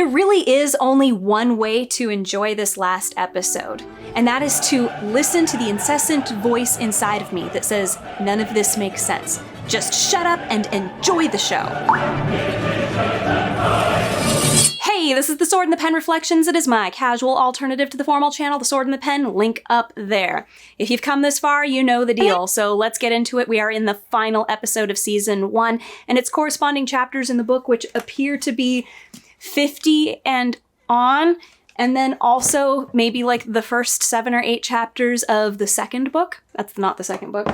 There really is only one way to enjoy this last episode, and that is to listen to the incessant voice inside of me that says, none of this makes sense. Just shut up and enjoy the show. Hey, this is the Sword and the Pen Reflections. It is my casual alternative to the formal channel, the Sword and the Pen, link up there. If you've come this far, you know the deal, so let's get into it. We are in the final episode of Season 1, and its corresponding chapters in the book, which appear to be 50 and on, and then also maybe like the first 7 or 8 chapters of the second book. That's not the second book.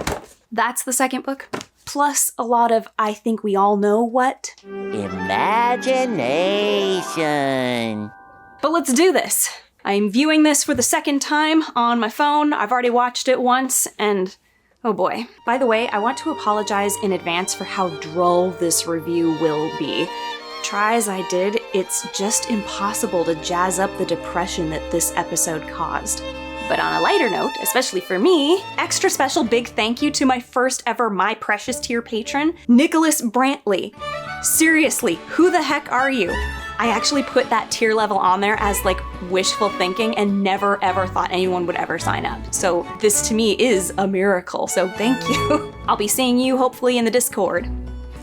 That's the second book. Plus a lot of I think we all know what. Imagination. But let's do this. I'm viewing this for the second time on my phone. I've already watched it once, and oh boy. By the way, I want to apologize in advance for how droll this review will be. Try as I did, it's just impossible to jazz up the depression that this episode caused. But on a lighter note, especially for me, extra special big thank you to my first ever My Precious tier patron, Nicholas Brantley. Seriously, who the heck are you? I actually put that tier level on there as like wishful thinking and never ever thought anyone would ever sign up. So this to me is a miracle, so thank you. I'll be seeing you hopefully in the Discord.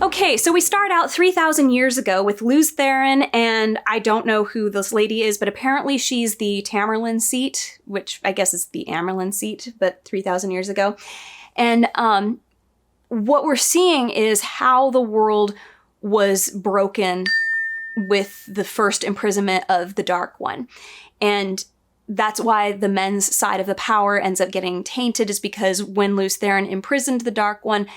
Okay, so we start out 3,000 years ago with Lews Therin, and I don't know who this lady is, but apparently she's the Tamerlane seat, which I guess is the Amerlin seat, but 3,000 years ago. And what we're seeing is how the world was broken with the first imprisonment of the Dark One. And that's why the men's side of the power ends up getting tainted, is because when Lews Therin imprisoned the Dark One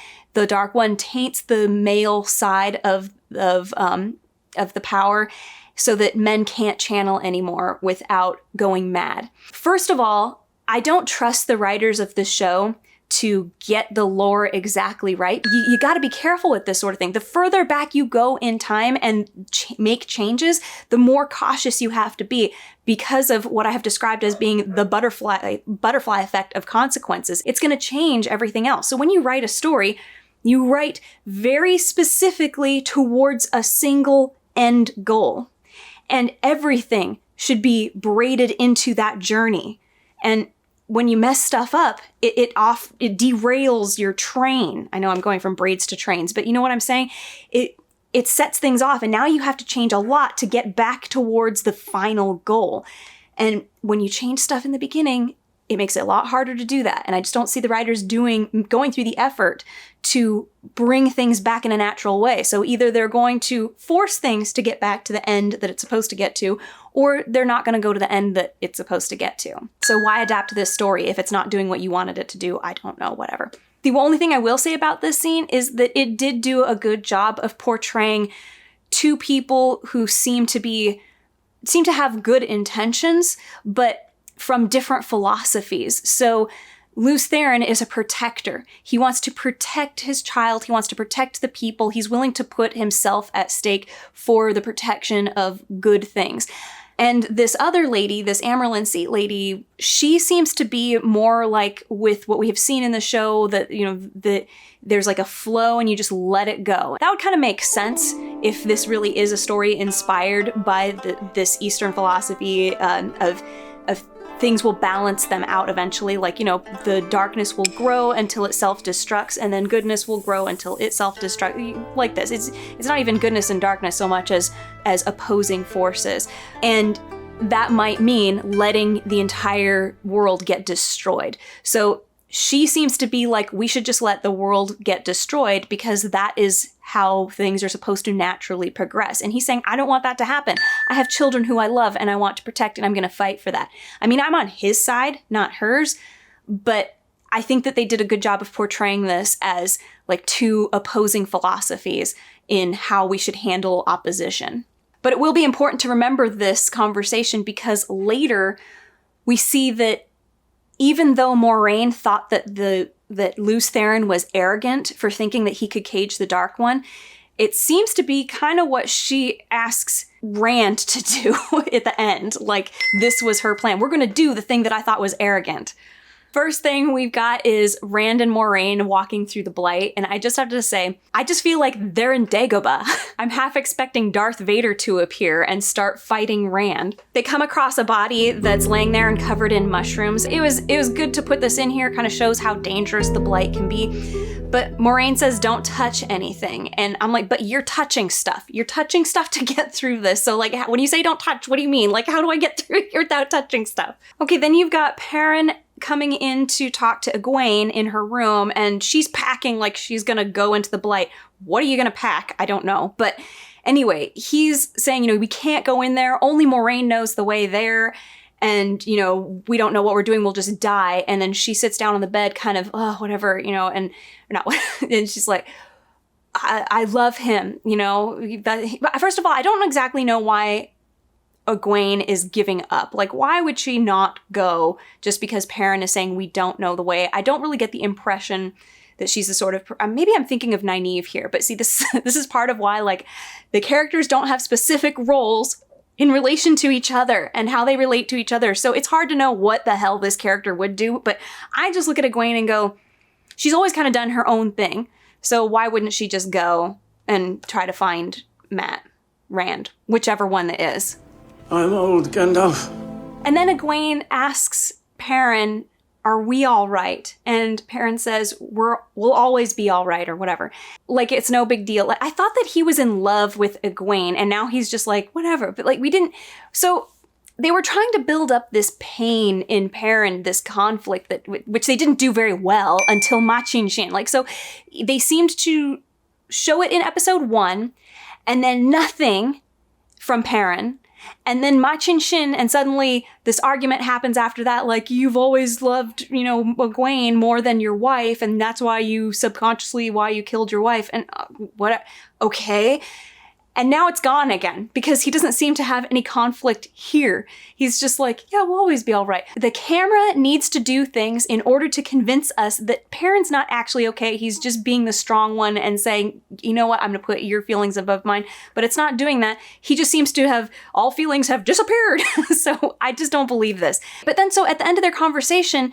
taints the male side of the power so that men can't channel anymore without going mad. First of all, I don't trust the writers of this show to get the lore exactly right. You gotta be careful with this sort of thing. The further back you go in time and make changes, the more cautious you have to be because of what I have described as being the butterfly effect of consequences. It's gonna change everything else. So when you write a story, you write very specifically towards a single end goal. And everything should be braided into that journey. And when you mess stuff up, it derails your train. I know I'm going from braids to trains, but you know what I'm saying? It sets things off, and now you have to change a lot to get back towards the final goal. And when you change stuff in the beginning, it makes it a lot harder to do that. And I just don't see the writers going through the effort to bring things back in a natural way. So either they're going to force things to get back to the end that it's supposed to get to, or they're not going to go to the end that it's supposed to get to. So why adapt this story if it's not doing what you wanted it to do? I don't know, whatever. The only thing I will say about this scene is that it did do a good job of portraying two people who seem to have good intentions, but from different philosophies. So Lews Therin is a protector. He wants to protect his child. He wants to protect the people. He's willing to put himself at stake for the protection of good things. And this other lady, this Amerlin seat lady, she seems to be more like with what we have seen in the show, that, you know, that there's like a flow and you just let it go. That would kind of make sense if this really is a story inspired by this Eastern philosophy of things will balance them out eventually. Like, you know, the darkness will grow until it self-destructs, and then goodness will grow until it self-destructs. Like this. It's not even goodness and darkness so much as opposing forces. And that might mean letting the entire world get destroyed. So she seems to be like, we should just let the world get destroyed because that is how things are supposed to naturally progress. And he's saying, I don't want that to happen. I have children who I love and I want to protect, and I'm going to fight for that. I mean, I'm on his side, not hers, but I think that they did a good job of portraying this as like two opposing philosophies in how we should handle opposition. But it will be important to remember this conversation because later we see that even though Moiraine thought that Lews Therin was arrogant for thinking that he could cage the Dark One, it seems to be kind of what she asks Rand to do at the end. Like, this was her plan. We're going to do the thing that I thought was arrogant. First thing we've got is Rand and Moiraine walking through the Blight, and I just have to say, I just feel like they're in Dagobah. I'm half expecting Darth Vader to appear and start fighting Rand. They come across a body that's laying there and covered in mushrooms. It was good to put this in here, kind of shows how dangerous the Blight can be. But Moiraine says, don't touch anything. And I'm like, but you're touching stuff. You're touching stuff to get through this. So like, when you say don't touch, what do you mean? Like, how do I get through here without touching stuff? Okay, then you've got Perrin coming in to talk to Egwene in her room, and she's packing like she's gonna go into the Blight. What are you gonna pack? I don't know. But anyway, he's saying, we can't go in there. Only Moiraine knows the way there. And, we don't know what we're doing. We'll just die. And then she sits down on the bed kind of, oh, whatever, and she's like, I love him, First of all, I don't exactly know why Egwene is giving up. Like, why would she not go just because Perrin is saying we don't know the way? I don't really get the impression that she's the sort of, maybe I'm thinking of Nynaeve here, but see, this is part of why, like, the characters don't have specific roles in relation to each other and how they relate to each other. So it's hard to know what the hell this character would do, but I just look at Egwene and go, she's always kind of done her own thing. So why wouldn't she just go and try to find Rand, whichever one that is? I'm old, Gandalf. And then Egwene asks Perrin, are we all right? And Perrin says, we'll always be all right, or whatever. Like, it's no big deal. Like, I thought that he was in love with Egwene, and now he's just like, whatever. But like, we didn't. So they were trying to build up this pain in Perrin, this conflict which they didn't do very well until Machin Shin. Like, so they seemed to show it in episode 1, and then nothing from Perrin. And then Machin Shin, and suddenly this argument happens after that, like, you've always loved, Egwene more than your wife, and that's why you killed your wife, and what? Okay. And now it's gone again, because he doesn't seem to have any conflict here. He's just like, yeah, we'll always be all right. The camera needs to do things in order to convince us that Perrin's not actually okay. He's just being the strong one and saying, you know what, I'm gonna put your feelings above mine. But it's not doing that. He just seems to have, all feelings have disappeared. So I just don't believe this. But then, so at the end of their conversation,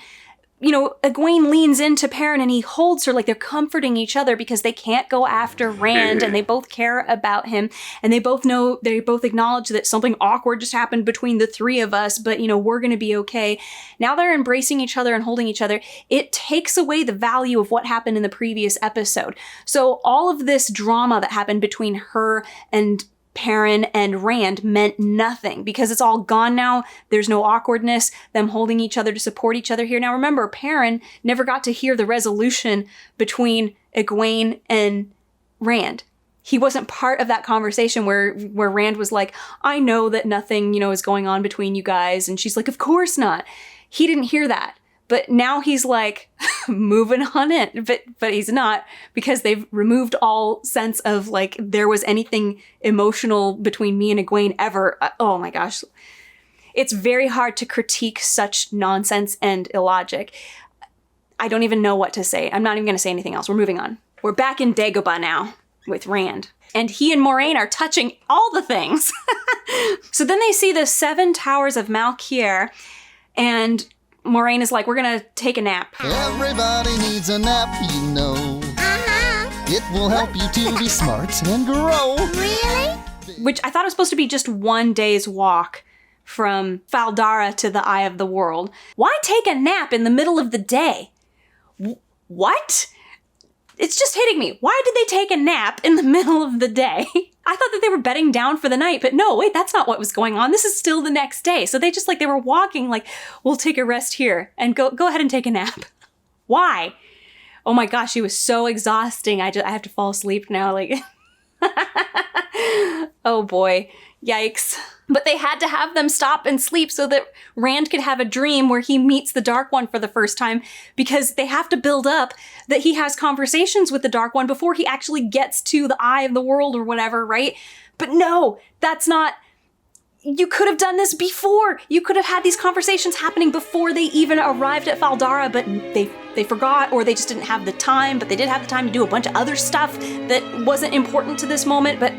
Egwene leans into Perrin and he holds her like they're comforting each other because they can't go after Rand and they both care about him and they both acknowledge that something awkward just happened between the three of us, but we're going to be okay. Now they're embracing each other and holding each other. It takes away the value of what happened in the previous episode. So all of this drama that happened between her and Perrin and Rand meant nothing because it's all gone now. There's no awkwardness, them holding each other to support each other here. Now remember, Perrin never got to hear the resolution between Egwene and Rand. He wasn't part of that conversation where Rand was like, I know that nothing, is going on between you guys. And she's like, of course not. He didn't hear that. But now he's like moving on it, but he's not because they've removed all sense of like there was anything emotional between me and Egwene ever. Oh my gosh. It's very hard to critique such nonsense and illogic. I don't even know what to say. I'm not even going to say anything else. We're moving on. We're back in Dagobah now with Rand. And he and Moiraine are touching all the things. So then they see the 7 towers of Malkier and Moiraine is like, we're gonna take a nap. Everybody needs a nap, It will help you to be smart and grow. Really? Which I thought it was supposed to be just 1 day's walk from Faldara to the Eye of the World. Why take a nap in the middle of the day? What? It's just hitting me. Why did they take a nap in the middle of the day? I thought that they were bedding down for the night, but no, wait, that's not what was going on. This is still the next day. So they were walking like, we'll take a rest here and go ahead and take a nap. Why? Oh my gosh, it was so exhausting. I have to fall asleep now. Like, oh boy, yikes. But they had to have them stop and sleep so that Rand could have a dream where he meets the Dark One for the first time because they have to build up that he has conversations with the Dark One before he actually gets to the Eye of the World or whatever, right? But no, that's not... You could have done this before. You could have had these conversations happening before they even arrived at Faldara, but they forgot or they just didn't have the time, but they did have the time to do a bunch of other stuff that wasn't important to this moment, but...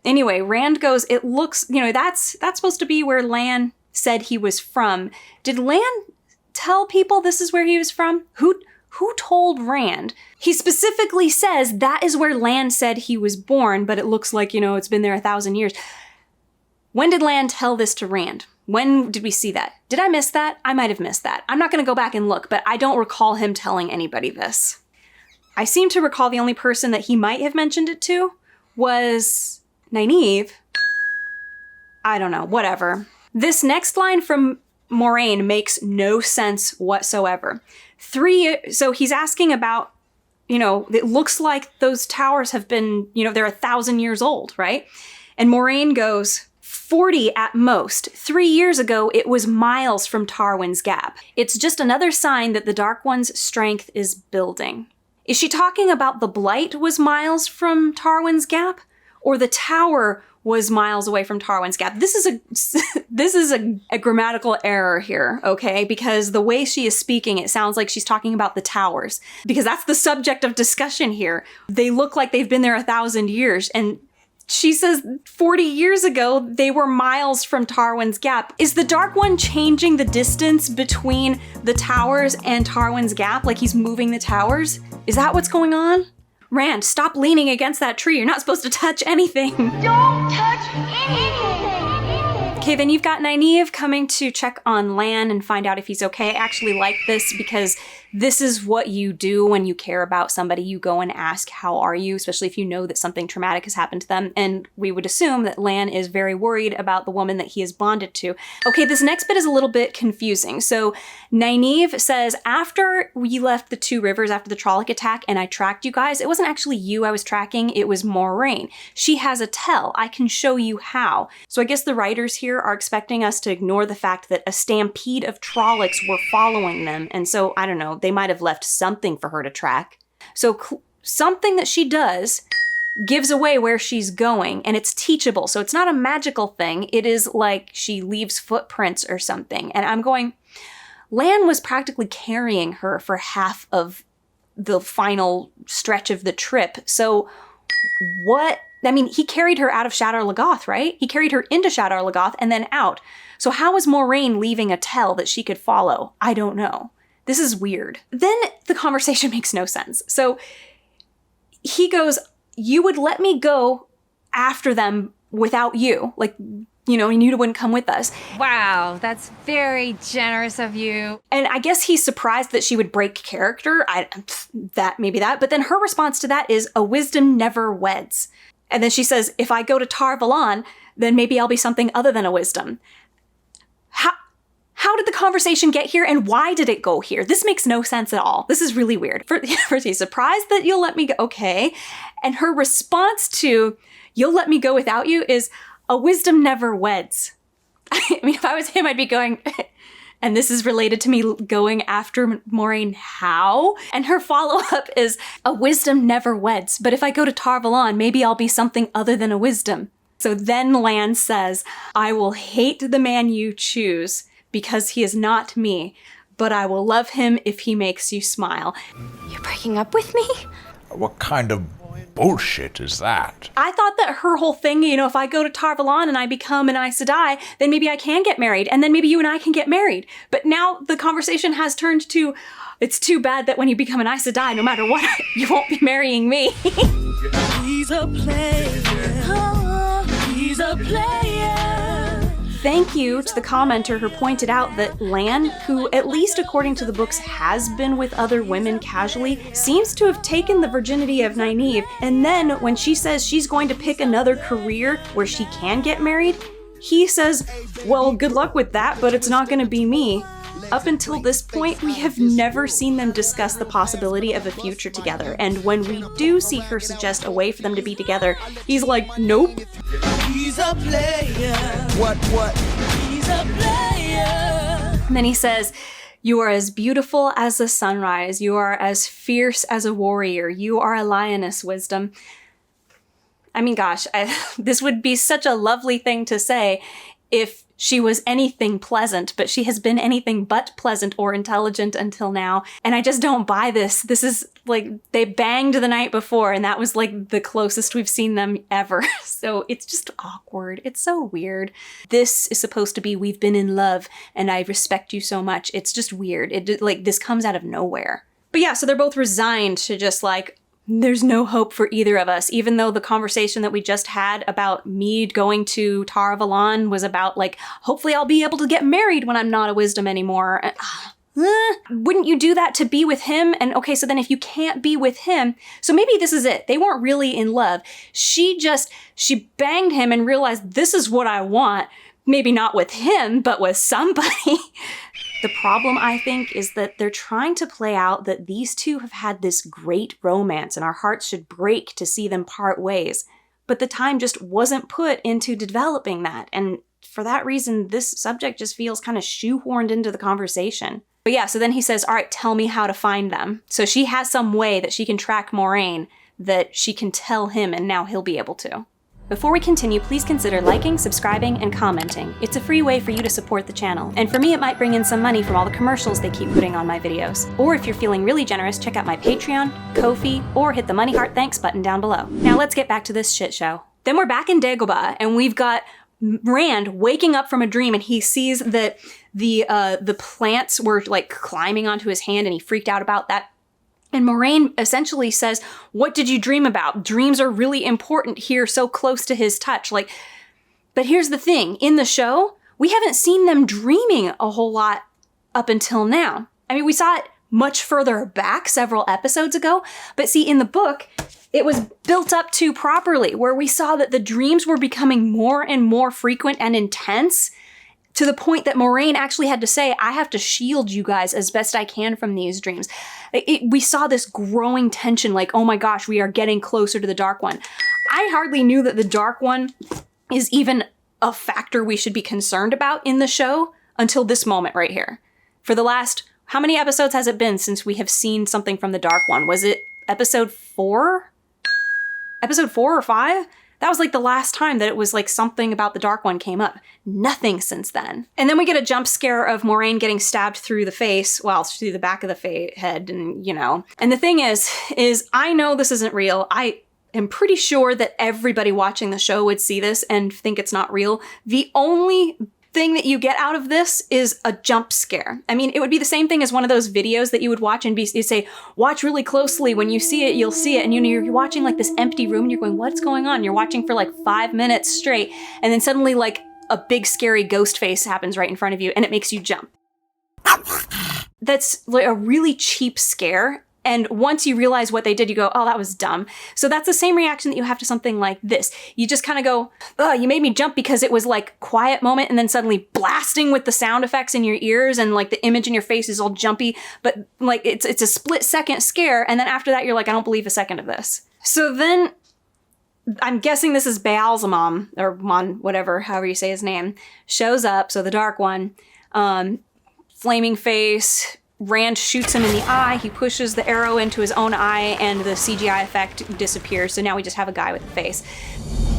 Anyway, Rand goes, it looks, that's supposed to be where Lan said he was from. Did Lan tell people this is where he was from? Who told Rand? He specifically says that is where Lan said he was born, but it looks like, it's been there 1,000 years. When did Lan tell this to Rand? When did we see that? Did I miss that? I might have missed that. I'm not going to go back and look, but I don't recall him telling anybody this. I seem to recall the only person that he might have mentioned it to was Nynaeve. I don't know, whatever. This next line from Moiraine makes no sense whatsoever. So he's asking about, it looks like those towers have been, they're 1,000 years old, right? And Moiraine goes, 40 at most. 3 years ago, it was miles from Tarwin's Gap. It's just another sign that the Dark One's strength is building. Is she talking about the Blight was miles from Tarwin's Gap? Or the tower was miles away from Tarwin's Gap? This is a grammatical error here, okay? Because the way she is speaking, it sounds like she's talking about the towers. Because that's the subject of discussion here. They look like they've been there 1,000 years, and she says 40 years ago, they were miles from Tarwin's Gap. Is the Dark One changing the distance between the towers and Tarwin's Gap? Like he's moving the towers? Is that what's going on? Rand, stop leaning against that tree. You're not supposed to touch anything. Don't touch anything! Okay, then you've got Nynaeve coming to check on Lan and find out if he's okay. I actually like this because this is what you do when you care about somebody. You go and ask, how are you? Especially if you know that something traumatic has happened to them. And we would assume that Lan is very worried about the woman that he is bonded to. Okay, this next bit is a little bit confusing. So Nynaeve says, after we left the Two Rivers, after the Trolloc Attack, and I tracked you guys, it wasn't actually you I was tracking, it was Moiraine. She has a tell. I can show you how. So I guess the writers here are expecting us to ignore the fact that a stampede of Trollocs were following them. And so, I don't know, they might have left something for her to track. So something that she does gives away where she's going, and it's teachable. So it's not a magical thing. It is like she leaves footprints or something. And I'm going, Lan was practically carrying her for half of the final stretch of the trip. So what? I mean, he carried her out of Shadar Logoth, right? He carried her into Shadar Logoth and then out. So how was Moiraine leaving a tell that she could follow? I don't know. This is weird. Then the conversation makes no sense. So he goes, you would let me go after them without you. Like, and you wouldn't come with us. Wow, that's very generous of you. And I guess he's surprised that she would break character. Maybe that. But then her response to that is, a wisdom never weds. And then she says, if I go to Tar Valon, then maybe I'll be something other than a wisdom. How did the conversation get here, and why did it go here? This makes no sense at all. This is really weird. First, he's surprised that you'll let me go. Okay. And her response to, you'll let me go without you, is, a wisdom never weds. I mean, if I was him, I'd be going, and this is related to me going after Moiraine, how? And her follow-up is, a wisdom never weds, but if I go to Tar Valon, maybe I'll be something other than a wisdom. So then Lan says, I will hate the man you choose, because he is not me, but I will love him if he makes you smile. You're breaking up with me? What kind of bullshit is that? I thought that her whole thing, if I go to Tar Valon and I become an Aes Sedai, then maybe I can get married, and then maybe you and I can get married. But now the conversation has turned to, it's too bad that when you become an Aes Sedai, no matter what, you won't be marrying me. He's a player. He's a player. Thank you to the commenter who pointed out that Lan, who at least according to the books has been with other women casually, seems to have taken the virginity of Nynaeve, and then when she says she's going to pick another career where she can get married, he says, well, good luck with that, but it's not going to be me. Up until this point, we have never seen them discuss the possibility of a future together, and when we do see her suggest a way for them to be together, he's like, nope. He's a player. What? He's a player. And then he says, you are as beautiful as the sunrise. You are as fierce as a warrior. You are a lioness, Wisdom. I mean, gosh, this would be such a lovely thing to say if she was anything pleasant, but she has been anything but pleasant or intelligent until now. And I just don't buy this. This is like, they banged the night before, and that was like the closest we've seen them ever. So it's just awkward. It's so weird. This is supposed to be, we've been in love and I respect you so much. It's just weird. This comes out of nowhere. But yeah, so they're both resigned to just like, there's no hope for either of us, even though the conversation that we just had about me going to Tar Valon was about like, hopefully I'll be able to get married when I'm not a wisdom anymore. Wouldn't you do that to be with him? And okay, so then if you can't be with him, so maybe this is it. They weren't really in love. She banged him and realized this is what I want. Maybe not with him, but with somebody. The problem, I think, is that they're trying to play out that these two have had this great romance and our hearts should break to see them part ways. But the time just wasn't put into developing that. And for that reason, this subject just feels kind of shoehorned into the conversation. But yeah, so then he says, all right, tell me how to find them. So she has some way that she can track Moiraine that she can tell him, and now he'll be able to. Before we continue, please consider liking, subscribing, and commenting. It's a free way for you to support the channel, and for me it might bring in some money from all the commercials they keep putting on my videos. Or if you're feeling really generous, check out my Patreon, Ko-fi, or hit the money heart thanks button down below. Now let's get back to this shit show. Then we're back in Dagobah, and we've got Rand waking up from a dream, and he sees that the plants were like climbing onto his hand, and he freaked out about that. And Moiraine essentially says, what did you dream about? Dreams are really important here, so close to his touch. Like, but here's the thing. In the show, we haven't seen them dreaming a whole lot up until now. I mean, we saw it much further back several episodes ago. But see, in the book, it was built up to properly, where we saw that the dreams were becoming more and more frequent and intense, to the point that Moiraine actually had to say, I have to shield you guys as best I can from these dreams. We saw this growing tension, like, oh my gosh, we are getting closer to the Dark One. I hardly knew that the Dark One is even a factor we should be concerned about in the show until this moment right here. For the last, how many episodes has it been since we have seen something from the Dark One? Was it episode 4? Episode 4 or 5? That was like the last time that it was like something about the Dark One came up. Nothing since then. And then we get a jump scare of Moiraine getting stabbed through the face, well, through the back of the head, and you know. And the thing is I know this isn't real. I am pretty sure that everybody watching the show would see this and think it's not real. The only thing that you get out of this is a jump scare. I mean, it would be the same thing as one of those videos that you would watch and you'd say, watch really closely. When you see it, you'll see it. And you're watching like this empty room and you're going, what's going on? You're watching for like 5 minutes straight. And then suddenly like a big scary ghost face happens right in front of you and it makes you jump. That's like a really cheap scare. And once you realize what they did, you go, oh, that was dumb. So that's the same reaction that you have to something like this. You just kind of go, oh, you made me jump because it was like quiet moment and then suddenly blasting with the sound effects in your ears and like the image in your face is all jumpy. But like it's a split second scare. And then after that, you're like, I don't believe a second of this. So then I'm guessing this is Baalzamon or Mon, whatever, however you say his name, shows up. So the Dark One, flaming face, Rand shoots him in the eye, he pushes the arrow into his own eye, and the CGI effect disappears, so now we just have a guy with a face.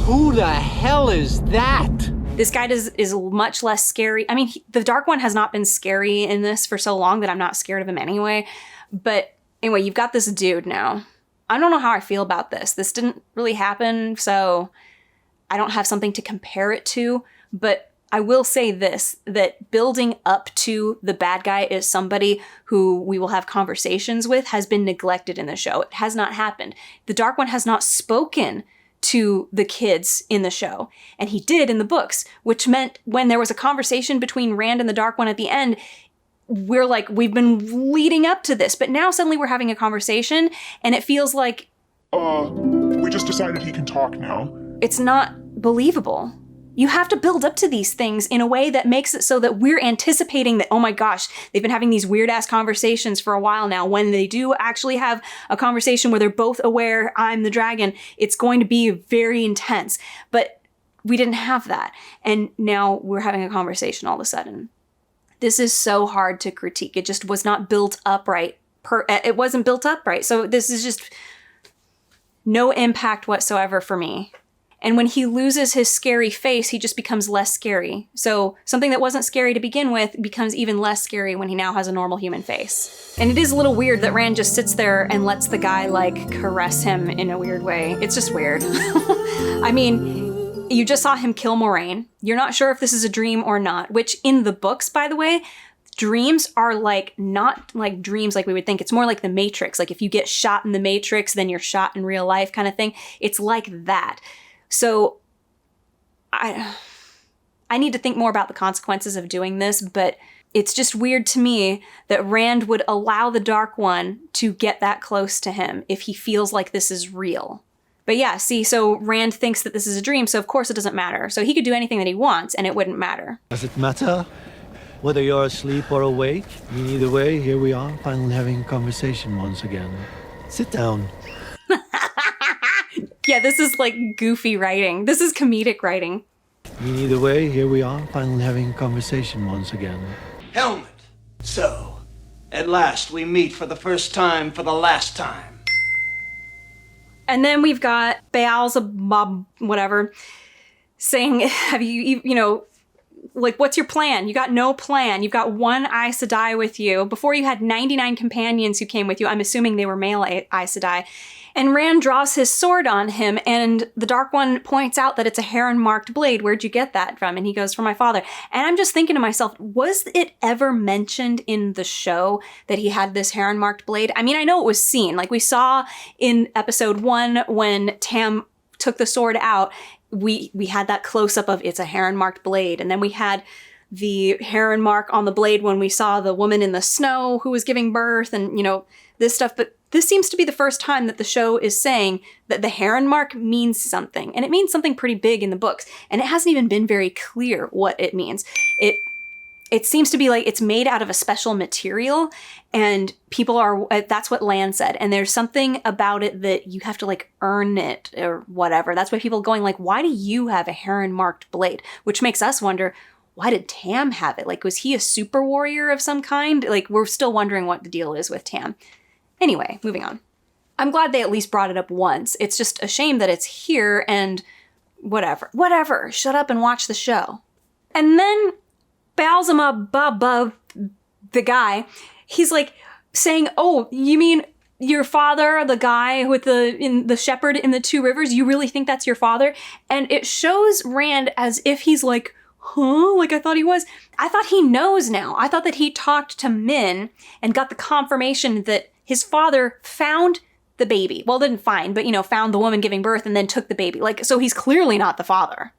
Who the hell is that? This guy is much less scary. I mean, the Dark One has not been scary in this for so long that I'm not scared of him anyway. But anyway, you've got this dude now. I don't know how I feel about this. This didn't really happen, so I don't have something to compare it to, but I will say this, that building up to the bad guy is somebody who we will have conversations with has been neglected in the show. It has not happened. The Dark One has not spoken to the kids in the show, and he did in the books, which meant when there was a conversation between Rand and the Dark One at the end, we're like, we've been leading up to this, but now suddenly we're having a conversation, and it feels like... we just decided he can talk now. It's not believable. You have to build up to these things in a way that makes it so that we're anticipating that, oh my gosh, they've been having these weird ass conversations for a while now. When they do actually have a conversation where they're both aware I'm the dragon, it's going to be very intense. But we didn't have that. And now we're having a conversation all of a sudden. This is so hard to critique. It just was not built up right. It wasn't built up right. So this is just no impact whatsoever for me. And when he loses his scary face, he just becomes less scary. So something that wasn't scary to begin with becomes even less scary when he now has a normal human face. And it is a little weird that Rand just sits there and lets the guy, like, caress him in a weird way. It's just weird. I mean, you just saw him kill Moiraine. You're not sure if this is a dream or not, which in the books, by the way, dreams are like not like dreams like we would think. It's more like the Matrix. Like if you get shot in the Matrix, then you're shot in real life kind of thing. It's like that. So I need to think more about the consequences of doing this, but it's just weird to me that Rand would allow the Dark One to get that close to him if he feels like this is real. But yeah, see, so Rand thinks that this is a dream, so of course it doesn't matter. So he could do anything that he wants and it wouldn't matter. Does it matter? Whether you're asleep or awake, I mean, either way, here we are, finally having a conversation once again. Sit down. Yeah, this is like goofy writing. This is comedic writing. I mean, either way, here we are, finally having a conversation once again. Helmet. So, at last we meet for the first time for the last time. And then we've got Beelzebub, whatever, saying, have you know, like, what's your plan? You got no plan. You've got one Aes Sedai with you. Before you had 99 companions who came with you. I'm assuming they were male Aes Sedai. And Rand draws his sword on him, and the Dark One points out that it's a heron-marked blade. Where'd you get that from? And he goes, from my father. And I'm just thinking to myself, was it ever mentioned in the show that he had this heron-marked blade? I mean, I know it was seen. Like, we saw in episode 1 when Tam took the sword out, we had that close-up of it's a heron-marked blade. And then we had the heron mark on the blade when we saw the woman in the snow who was giving birth and, you know, this stuff. But this seems to be the first time that the show is saying that the heron mark means something. And it means something pretty big in the books. And it hasn't even been very clear what it means. It seems to be like it's made out of a special material and people are, that's what Lan said. And there's something about it that you have to like earn it or whatever. That's why people are going like, why do you have a heron marked blade? Which makes us wonder, why did Tam have it? Like, was he a super warrior of some kind? Like, we're still wondering what the deal is with Tam. Anyway, moving on. I'm glad they at least brought it up once. It's just a shame that it's here and whatever. Shut up and watch the show. And then Beelzebub, the guy, he's like saying, oh, you mean your father, the guy with the shepherd in the Two Rivers? You really think that's your father? And it shows Rand as if he's like, huh? Like I thought he was. I thought he knows now. I thought that he talked to Min and got the confirmation that his father found the baby. Well, didn't find, but, you know, found the woman giving birth and then took the baby. Like, so he's clearly not the father.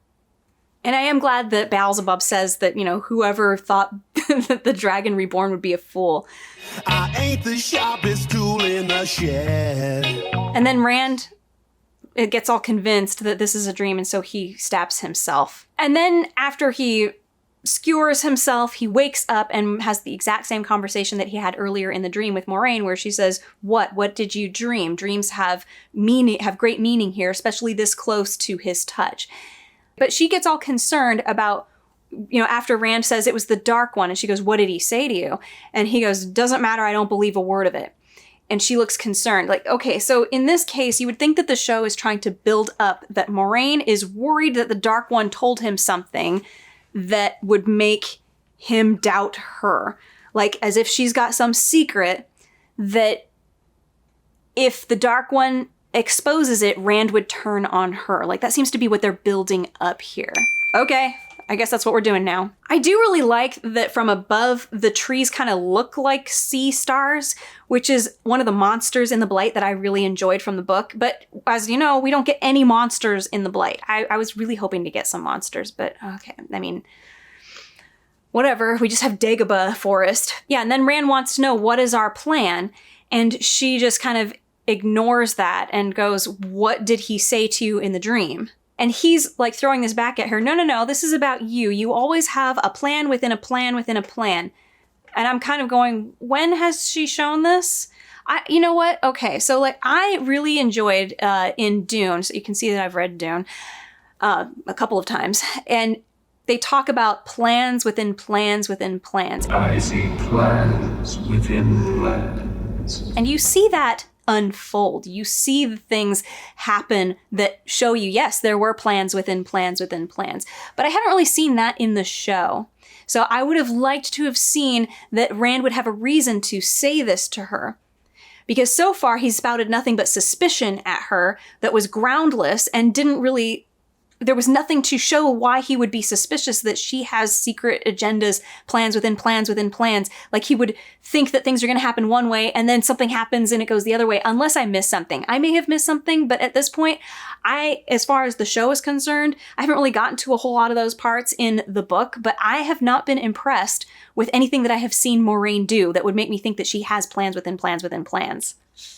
And I am glad that Beelzebub says that, you know, whoever thought that the Dragon Reborn would be a fool. I ain't the sharpest tool in the shed. And then Rand gets all convinced that this is a dream, and so he stabs himself. And then after he skewers himself, he wakes up and has the exact same conversation that he had earlier in the dream with Moiraine, where she says, what did you dream? Dreams have meaning, have great meaning here, especially this close to his touch. But she gets all concerned about, you know, after Rand says it was the Dark One, and she goes, what did he say to you? And he goes, doesn't matter, I don't believe a word of it. And she looks concerned. Like, okay, so in this case, you would think that the show is trying to build up that Moiraine is worried that the Dark One told him something that would make him doubt her. Like, as if she's got some secret that if the Dark One exposes it, Rand would turn on her. Like, that seems to be what they're building up here. Okay, I guess that's what we're doing now. I do really like that from above, the trees kind of look like sea stars, which is one of the monsters in the Blight that I really enjoyed from the book. But as you know, we don't get any monsters in the Blight. I was really hoping to get some monsters, but okay, I mean, whatever. We just have Dagobah Forest. Yeah, and then Rand wants to know, what is our plan? And she just kind of ignores that and goes, what did he say to you in the dream? And he's like throwing this back at her. No, this is about you. You always have a plan within a plan within a plan. And I'm kind of going, when has she shown this? You know what? Okay, so like I really enjoyed in Dune, so you can see that I've read Dune a couple of times. And they talk about plans within plans within plans. I see plans within plans. And you see that unfold. You see the things happen that show you, yes, there were plans within plans within plans. But I haven't really seen that in the show. So I would have liked to have seen that Rand would have a reason to say this to her. Because so far he's spouted nothing but suspicion at her that was groundless and didn't really... There was nothing to show why he would be suspicious that she has secret agendas, plans within plans within plans. Like he would think that things are going to happen one way and then something happens and it goes the other way, unless I miss something. I may have missed something, but at this point, as far as the show is concerned, I haven't really gotten to a whole lot of those parts in the book, but I have not been impressed with anything that I have seen Moiraine do that would make me think that she has plans within plans within plans.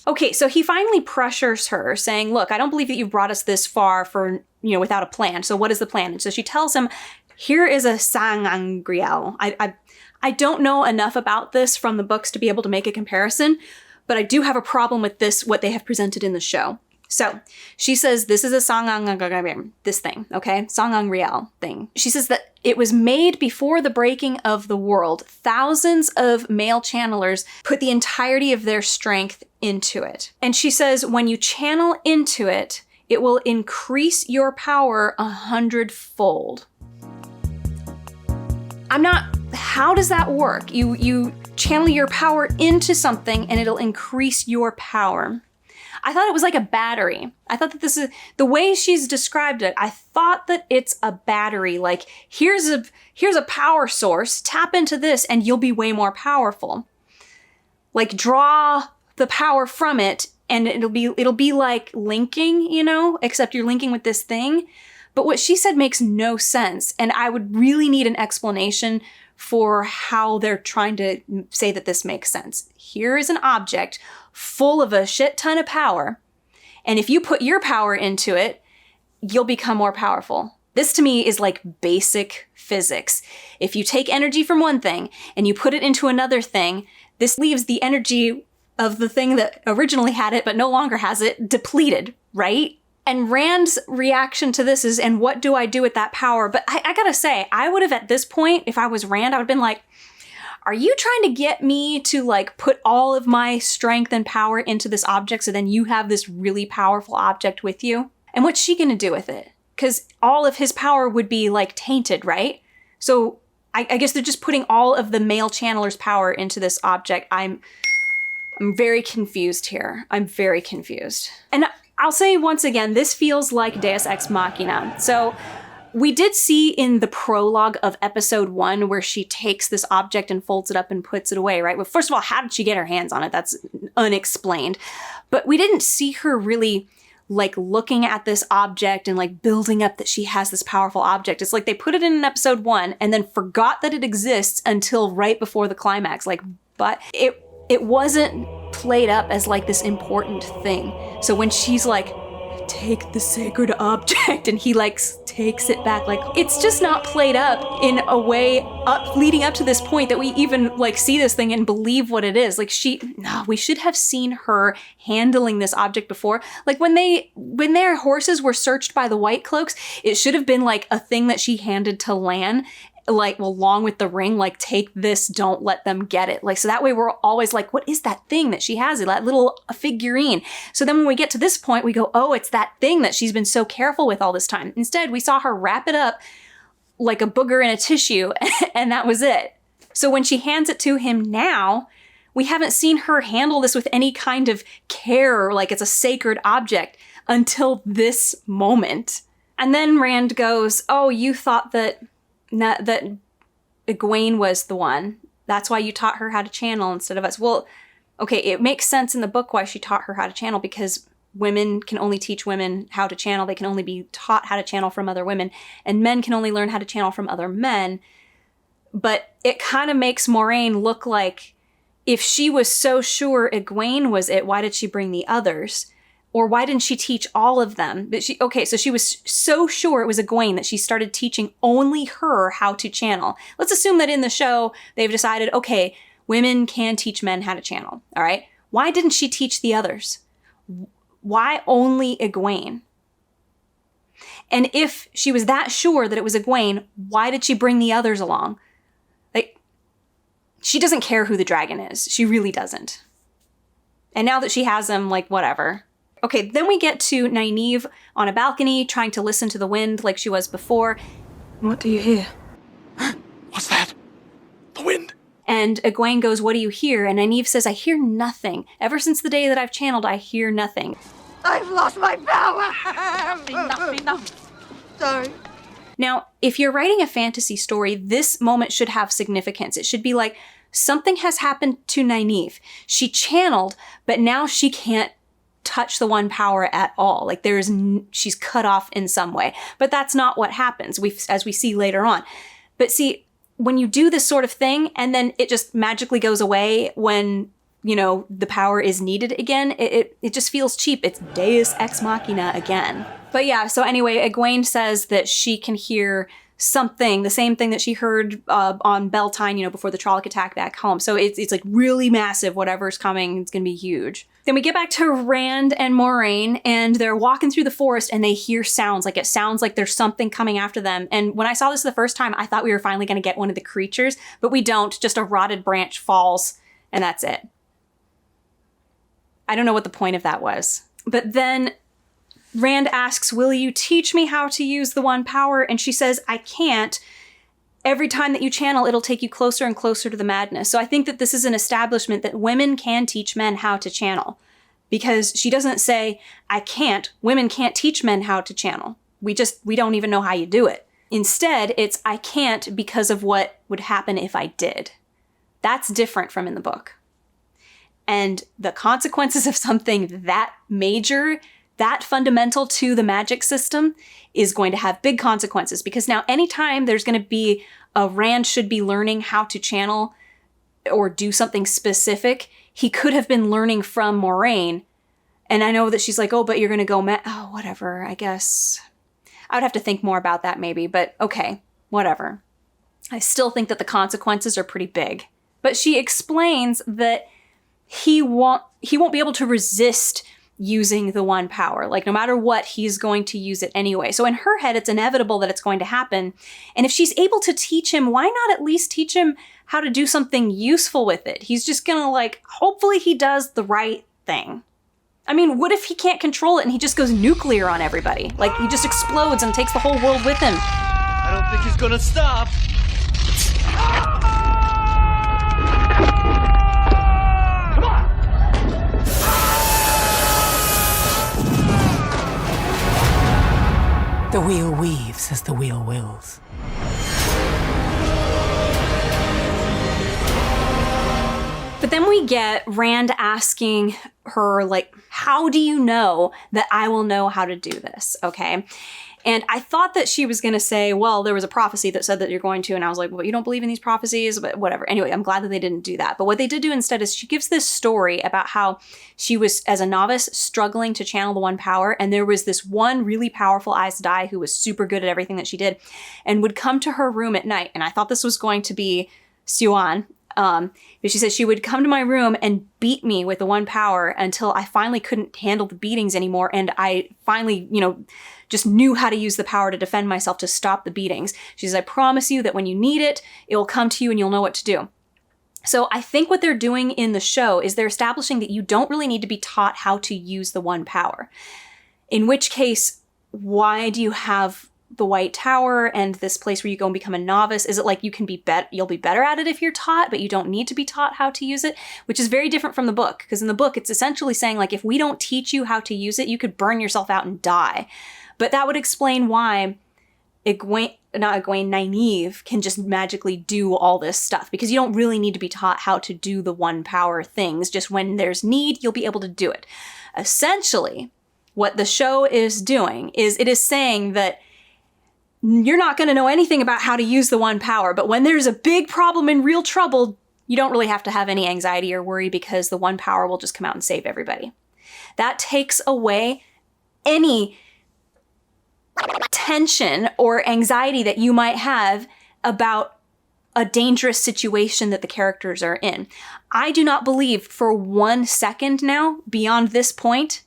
Okay, so he finally pressures her, saying, look, I don't believe that you've brought us this far for, without a plan. So what is the plan? And so she tells him, here is a sangangriel. I don't know enough about this from the books to be able to make a comparison, but I do have a problem with this, what they have presented in the show. So she says, this is a this thing, okay? Sangangriel thing. She says that it was made before the breaking of the world. Thousands of male channelers put the entirety of their strength into it. And she says, when you channel into it, it will increase your power 100-fold. How does that work? You channel your power into something and it'll increase your power. I thought it was like a battery. I thought that this is the way she's described it. I thought that it's a battery. Like here's a power source, tap into this and you'll be way more powerful. Like draw the power from it and it'll be like linking, except you're linking with this thing. But what she said makes no sense. And I would really need an explanation for how they're trying to say that this makes sense. Here is an object full of a shit ton of power. And if you put your power into it, you'll become more powerful. This to me is like basic physics. If you take energy from one thing and you put it into another thing, this leaves the energy of the thing that originally had it but no longer has it depleted, right? And Rand's reaction to this is, and what do I do with that power? But I gotta say, I would have at this point, if I was Rand, I would have been like, are you trying to get me to like put all of my strength and power into this object so then you have this really powerful object with you? And what's she gonna do with it? Because all of his power would be like tainted, right? So I guess they're just putting all of the male channeler's power into this object. I'm very confused here. I'm very confused. And I'll say once again, this feels like Deus Ex Machina. So we did see in the prologue of episode 1 where she takes this object and folds it up and puts it away, right? Well, first of all, how did she get her hands on it? That's unexplained. But we didn't see her really like looking at this object and like building up that she has this powerful object. It's like they put it in episode 1 and then forgot that it exists until right before the climax. But it wasn't played up as like this important thing. So when she's like, take the sacred object, and he like takes it back, like it's just not played up in a way leading up to this point that we even like see this thing and believe what it is. Like we should have seen her handling this object before. Like when their horses were searched by the White Cloaks, it should have been like a thing that she handed to Lan, like along with the ring, like take this, don't let them get it. Like, so that way we're always like, what is that thing that she has? That little figurine. So then when we get to this point, we go, oh, it's that thing that she's been so careful with all this time. Instead, we saw her wrap it up like a booger in a tissue and that was it. So when she hands it to him now, we haven't seen her handle this with any kind of care, like it's a sacred object until this moment. And then Rand goes, oh, you thought that Egwene was the one. That's why you taught her how to channel instead of us. Well, okay, it makes sense in the book why she taught her how to channel, because women can only teach women how to channel. They can only be taught how to channel from other women, and men can only learn how to channel from other men. But it kind of makes Moiraine look like if she was so sure Egwene was it, why did she bring the others? Or why didn't she teach all of them? But so she was so sure it was Egwene that she started teaching only her how to channel. Let's assume that in the show, they've decided, okay, women can teach men how to channel, all right? Why didn't she teach the others? Why only Egwene? And if she was that sure that it was Egwene, why did she bring the others along? Like, she doesn't care who the dragon is. She really doesn't. And now that she has him, like, whatever. Okay, then we get to Nynaeve on a balcony trying to listen to the wind like she was before. What do you hear? What's that? The wind. And Egwene goes, what do you hear? And Nynaeve says, I hear nothing. Ever since the day that I've channeled, I hear nothing. I've lost my power. Enough. Sorry. Now, if you're writing a fantasy story, this moment should have significance. It should be like, something has happened to Nynaeve. She channeled, but now she can't touch the one power at all. Like she's cut off in some way. But that's not what happens, as we see later on. But see, when you do this sort of thing, and then it just magically goes away when, you know, the power is needed again, it just feels cheap. It's Deus Ex Machina again. But yeah, so anyway, Egwene says that she can hear something, the same thing that she heard on Beltane, you know, before the Trolloc Attack back home. So it's like really massive, whatever's coming, it's gonna be huge. Then we get back to Rand and Moiraine, and they're walking through the forest and they hear sounds, like it sounds like there's something coming after them. And when I saw this the first time, I thought we were finally gonna get one of the creatures, but we don't, just a rotted branch falls, and that's it. I don't know what the point of that was. But then Rand asks, will you teach me how to use the one power? And she says, I can't. Every time that you channel, it'll take you closer and closer to the madness. So I think that this is an establishment that women can teach men how to channel. Because she doesn't say, I can't. Women can't teach men how to channel. We don't even know how you do it. Instead, it's, I can't because of what would happen if I did. That's different from in the book. And the consequences of something that major, that fundamental to the magic system, is going to have big consequences, because now anytime there's going to be a Rand should be learning how to channel or do something specific, he could have been learning from Moiraine. And I know that she's like, oh, but you're going to go, oh, whatever, I guess. I would have to think more about that maybe, but okay, whatever. I still think that the consequences are pretty big. But she explains that he won't be able to resist using the one power. Like, no matter what, he's going to use it anyway. So in her head, it's inevitable that it's going to happen. And if she's able to teach him, why not at least teach him how to do something useful with it? He's just gonna, like, hopefully he does the right thing. I mean, what if he can't control it and he just goes nuclear on everybody? Like, he just explodes and takes the whole world with him. I don't think he's gonna stop. The wheel weaves as the wheel wills. But then we get Rand asking her, like, how do you know that I will know how to do this, okay? And I thought that she was going to say, well, there was a prophecy that said that you're going to, and I was like, well, you don't believe in these prophecies, but whatever. Anyway, I'm glad that they didn't do that. But what they did do instead is she gives this story about how she was, as a novice, struggling to channel the one power, and there was this one really powerful Aes Sedai who was super good at everything that she did, and would come to her room at night, and I thought this was going to be Siuan. But she said she would come to my room and beat me with the one power until I finally couldn't handle the beatings anymore, and I finally, just knew how to use the power to defend myself, to stop the beatings. She says, I promise you that when you need it, it will come to you and you'll know what to do. So I think what they're doing in the show is they're establishing that you don't really need to be taught how to use the one power. In which case, why do you have the White Tower and this place where you go and become a novice? Is it like you can you'll be better at it if you're taught, but you don't need to be taught how to use it? Which is very different from the book, because in the book, it's essentially saying, like, if we don't teach you how to use it, you could burn yourself out and die. But that would explain why Nynaeve can just magically do all this stuff, because you don't really need to be taught how to do the one power things. Just when there's need, you'll be able to do it. Essentially, what the show is doing is it is saying that you're not going to know anything about how to use the one power, but when there's a big problem and real trouble, you don't really have to have any anxiety or worry, because the one power will just come out and save everybody. That takes away any tension or anxiety that you might have about a dangerous situation that the characters are in. I do not believe for 1 second now, beyond this point,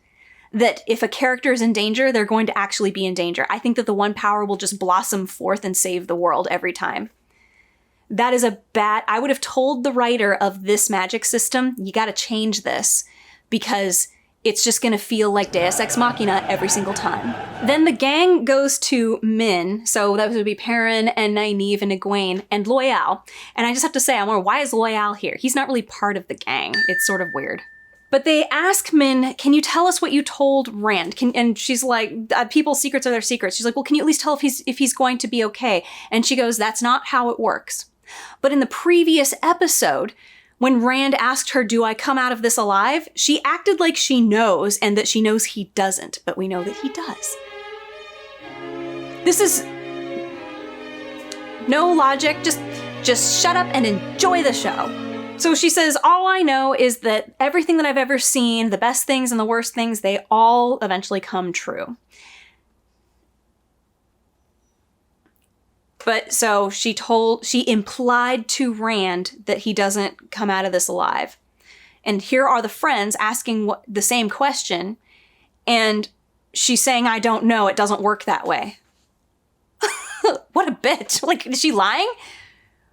that if a character is in danger, they're going to actually be in danger. I think that the one power will just blossom forth and save the world every time. That is I would have told the writer of this magic system, you got to change this, because it's just gonna feel like Deus Ex Machina every single time. Then the gang goes to Min, so that would be Perrin and Nynaeve and Egwene and Loial. And I just have to say, I'm wondering, why is Loial here? He's not really part of the gang. It's sort of weird. But they ask Min, can you tell us what you told Rand? And she's like, people's secrets are their secrets. She's like, well, can you at least tell if he's going to be okay? And she goes, that's not how it works. But in the previous episode, when Rand asked her, do I come out of this alive? She acted like she knows and that she knows he doesn't, but we know that he does. This is no logic, just shut up and enjoy the show. So she says, all I know is that everything that I've ever seen, the best things and the worst things, they all eventually come true. But so she implied to Rand that he doesn't come out of this alive. And here are the friends asking the same question, and she's saying, I don't know, it doesn't work that way. What a bitch. Like, is she lying?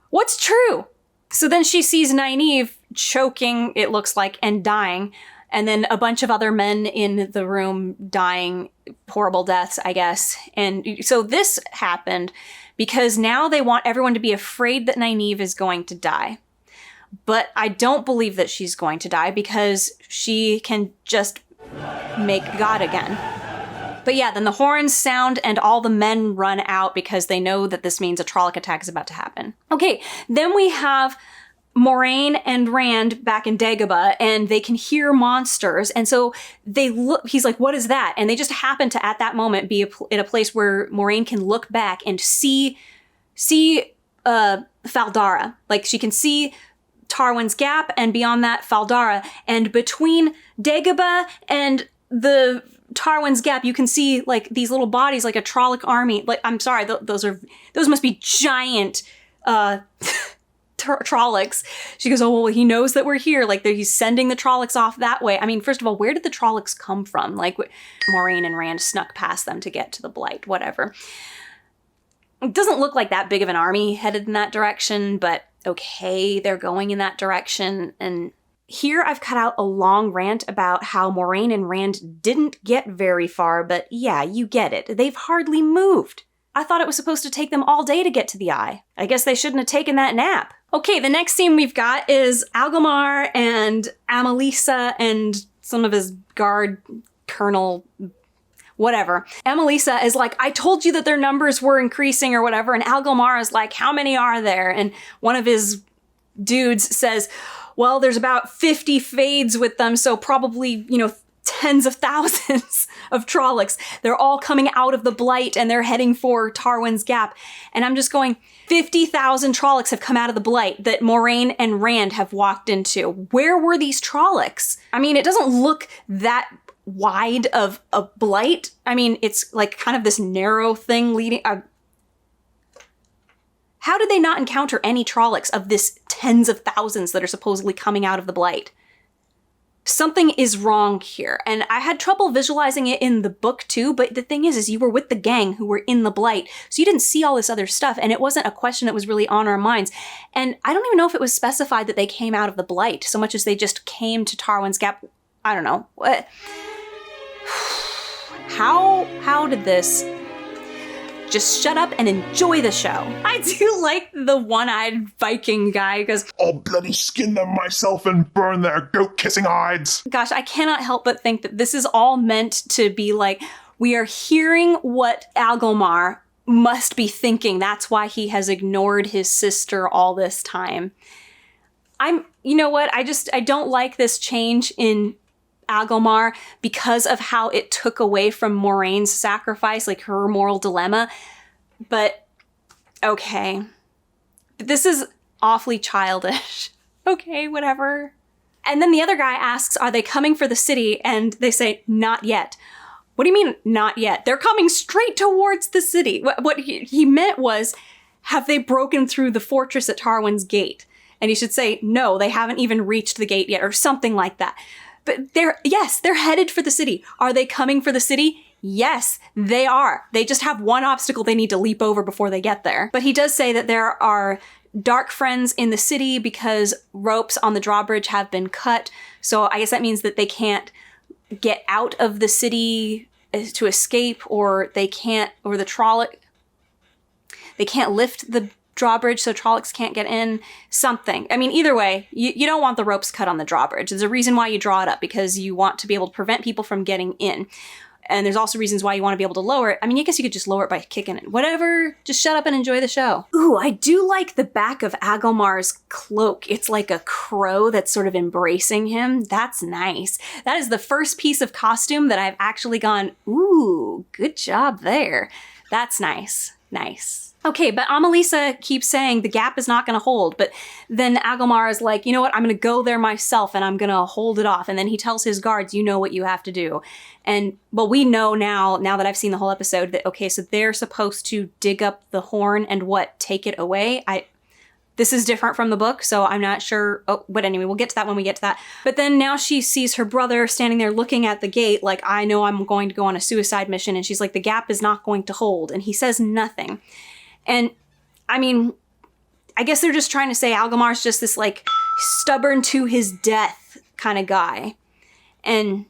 What's true? So then she sees Nynaeve choking, it looks like, and dying. And then a bunch of other men in the room dying horrible deaths, I guess. And so this happened because now they want everyone to be afraid that Nynaeve is going to die. But I don't believe that she's going to die because she can just make God again. But yeah, then the horns sound and all the men run out because they know that this means a Trolloc attack is about to happen. Okay, then we have Moiraine and Rand back in Dagobah, and they can hear monsters. And so they look, he's like, what is that? And they just happen to, at that moment, be in a place where Moiraine can look back and see Faldara. Like, she can see Tarwin's Gap, and beyond that, Faldara. And between Dagobah and the Tarwin's Gap, you can see like these little bodies, like a Trolloc army. Like, I'm sorry, those must be giant Trollocs. She goes, oh, well, he knows that we're here. Like, he's sending the Trollocs off that way. I mean, first of all, where did the Trollocs come from? Like, Moiraine and Rand snuck past them to get to the Blight, whatever. It doesn't look like that big of an army headed in that direction, but okay, they're going in that direction. And here I've cut out a long rant about how Moiraine and Rand didn't get very far, but yeah, you get it. They've hardly moved. I thought it was supposed to take them all day to get to the Eye. I guess they shouldn't have taken that nap. Okay, the next scene we've got is Algomar and Amalisa and some of his guard, colonel, whatever. Amalisa is like, I told you that their numbers were increasing or whatever, and Algomar is like, how many are there? And one of his dudes says, well, there's about 50 fades with them, so probably, tens of thousands of Trollocs. They're all coming out of the Blight and they're heading for Tarwin's Gap. And I'm just going, 50,000 Trollocs have come out of the Blight that Moiraine and Rand have walked into. Where were these Trollocs? I mean, it doesn't look that wide of a Blight. I mean, it's like kind of this narrow thing leading... How did they not encounter any Trollocs of this tens of thousands that are supposedly coming out of the Blight? Something is wrong here. And I had trouble visualizing it in the book too, but the thing is you were with the gang who were in the Blight, so you didn't see all this other stuff, and it wasn't a question that was really on our minds. And I don't even know if it was specified that they came out of the Blight, so much as they just came to Tarwin's Gap. I don't know. What? How did this... Just shut up and enjoy the show. I do like the one-eyed Viking guy because I'll bloody skin them myself and burn their goat-kissing hides. Gosh, I cannot help but think that this is all meant to be like, we are hearing what Algomar must be thinking. That's why he has ignored his sister all this time. You know what? I don't like this change in Algomar because of how it took away from Moraine's sacrifice, like her moral dilemma. But okay, this is awfully childish. Okay, whatever. And then the other guy asks, are they coming for the city? And they say, not yet. What do you mean, not yet? They're coming straight towards the city. What he meant was, have they broken through the fortress at Tarwin's Gate? And he should say, no, they haven't even reached the gate yet, or something like that. But they're headed for the city. Are they coming for the city? Yes, they are. They just have one obstacle they need to leap over before they get there. But he does say that there are dark friends in the city because ropes on the drawbridge have been cut. So I guess that means that they can't get out of the city to escape, or they can't lift the drawbridge, so Trollocs can't get in. Something. I mean, either way, you don't want the ropes cut on the drawbridge. There's a reason why you draw it up, because you want to be able to prevent people from getting in. And there's also reasons why you want to be able to lower it. I mean, I guess you could just lower it by kicking it. Whatever, just shut up and enjoy the show. Ooh, I do like the back of Agelmar's cloak. It's like a crow that's sort of embracing him. That's nice. That is the first piece of costume that I've actually gone, ooh, good job there. That's nice. Nice. Okay, but Amelisa keeps saying the gap is not going to hold, but then Agelmar is like, you know what, I'm going to go there myself and I'm going to hold it off. And then he tells his guards, you know what you have to do. And, well, we know now that I've seen the whole episode, that, okay, so they're supposed to dig up the horn and take it away? This is different from the book, so I'm not sure. Oh, but anyway, we'll get to that when we get to that. But then now she sees her brother standing there looking at the gate like, I know I'm going to go on a suicide mission. And she's like, the gap is not going to hold. And he says nothing. And, I mean, I guess they're just trying to say Agelmar's just this, like, stubborn to his death kind of guy. And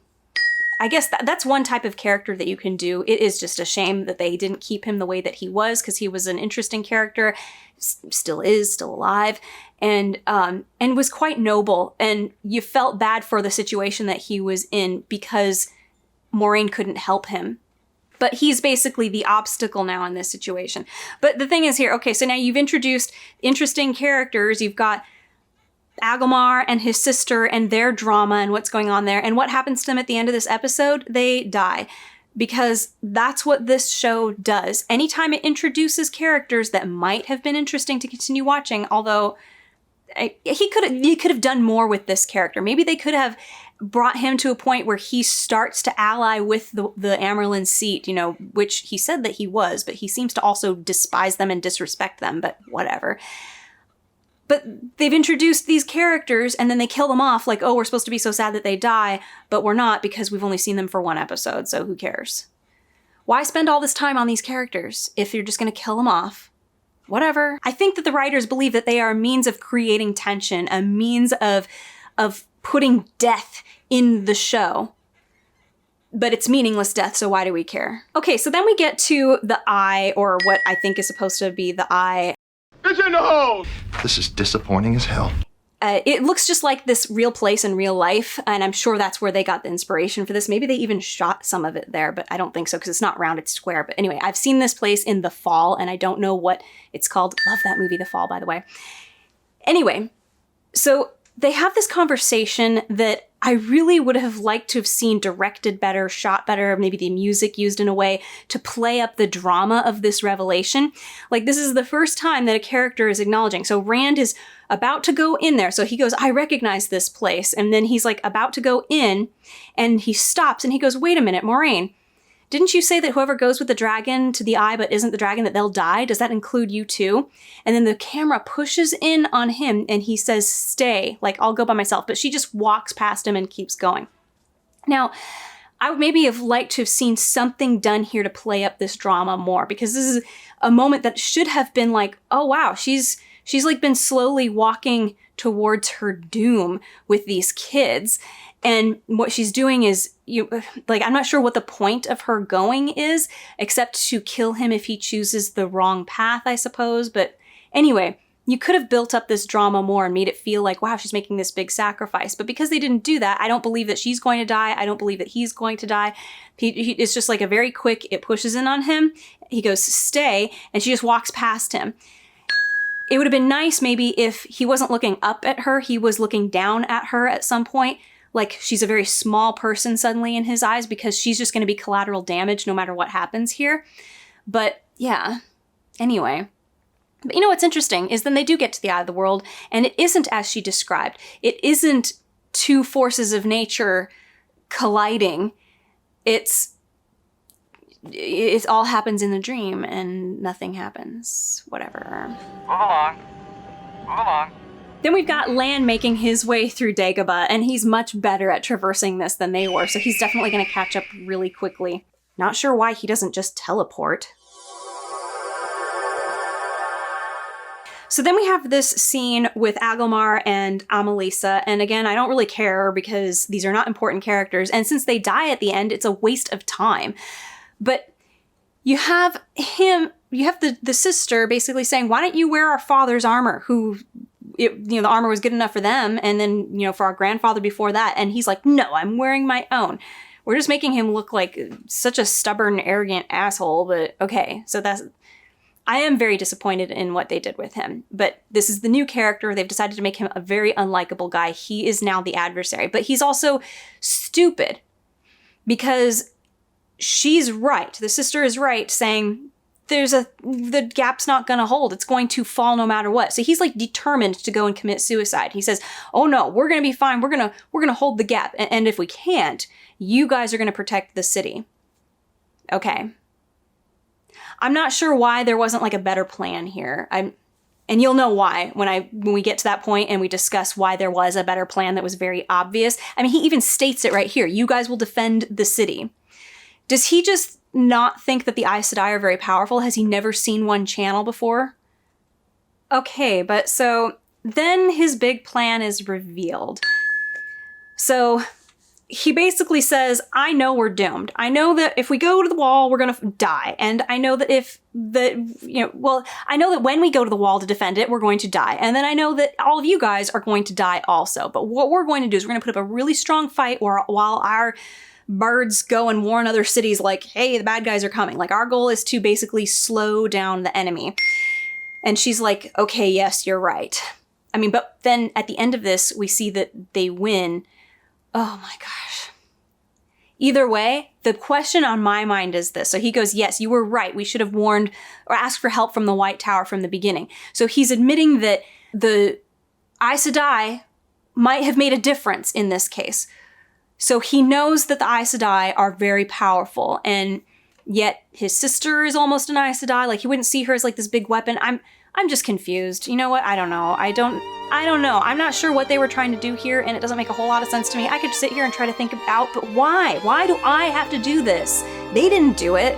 I guess that's one type of character that you can do. It is just a shame that they didn't keep him the way that he was, because he was an interesting character, still is, still alive, and was quite noble. And you felt bad for the situation that he was in because Moiraine couldn't help him. But he's basically the obstacle now in this situation. But the thing is here, okay, so now you've introduced interesting characters. You've got Agelmar and his sister and their drama and what's going on there. And what happens to them at the end of this episode? They die. Because that's what this show does. Anytime it introduces characters that might have been interesting to continue watching, although he could have done more with this character. Maybe they could have brought him to a point where he starts to ally with the Amyrlin seat, you know, which he said that he was, but he seems to also despise them and disrespect them, but whatever. But they've introduced these characters and then they kill them off like, oh, we're supposed to be so sad that they die, but we're not because we've only seen them for one episode, so who cares? Why spend all this time on these characters if you're just going to kill them off? Whatever. I think that the writers believe that they are a means of creating tension, a means of putting death in the show. But it's meaningless death, so why do we care? Okay, so then we get to the eye, or what I think is supposed to be the eye. It's in the hole! This is disappointing as hell. It looks just like this real place in real life, and I'm sure that's where they got the inspiration for this. Maybe they even shot some of it there, but I don't think so, because it's not round, it's square. But anyway, I've seen this place in The Fall, and I don't know what it's called. Love that movie, The Fall, by the way. Anyway, so they have this conversation that I really would have liked to have seen directed better, shot better, maybe the music used in a way to play up the drama of this revelation. Like, this is the first time that a character is acknowledging. So Rand is about to go in there. So he goes, I recognize this place. And then he's like about to go in and he stops and he goes, wait a minute, Moiraine, didn't you say that whoever goes with the dragon to the eye but isn't the dragon, that they'll die? Does that include you too? And then the camera pushes in on him and he says, stay, like, I'll go by myself. But she just walks past him and keeps going. Now, I would maybe have liked to have seen something done here to play up this drama more, because this is a moment that should have been like, oh wow, she's like been slowly walking towards her doom with these kids. And what she's doing is, I'm not sure what the point of her going is, except to kill him if he chooses the wrong path, I suppose. But anyway, you could have built up this drama more and made it feel like, wow, she's making this big sacrifice. But because they didn't do that, I don't believe that she's going to die. I don't believe that he's going to die. It's just like a very quick, it pushes in on him. He goes, stay, and she just walks past him. It would have been nice maybe if he wasn't looking up at her, he was looking down at her at some point. Like, she's a very small person suddenly in his eyes, because she's just going to be collateral damage no matter what happens here. But yeah, anyway. But you know what's interesting is then they do get to the eye of the world, and it isn't as she described. It isn't two forces of nature colliding. It all happens in the dream and nothing happens. Whatever. Move along. Move along. Then we've got Lan making his way through Dagobah, and he's much better at traversing this than they were, so he's definitely going to catch up really quickly. Not sure why he doesn't just teleport. So then we have this scene with Agelmar and Amalisa, and again, I don't really care because these are not important characters, and since they die at the end, it's a waste of time. But you have the sister basically saying, why don't you wear our father's armor, the armor was good enough for them, and then, for our grandfather before that, and he's like, no, I'm wearing my own. We're just making him look like such a stubborn, arrogant asshole, but okay, so I am very disappointed in what they did with him, but this is the new character. They've decided to make him a very unlikable guy. He is now the adversary, but he's also stupid because she's right. The sister is right saying the gap's not going to hold. It's going to fall no matter what. So he's like determined to go and commit suicide. He says, oh no, we're going to be fine. We're going to hold the gap. And if we can't, you guys are going to protect the city. Okay. I'm not sure why there wasn't like a better plan here. And you'll know why when we get to that point and we discuss why there was a better plan that was very obvious. I mean, he even states it right here. You guys will defend the city. Does he just not think that the Aes Sedai are very powerful? Has he never seen one channel before? Okay, but so then his big plan is revealed. So he basically says, I know we're doomed. I know that if we go to the wall, we're going to die. And I know that I know that when we go to the wall to defend it, we're going to die. And then I know that all of you guys are going to die also. But what we're going to do is we're going to put up a really strong fight while our birds go and warn other cities like, hey, the bad guys are coming. Like, our goal is to basically slow down the enemy. And she's like, okay, yes, you're right. I mean, but then at the end of this, we see that they win. Oh my gosh. Either way, the question on my mind is this. So he goes, yes, you were right. We should have warned or asked for help from the White Tower from the beginning. So he's admitting that the Aes Sedai might have made a difference in this case. So he knows that the Aes Sedai are very powerful, and yet his sister is almost an Aes Sedai. Like, he wouldn't see her as like this big weapon. I'm just confused. You know what? I don't know. I don't know. I'm not sure what they were trying to do here, and it doesn't make a whole lot of sense to me. I could sit here and try to think about, but why? Why do I have to do this? They didn't do it.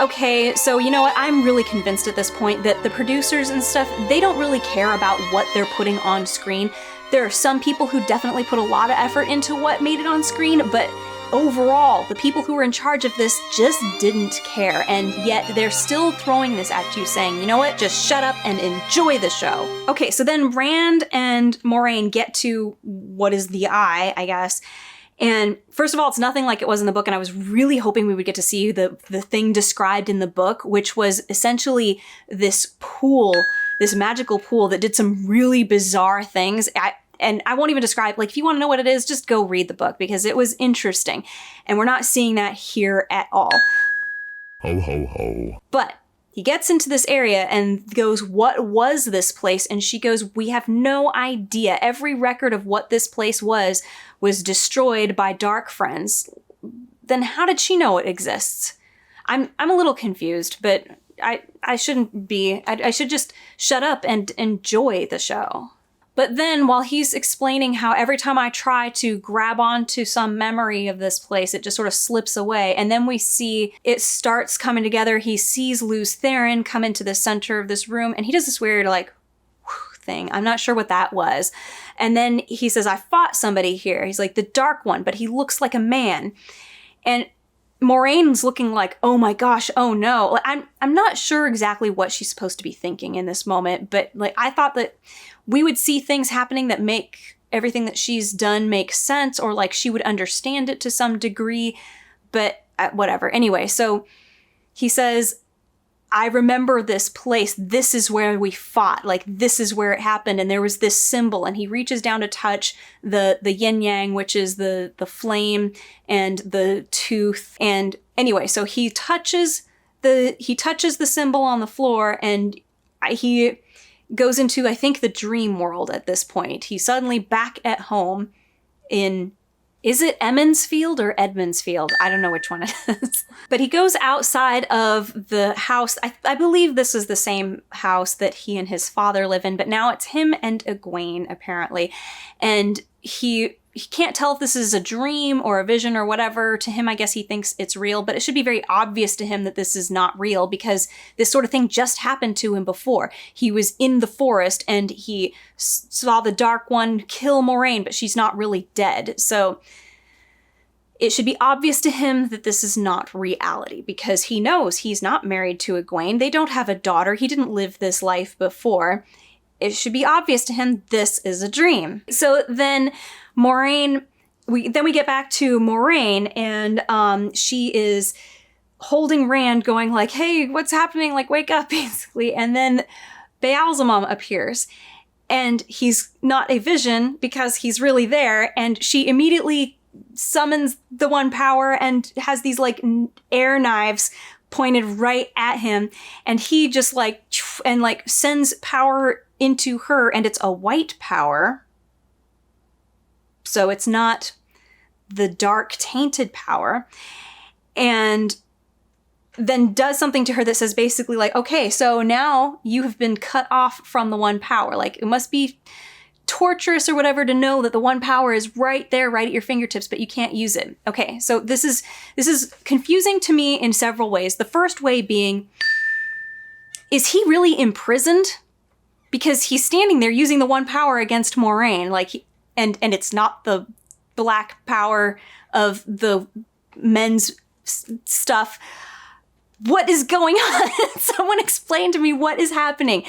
Okay, so you know what? I'm really convinced at this point that the producers and stuff, they don't really care about what they're putting on screen. There are some people who definitely put a lot of effort into what made it on screen, but overall, the people who were in charge of this just didn't care, and yet they're still throwing this at you saying, you know what, just shut up and enjoy the show. Okay, so then Rand and Moiraine get to what is the eye, I guess, and first of all, it's nothing like it was in the book, and I was really hoping we would get to see the thing described in the book, which was essentially this pool, this magical pool that did some really bizarre things. And I won't even describe, like, if you want to know what it is, just go read the book because it was interesting. And we're not seeing that here at all. Ho, ho, ho. But he gets into this area and goes, what was this place? And she goes, we have no idea. Every record of what this place was destroyed by Dark Friends. Then how did she know it exists? I'm a little confused, but I shouldn't be. I should just shut up and enjoy the show. But then while he's explaining how every time I try to grab onto some memory of this place, it just sort of slips away. And then we see it starts coming together. He sees Luz Theron come into the center of this room and he does this weird like thing. I'm not sure what that was. And then he says, I fought somebody here. He's like the dark one, but he looks like a man. And Moraine's looking like, oh my gosh, oh no. Like, I'm not sure exactly what she's supposed to be thinking in this moment, but like I thought that we would see things happening that make everything that she's done make sense, or like she would understand it to some degree, but whatever. Anyway, so he says, I remember this place. This is where we fought. Like, this is where it happened. And there was this symbol. And he reaches down to touch the yin yang, which is the flame and the tooth. And anyway, so he touches the symbol on the floor, and he goes into, I think, the dream world at this point. He's suddenly back at home in, is it Emond's Field or Edmund's Field? I don't know which one it is. But he goes outside of the house. I believe this is the same house that he and his father live in, but now it's him and Egwene, apparently. And he he can't tell if this is a dream or a vision or whatever. To him, I guess he thinks it's real, but it should be very obvious to him that this is not real because this sort of thing just happened to him before. He was in the forest and he saw the Dark One kill Moiraine, but she's not really dead. So it should be obvious to him that this is not reality because he knows he's not married to Egwene. They don't have a daughter. He didn't live this life before. It should be obvious to him this is a dream. So then Moiraine, we get back to Moiraine and she is holding Rand going like, hey, what's happening? Like, wake up, basically. And then Baalzamon appears and he's not a vision because he's really there. And she immediately summons the One Power and has these like air knives pointed right at him. And he just like, and like sends power into her, and it's a white power. So it's not the dark tainted power. And then does something to her that says basically like, okay, so now you have been cut off from the One Power. Like it must be torturous or whatever to know that the One Power is right there, right at your fingertips, but you can't use it. Okay, so this is confusing to me in several ways. The first way being, is he really imprisoned? Because he's standing there using the One Power against Moiraine, like, and it's not the black power of the men's stuff. What is going on? Someone explain to me what is happening,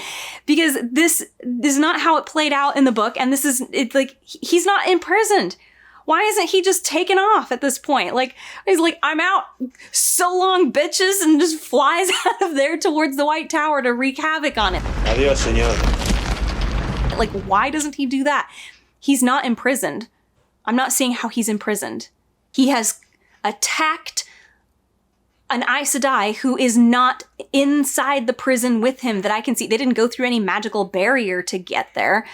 because this is not how it played out in the book, and it's like he's not imprisoned. Why isn't he just taken off at this point? Like, he's like, I'm out, so long, bitches, and just flies out of there towards the White Tower to wreak havoc on it. Adios, señor. Like, why doesn't he do that? He's not imprisoned. I'm not seeing how he's imprisoned. He has attacked an Aes Sedai who is not inside the prison with him that I can see. They didn't go through any magical barrier to get there.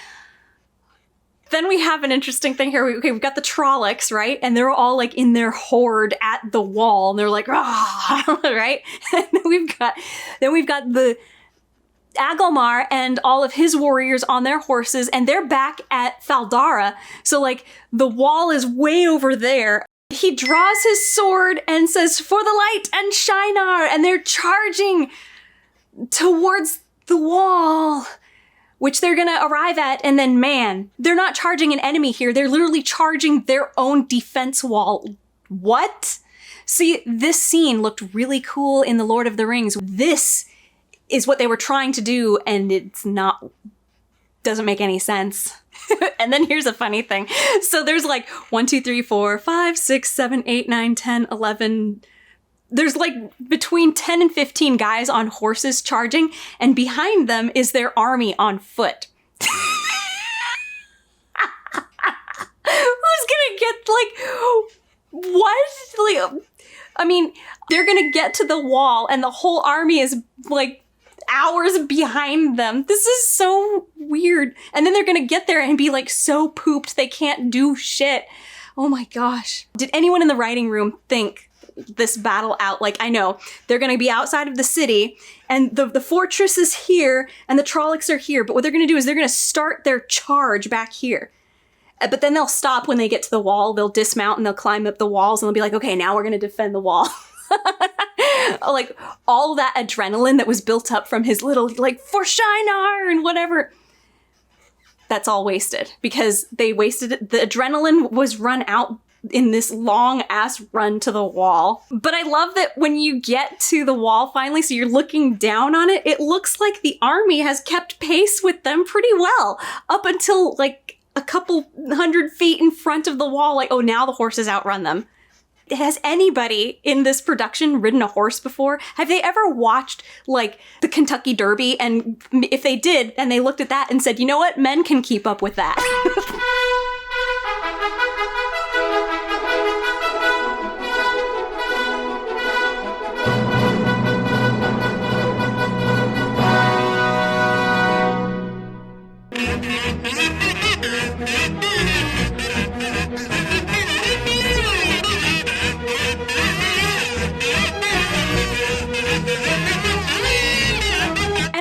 Then we have an interesting thing here. We've got the Trollocs, right? And they're all like in their horde at the wall, and they're like, ah, right? And then we've got the Agilmar and all of his warriors on their horses, and they're back at Thaldara. So like the wall is way over there. He draws his sword and says, "For the light and Shinar," and they're charging towards the wall, which they're gonna arrive at, and then, man, they're not charging an enemy here. They're literally charging their own defense wall. What? See, this scene looked really cool in The Lord of the Rings. This is what they were trying to do, and doesn't make any sense. And then here's a funny thing. So there's like 1, 2, 3, 4, 5, 6, 7, 8, 9, 10, 11. There's like between 10 and 15 guys on horses charging, and behind them is their army on foot. Who's gonna get like, what? Like, I mean, they're gonna get to the wall and the whole army is like hours behind them. This is so weird. And then they're gonna get there and be like so pooped they can't do shit. Oh my gosh. Did anyone in the writing room think this battle out? Like, I know they're gonna be outside of the city and the fortress is here and the Trollocs are here, but what they're gonna do is they're gonna start their charge back here. But then they'll stop when they get to the wall, they'll dismount and they'll climb up the walls and they'll be like, okay, now we're gonna defend the wall. Like all that adrenaline that was built up from his little like for Shinar and whatever, that's all wasted because they wasted it. The adrenaline was run out in this long ass run to the wall. But I love that when you get to the wall finally, so you're looking down on it, it looks like the army has kept pace with them pretty well up until like a couple 100 feet in front of the wall. Like, oh, now the horses outrun them. Has anybody in this production ridden a horse before? Have they ever watched like the Kentucky Derby? And if they did, and they looked at that and said, you know what? Men can keep up with that.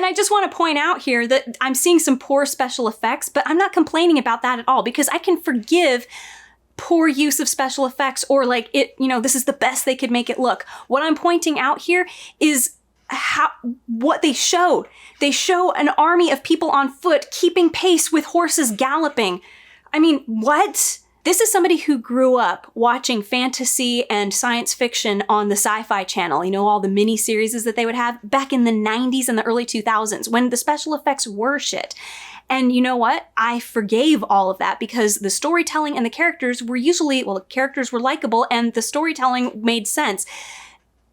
I just want to point out here that I'm seeing some poor special effects, but I'm not complaining about that at all because I can forgive poor use of special effects or like it, this is the best they could make it look. What I'm pointing out here is what they showed. They show an army of people on foot keeping pace with horses galloping. I mean, what? This is somebody who grew up watching fantasy and science fiction on the Sci-Fi Channel. All the mini-series that they would have back in the 90s and the early 2000s when the special effects were shit. And you know what? I forgave all of that because the storytelling and the characters were the characters were likable and the storytelling made sense.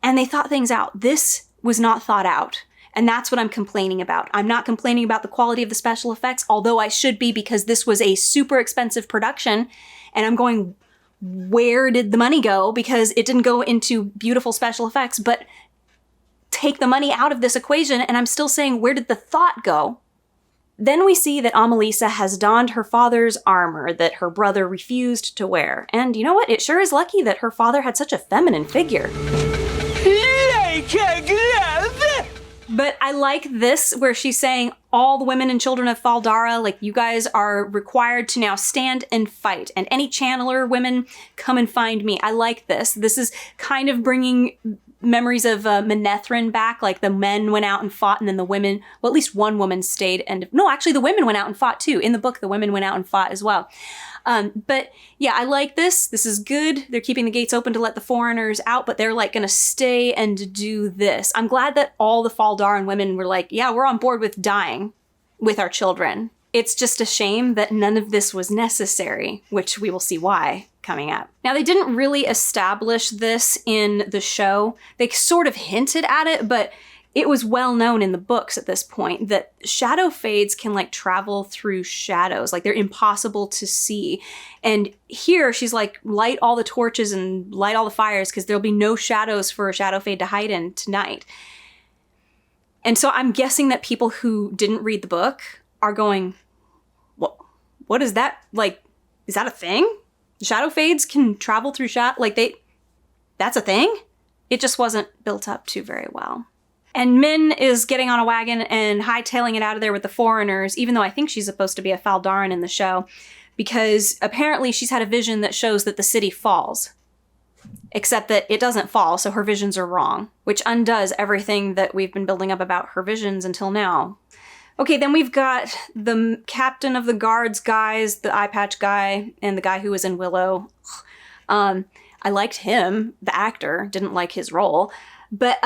And they thought things out. This was not thought out. And that's what I'm complaining about. I'm not complaining about the quality of the special effects, although I should be because this was a super expensive production. And I'm going, where did the money go? Because it didn't go into beautiful special effects, but take the money out of this equation and I'm still saying, where did the thought go? Then we see that Amalisa has donned her father's armor that her brother refused to wear. And you know what? It sure is lucky that her father had such a feminine figure. But I like this, where she's saying all the women and children of Faldara, like, you guys are required to now stand and fight. And any channeler women, come and find me. I like this. This is kind of bringing memories of Manetheren back. Like, the men went out and fought, and then the women, well, at least one woman stayed. And no, actually, the women went out and fought too. In the book, the women went out and fought as well. But yeah, I like this. This is good. They're keeping the gates open to let the foreigners out, but they're like going to stay and do this. I'm glad that all the Faldaran women were like, yeah, we're on board with dying with our children. It's just a shame that none of this was necessary, which we will see why coming up. Now, they didn't really establish this in the show. They sort of hinted at it, but it was well known in the books at this point that shadow fades can like travel through shadows, like they're impossible to see. And here she's like, light all the torches and light all the fires because there'll be no shadows for a shadow fade to hide in tonight. And so I'm guessing that people who didn't read the book are going, what is that? Like, is that a thing? Shadow fades can travel through that's a thing? It just wasn't built up to very well. And Min is getting on a wagon and hightailing it out of there with the foreigners, even though I think she's supposed to be a Faldaran in the show, because apparently she's had a vision that shows that the city falls. Except that it doesn't fall, so her visions are wrong, which undoes everything that we've been building up about her visions until now. Okay, then we've got the captain of the guards guys, the eye patch guy, and the guy who was in Willow. I liked him, the actor, didn't like his role, but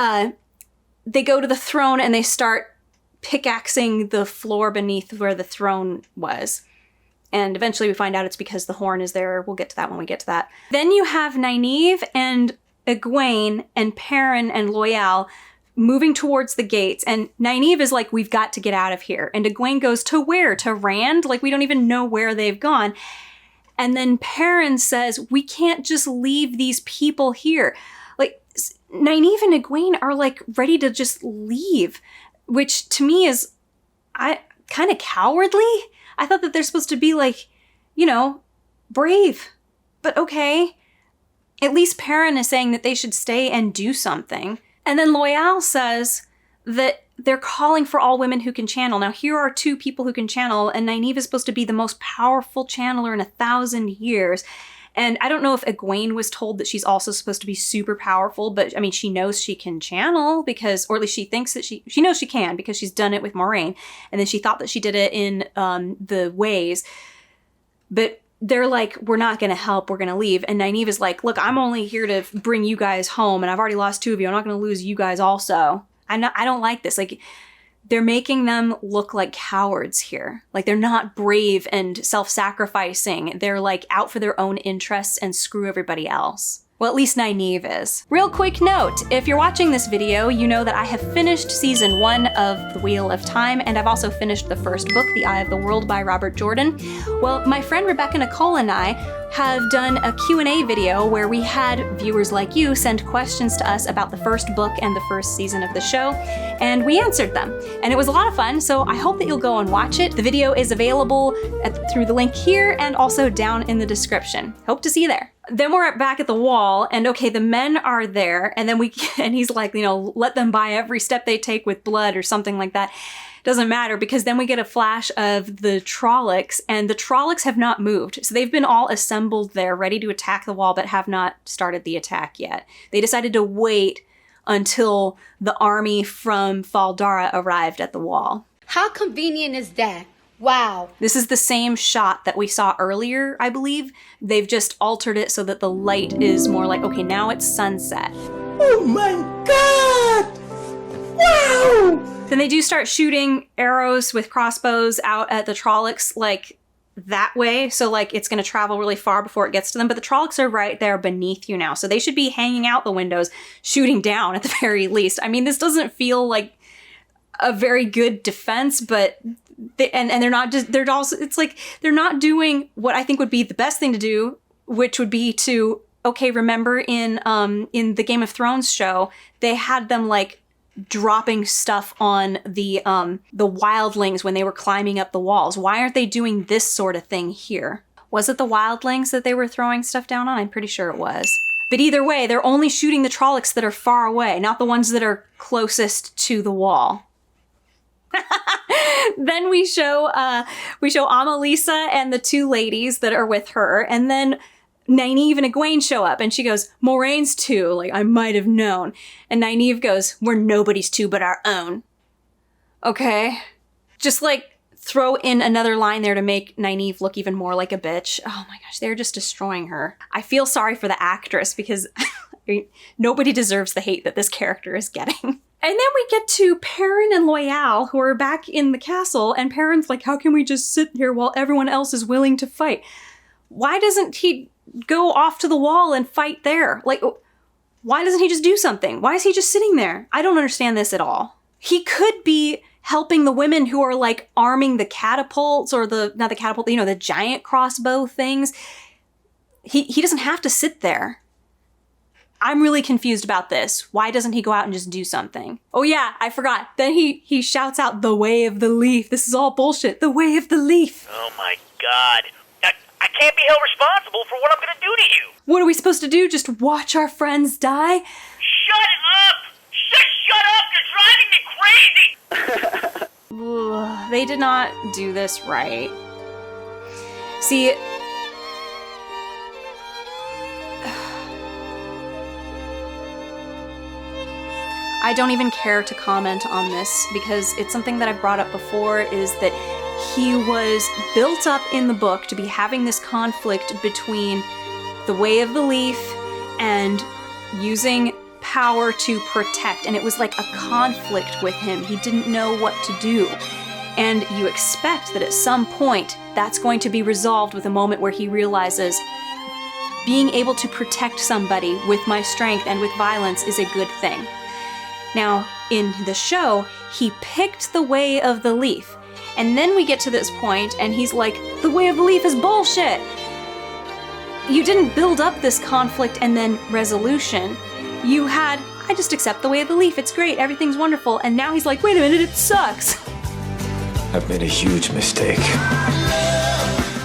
they go to the throne and they start pickaxing the floor beneath where the throne was. And eventually we find out it's because the horn is there. We'll get to that when we get to that. Then you have Nynaeve and Egwene and Perrin and Loial moving towards the gates. And Nynaeve is like, we've got to get out of here. And Egwene goes, to where? To Rand? Like, we don't even know where they've gone. And then Perrin says, we can't just leave these people here. Like, Nynaeve and Egwene are like ready to just leave, which to me is kind of cowardly. I thought that they're supposed to be like, brave, but okay. At least Perrin is saying that they should stay and do something. And then Loial says that they're calling for all women who can channel. Now, here are two people who can channel, and Nynaeve is supposed to be the most powerful channeler in 1,000 years. And I don't know if Egwene was told that she's also supposed to be super powerful, but I mean, she knows she can channel because, or at least she thinks that she knows she can because she's done it with Moiraine. And then she thought that she did it in the ways. But they're like, we're not going to help, we're going to leave. And Nynaeve is like, look, I'm only here to bring you guys home, and I've already lost 2 of you. I'm not going to lose you guys also. I don't like this. Like, they're making them look like cowards here. Like, they're not brave and self-sacrificing. They're like out for their own interests and screw everybody else. Well, at least Nynaeve is. Real quick note, if you're watching this video, you know that I have finished season 1 of The Wheel of Time, and I've also finished the first book, The Eye of the World by Robert Jordan. Well, my friend Rebecca Nicole and I have done a Q&A video where we had viewers like you send questions to us about the first book and the first season of the show, and we answered them. And it was a lot of fun, so I hope that you'll go and watch it. The video is available through the link here and also down in the description. Hope to see you there. Then we're back at the wall, and okay, the men are there, and then he's like, you know, let them buy every step they take with blood or something like that. Doesn't matter, because then we get a flash of the Trollocs, and the Trollocs have not moved. So they've been all assembled there, ready to attack the wall, but have not started the attack yet. They decided to wait until the army from Faldara arrived at the wall. How convenient is that? Wow. This is the same shot that we saw earlier, I believe. They've just altered it so that the light is more like, okay, now it's sunset. Oh my god! Wow! Then they do start shooting arrows with crossbows out at the Trollocs, like that way. So like it's gonna travel really far before it gets to them, but the Trollocs are right there beneath you now. So they should be hanging out the windows, shooting down at the very least. I mean, this doesn't feel like a very good defense, but they're not just, they're also, it's like they're not doing what I think would be the best thing to do, which would be to, okay, remember in the Game of Thrones show, they had them like dropping stuff on the wildlings when they were climbing up the walls. Why aren't they doing this sort of thing here? Was it the wildlings that they were throwing stuff down on? I'm pretty sure it was. But either way, they're only shooting the Trollocs that are far away, not the ones that are closest to the wall. Then we show Amalisa and the two ladies that are with her, and then Nynaeve and Egwene show up, and she goes, Moiraine's two, like, I might have known. And Nynaeve goes, we're nobody's two but our own. Okay. Just like throw in another line there to make Nynaeve look even more like a bitch. Oh my gosh, they're just destroying her. I feel sorry for the actress because nobody deserves the hate that this character is getting. And then we get to Perrin and Loial, who are back in the castle, and Perrin's like, how can we just sit here while everyone else is willing to fight? Why doesn't he go off to the wall and fight there? Like, why doesn't he just do something? Why is he just sitting there? I don't understand this at all. He could be helping the women who are like arming the catapults or not the catapult, you know, the giant crossbow things. He doesn't have to sit there. I'm really confused about this. Why doesn't he go out and just do something? Oh yeah, I forgot. Then he shouts out the way of the leaf. This is all bullshit. The way of the leaf. Oh my god. I can't be held responsible for what I'm gonna do to you. What are we supposed to do? Just watch our friends die? Shut up! Shut up! You're driving me crazy! They did not do this right. See, I don't even care to comment on this because it's something that I've brought up before, is that he was built up in the book to be having this conflict between the way of the leaf and using power to protect, and it was like a conflict with him. He didn't know what to do. And you expect that at some point that's going to be resolved with a moment where he realizes being able to protect somebody with my strength and with violence is a good thing. Now, in the show, he picked the way of the leaf. And then we get to this point, and he's like, the way of the leaf is bullshit! You didn't build up this conflict and then resolution. You had, I just accept the way of the leaf, it's great, everything's wonderful, and now he's like, wait a minute, it sucks! I've made a huge mistake.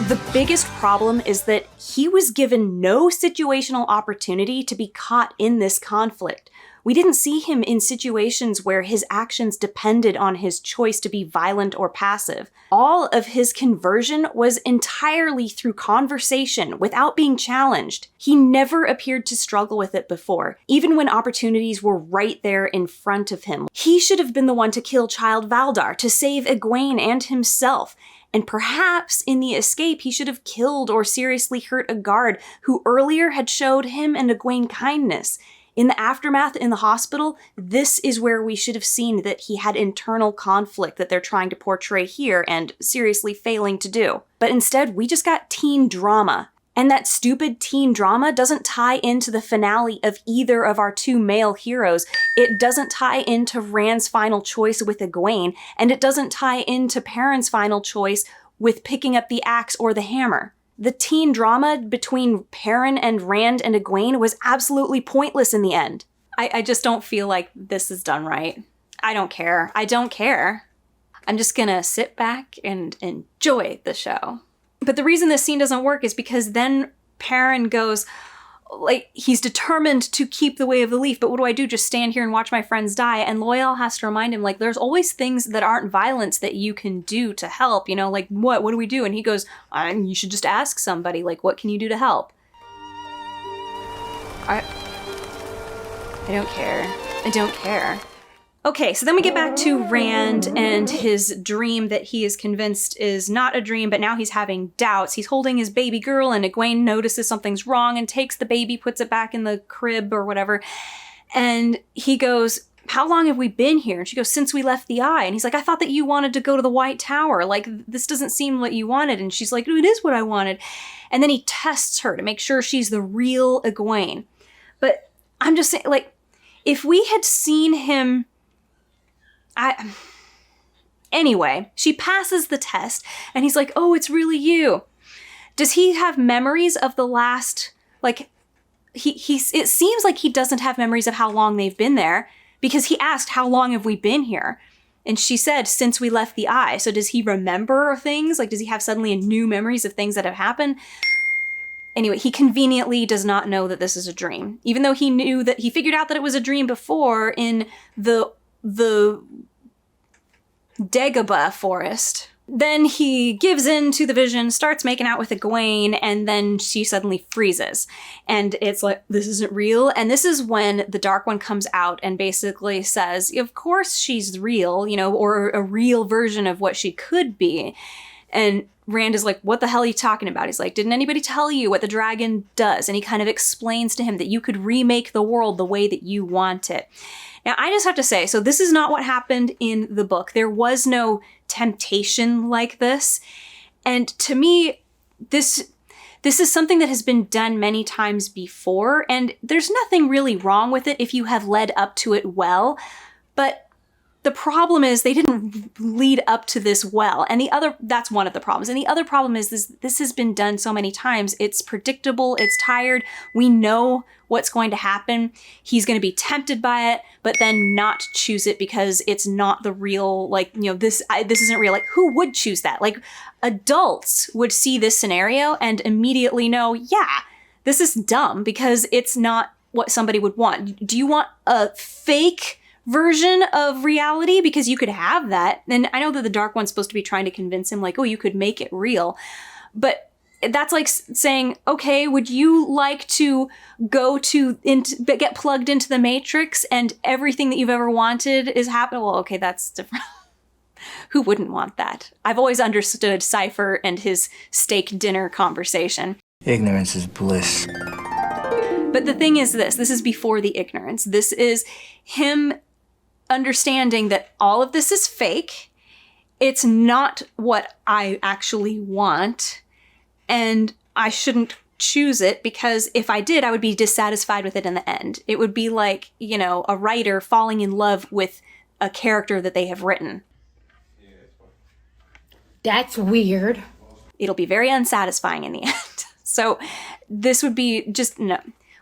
The biggest problem is that he was given no situational opportunity to be caught in this conflict. We didn't see him in situations where his actions depended on his choice to be violent or passive. All of his conversion was entirely through conversation, without being challenged. He never appeared to struggle with it before, even when opportunities were right there in front of him. He should have been the one to kill Child Valdar, to save Egwene and himself. And perhaps in the escape, he should have killed or seriously hurt a guard who earlier had showed him and Egwene kindness. In the aftermath in the hospital, this is where we should have seen that he had internal conflict that they're trying to portray here and seriously failing to do. But instead, we just got teen drama. And that stupid teen drama doesn't tie into the finale of either of our two male heroes. It doesn't tie into Rand's final choice with Egwene, and it doesn't tie into Perrin's final choice with picking up the axe or the hammer. The teen drama between Perrin and Rand and Egwene was absolutely pointless in the end. I just don't feel like this is done right. I don't care. I don't care. I'm just gonna sit back and enjoy the show. But the reason this scene doesn't work is because then Perrin goes, like, he's determined to keep the way of the leaf, but what do I do? Just stand here and watch my friends die? And Loial has to remind him, like, there's always things that aren't violence that you can do to help, you know, like, what do we do? And he goes, you should just ask somebody, like, what can you do to help? I don't care. I don't care. Okay, so then we get back to Rand and his dream that he is convinced is not a dream, but now he's having doubts. He's holding his baby girl and Egwene notices something's wrong and takes the baby, puts it back in the crib or whatever. And he goes, how long have we been here? And she goes, since we left the Eye. And he's like, I thought that you wanted to go to the White Tower. Like, this doesn't seem what you wanted. And she's like, it is what I wanted. And then he tests her to make sure she's the real Egwene. But I'm just saying, like, if we had seen him... Anyway, she passes the test and he's like, oh, it's really you. Does he have memories of the last, like, it seems like he doesn't have memories of how long they've been there because he asked, how long have we been here? And she said, since we left the Eye. So does he remember things? Like, does he have suddenly new memories of things that have happened? Anyway, he conveniently does not know that this is a dream, even though he knew that he figured out that it was a dream before in the Dagobah forest. Then he gives in to the vision, starts making out with Egwene, and then she suddenly freezes. And it's like, this isn't real. And this is when the Dark One comes out and basically says, of course she's real, you know, or a real version of what she could be. And Rand is like, what the hell are you talking about? He's like, didn't anybody tell you what the dragon does? And he kind of explains to him that you could remake the world the way that you want it. Now, I just have to say, so this is not what happened in the book. There was no temptation like this. And to me, this is something that has been done many times before, and there's nothing really wrong with it if you have led up to it well. But the problem is they didn't lead up to this well. And that's one of the problems. And the other problem is this has been done so many times. It's predictable. It's tired. We know what's going to happen. He's going to be tempted by it, but then not choose it because it's not the real, like, you know, this isn't real. Like, who would choose that? Like, adults would see this scenario and immediately know, yeah, this is dumb because it's not what somebody would want. Do you want a fake version of reality? Because you could have that. And I know that the Dark One's supposed to be trying to convince him, like, oh, you could make it real. But that's like saying, okay, would you like to go get plugged into the Matrix and everything that you've ever wanted is happening? Well, okay, that's different. Who wouldn't want that? I've always understood Cypher and his steak dinner conversation. Ignorance is bliss. But the thing is this is before the ignorance. This is him understanding that all of this is fake. It's not what I actually want. And I shouldn't choose it because if I did, I would be dissatisfied with it in the end. It would be like, you know, a writer falling in love with a character that they have written. That's weird. It'll be very unsatisfying in the end. So this would be just, no.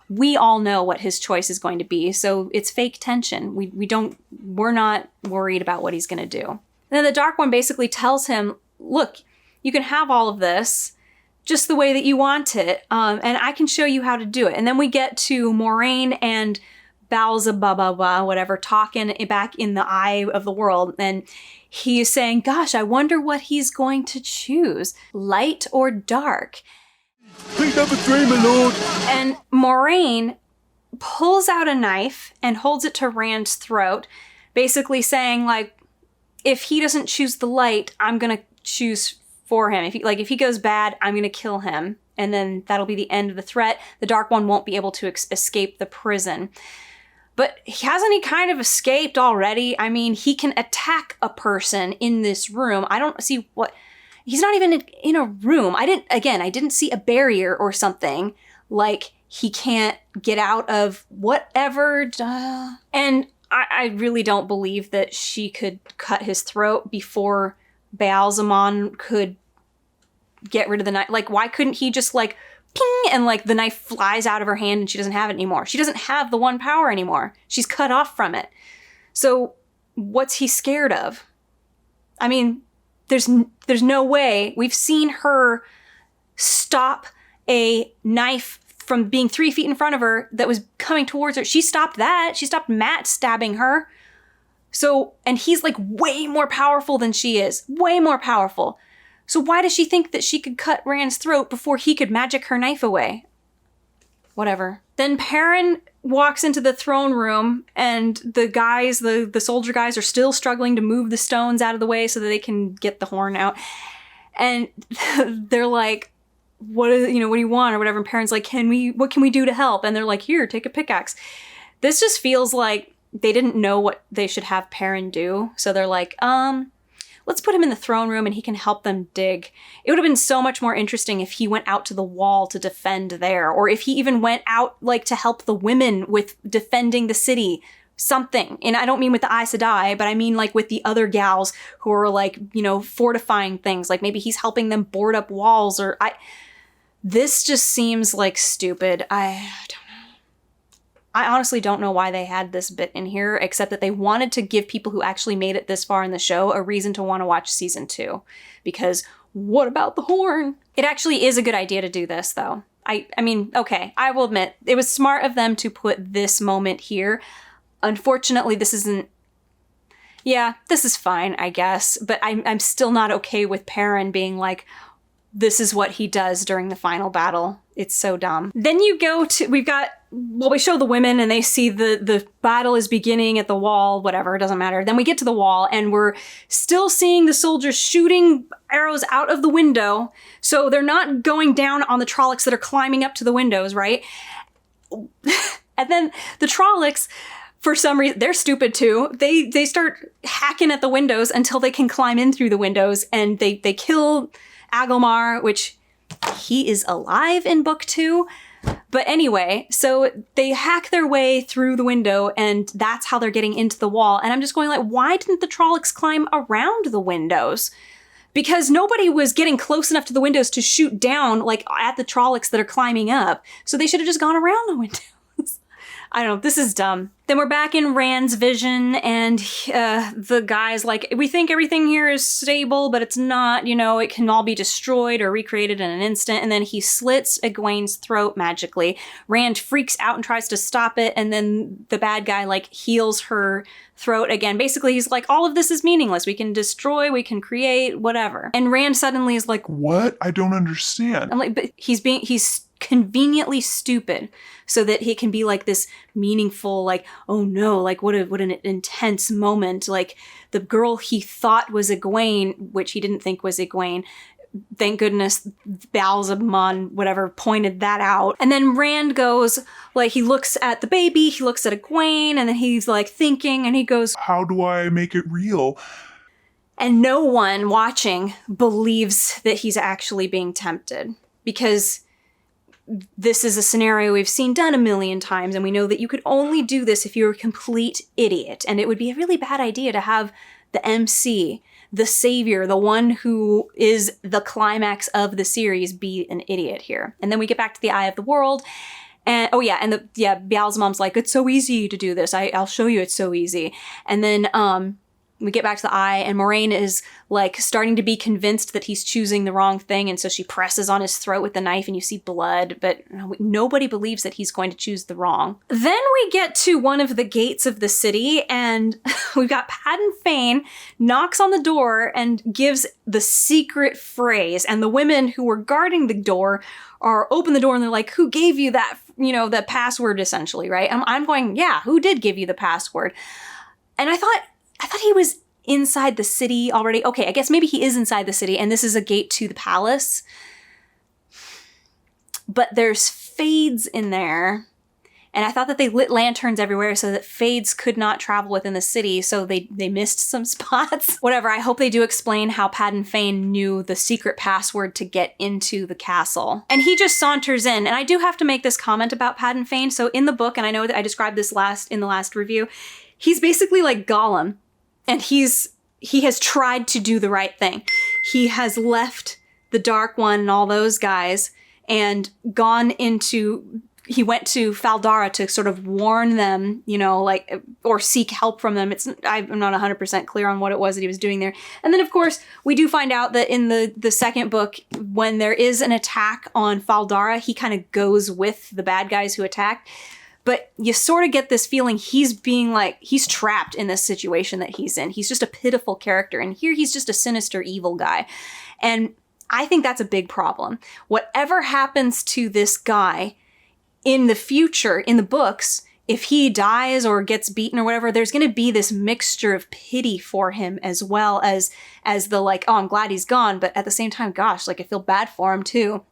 We all know what his choice is going to be, so it's fake tension. We're not worried about what he's going to do. And then the Dark One basically tells him, look, you can have all of this just the way that you want it, and I can show you how to do it. And then we get to Moiraine and Balza, whatever, talking back in the Eye of the World, and he is saying, gosh, I wonder what he's going to choose, light or dark. Please have a dream, my lord. And Moiraine pulls out a knife and holds it to Rand's throat, basically saying, like, if he doesn't choose the light, I'm gonna choose for him. If he goes bad, I'm gonna kill him. And then that'll be the end of the threat. The Dark One won't be able to escape the prison. But hasn't he kind of escaped already? I mean, he can attack a person in this room. I don't see what... He's not even in a room. I didn't see a barrier or something. Like, he can't get out of whatever. And I really don't believe that she could cut his throat before Baalzamon could get rid of the knife. Like, why couldn't he just, like, ping, and, like, the knife flies out of her hand and she doesn't have it anymore. She doesn't have the one power anymore. She's cut off from it. So what's he scared of? I mean, there's no way. We've seen her stop a knife from being 3 feet in front of her that was coming towards her. She stopped that. She stopped Matt stabbing her. So, and he's like way more powerful than she is. Way more powerful. So why does she think that she could cut Rand's throat before he could magic her knife away? Whatever. Then Perrin walks into the throne room and the guys, the soldier guys are still struggling to move the stones out of the way so that they can get the horn out. And they're like, what do you want or whatever? And Perrin's like, what can we do to help? And they're like, here, take a pickaxe. This just feels like they didn't know what they should have Perrin do. So they're like, let's put him in the throne room and he can help them dig. It would have been so much more interesting if he went out to the wall to defend there, or if he even went out like to help the women with defending the city. Something. And I don't mean with the Aes Sedai, but I mean like with the other gals who are like, fortifying things. Like maybe he's helping them board up walls This just seems like stupid. I honestly don't know why they had this bit in here, except that they wanted to give people who actually made it this far in the show a reason to want to watch season 2. Because what about the horn? It actually is a good idea to do this, though. I mean, okay, I will admit, it was smart of them to put this moment here. Unfortunately, this isn't... Yeah, this is fine, I guess, but I'm still not okay with Perrin being like, this is what he does during the final battle. It's so dumb. Then you go to, we show the women and they see the battle is beginning at the wall, whatever, it doesn't matter. Then we get to the wall and we're still seeing the soldiers shooting arrows out of the window. So they're not going down on the Trollocs that are climbing up to the windows, right? And then the Trollocs, for some reason, they're stupid too. They start hacking at the windows until they can climb in through the windows and they kill Agelmar, which he is alive in book 2. But anyway, so they hack their way through the window and that's how they're getting into the wall. And I'm just going like, why didn't the Trollocs climb around the windows? Because nobody was getting close enough to the windows to shoot down like at the Trollocs that are climbing up. So they should have just gone around the windows. I don't know, this is dumb. Then we're back in Rand's vision and the guy's like, we think everything here is stable, but it's not, it can all be destroyed or recreated in an instant. And then he slits Egwene's throat magically. Rand freaks out and tries to stop it. And then the bad guy like heals her throat again. Basically, he's like, all of this is meaningless. We can destroy, we can create, whatever. And Rand suddenly is like, what? I don't understand. I'm like, but he's conveniently stupid so that he can be like this meaningful, like, oh no, like what an intense moment. Like the girl he thought was Egwene, which he didn't think was Egwene. Thank goodness Balsamon, whatever, pointed that out. And then Rand goes, like, he looks at the baby, he looks at Egwene, and then he's like thinking, and he goes, how do I make it real? And no one watching believes that he's actually being tempted, because this is a scenario we've seen done a million times, and we know that you could only do this if you're a complete idiot. And it would be a really bad idea to have the MC, the savior, the one who is the climax of the series, be an idiot here. And then we get back to the Eye of the World. And Balsamon's like, it's so easy to do this. I'll show you it's so easy. And then we get back to the Eye, and Moiraine is like starting to be convinced that he's choosing the wrong thing, and so she presses on his throat with the knife and you see blood, but nobody believes that he's going to choose the wrong. Then we get to one of the gates of the city, and we've got Padan Fain knocks on the door and gives the secret phrase, and the women who were guarding the door open the door and they're like, who gave you that, the password essentially, right? I'm going, yeah, who did give you the password? And I thought he was inside the city already. Okay, I guess maybe he is inside the city and this is a gate to the palace. But there's fades in there. And I thought that they lit lanterns everywhere so that fades could not travel within the city, so they missed some spots. Whatever, I hope they do explain how Padan Fain knew the secret password to get into the castle. And he just saunters in, and I do have to make this comment about Padan Fain. So in the book, and I know that I described this in the last review, he's basically like Gollum. And he has tried to do the right thing. He has left the Dark One and all those guys and gone into he went to Faldara to sort of warn them, you know, like, or seek help from them. I'm not 100% clear on what it was that he was doing there. And then, of course, we do find out that in the second book, when there is an attack on Faldara, he kind of goes with the bad guys who attacked. But you sort of get this feeling he's being like, he's trapped in this situation that he's in. He's just a pitiful character. And here he's just a sinister, evil guy. And I think that's a big problem. Whatever happens to this guy in the future, in the books, if he dies or gets beaten or whatever, there's going to be this mixture of pity for him as well as the like, oh, I'm glad he's gone. But at the same time, gosh, like I feel bad for him too.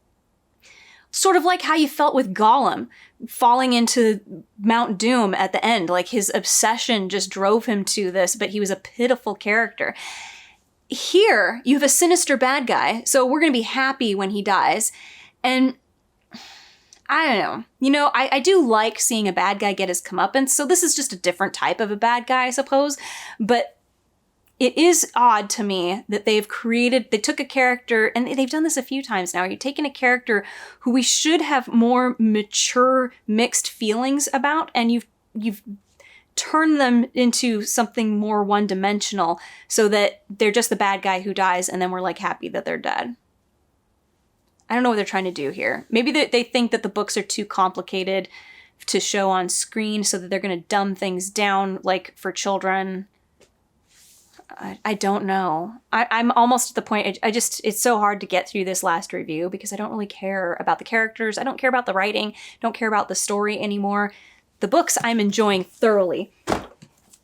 Sort of like how you felt with Gollum falling into Mount Doom at the end. Like his obsession just drove him to this, but he was a pitiful character. Here, you have a sinister bad guy, so we're going to be happy when he dies. And I don't know. You know, I do like seeing a bad guy get his comeuppance, so this is just a different type of a bad guy, I suppose. But it is odd to me that they took a character, and they've done this a few times now, you've taken a character who we should have more mature, mixed feelings about, and you've turned them into something more one-dimensional so that they're just the bad guy who dies, and then we're like happy that they're dead. I don't know what they're trying to do here. Maybe they think that the books are too complicated to show on screen, so that they're going to dumb things down, like for children. I don't know. I'm almost at the point, it's so hard to get through this last review because I don't really care about the characters. I don't care about the writing. Don't care about the story anymore. The books I'm enjoying thoroughly.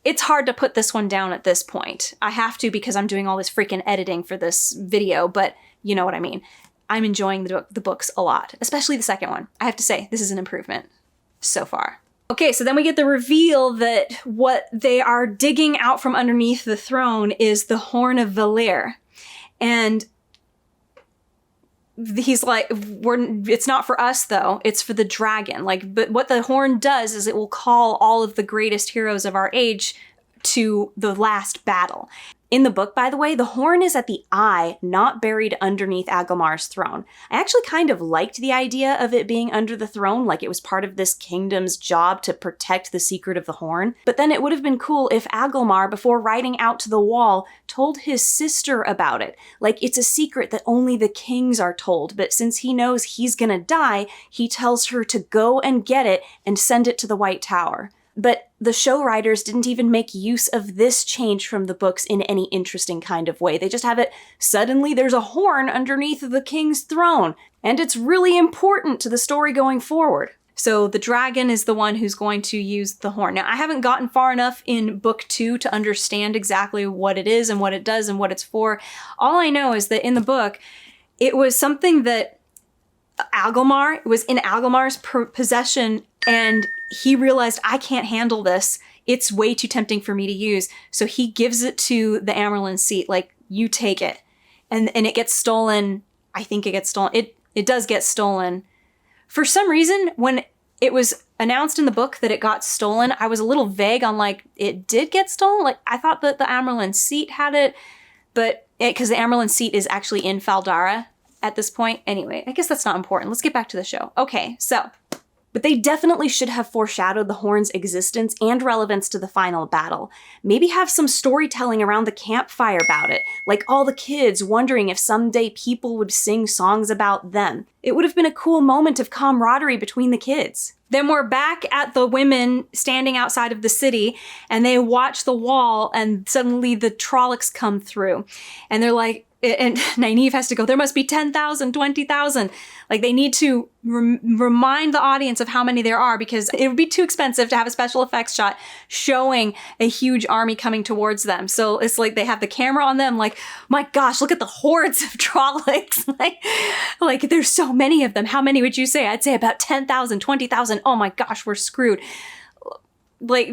It's hard to put this one down at this point. I have to because I'm doing all this freaking editing for this video, but you know what I mean. I'm enjoying the books a lot, especially the second one. I have to say, this is an improvement so far. Okay, so then we get the reveal that what they are digging out from underneath the throne is the Horn of Valir. And he's like, it's not for us though, it's for the dragon. Like, but what the horn does is it will call all of the greatest heroes of our age to the last battle. In the book, by the way, the horn is at the eye, not buried underneath Agelmar's throne. I actually kind of liked the idea of it being under the throne, like it was part of this kingdom's job to protect the secret of the horn. But then it would have been cool if Agelmar, before riding out to the wall, told his sister about it. Like it's a secret that only the kings are told, but since he knows he's gonna die, he tells her to go and get it and send it to the White Tower. But the show writers didn't even make use of this change from the books in any interesting kind of way. They just have it, suddenly there's a horn underneath the king's throne, and it's really important to the story going forward. So the dragon is the one who's going to use the horn. Now, I haven't gotten far enough in book 2 to understand exactly what it is and what it does and what it's for. All I know is that in the book, it was something that Agelmar, was in Agelmar's possession, and he realized, I can't handle this. It's way too tempting for me to use. So he gives it to the Amyrlin seat, like, you take it. And it gets stolen. I think it gets stolen. It does get stolen. For some reason, when it was announced in the book that it got stolen, I was a little vague on, like, it did get stolen? Like, I thought that the Amyrlin seat had it, but because the Amyrlin seat is actually in Faldara at this point. Anyway, I guess that's not important. Let's get back to the show. Okay, so... But they definitely should have foreshadowed the horn's existence and relevance to the final battle. Maybe have some storytelling around the campfire about it, like all the kids wondering if someday people would sing songs about them. It would have been a cool moment of camaraderie between the kids. Then we're back at the women standing outside of the city, and they watch the wall, and suddenly the Trollocs come through. And they're like, and Nynaeve has to go, there must be 10,000, 20,000. Like, they need to remind the audience of how many there are, because it would be too expensive to have a special effects shot showing a huge army coming towards them. So it's like they have the camera on them, like, my gosh, look at the hordes of Trollocs. like there's so many of them. How many would you say? I'd say about 10,000, 20,000. Oh my gosh, we're screwed. Like,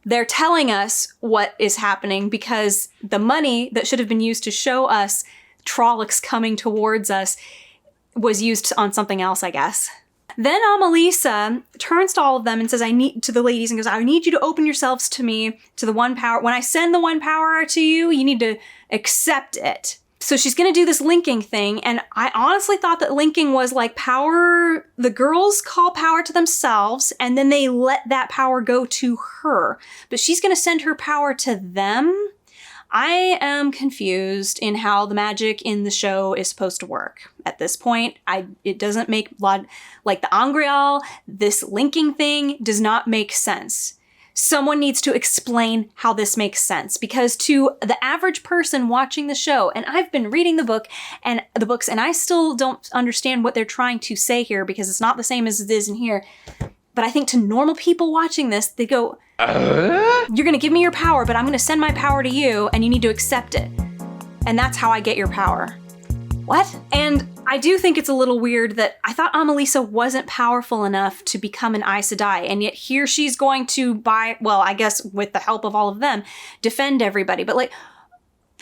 they're telling us what is happening because the money that should have been used to show us Trollocs coming towards us was used on something else, I guess. Then Amalisa turns to all of them and says, to the ladies, and goes, I need you to open yourselves to me, to the one power. When I send the one power to you, you need to accept it. So she's gonna do this linking thing, and I honestly thought that linking was like power, the girls call power to themselves, and then they let that power go to her. But she's gonna send her power to them. I am confused in how the magic in the show is supposed to work. At this point, it doesn't make like the Angreal, this linking thing does not make sense. Someone needs to explain how this makes sense, because to the average person watching the show, and I've been reading the books, and I still don't understand what they're trying to say here, because it's not the same as it is in here. But I think to normal people watching this, they go, you're gonna give me your power, but I'm gonna send my power to you, and you need to accept it. And that's how I get your power. What? And I do think it's a little weird that I thought Amalisa wasn't powerful enough to become an Aes Sedai, and yet here she's going to I guess with the help of all of them, defend everybody. But like,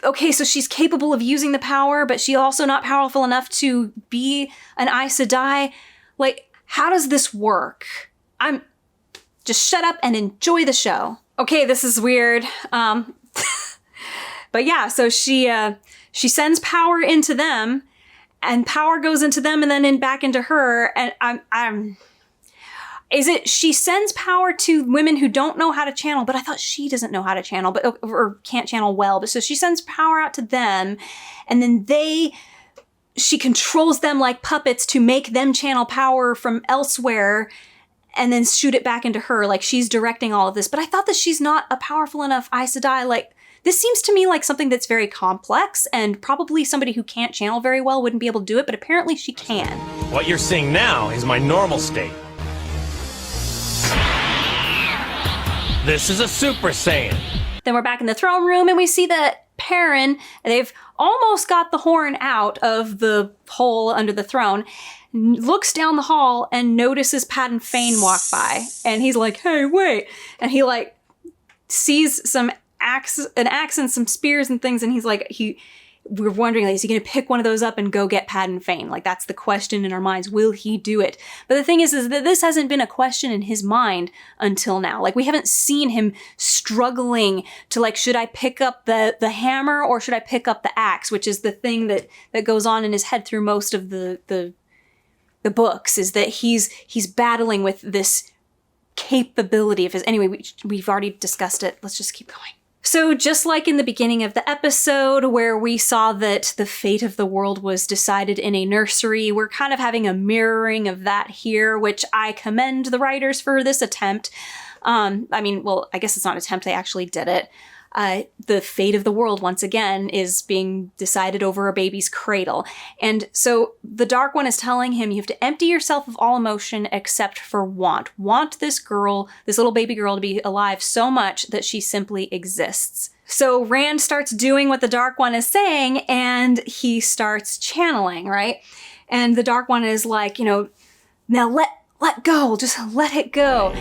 okay, so she's capable of using the power, but she's also not powerful enough to be an Aes Sedai. Like, how does this work? Just shut up and enjoy the show. Okay, this is weird. But yeah, so she sends power into them, and power goes into them and then back into her. And she sends power to women who don't know how to channel, but I thought she doesn't know how to channel, or can't channel well. But so she sends power out to them, and then she controls them like puppets to make them channel power from elsewhere and then shoot it back into her. Like, she's directing all of this. But I thought that she's not a powerful enough Aes Sedai. Like, this seems to me like something that's very complex, and probably somebody who can't channel very well wouldn't be able to do it, but apparently she can. What you're seeing now is my normal state. This is a Super Saiyan. Then we're back in the throne room, and we see that Perrin, they've almost got the horn out of the hole under the throne, looks down the hall and notices Padan Fain walk by. And he's like, hey, wait. And he like sees an axe and some spears and things, and he's like, we're wondering, like, is he going to pick one of those up and go get Padan Fain? Like, that's the question in our minds. Will he do it? But the thing is that this hasn't been a question in his mind until now. Like, we haven't seen him struggling to, like, should I pick up the hammer or should I pick up the axe? Which is the thing that goes on in his head through most of the books, is that he's battling with this capability of his. Anyway, we've already discussed it. Let's just keep going. So just like in the beginning of the episode where we saw that the fate of the world was decided in a nursery, we're kind of having a mirroring of that here, which I commend the writers for this attempt. I guess it's not an attempt, they actually did it. The fate of the world, once again, is being decided over a baby's cradle. And so the Dark One is telling him, you have to empty yourself of all emotion except for want. Want this little baby girl, to be alive so much that she simply exists. So Rand starts doing what the Dark One is saying, and he starts channeling, right? And the Dark One is like, now let go, just let it go.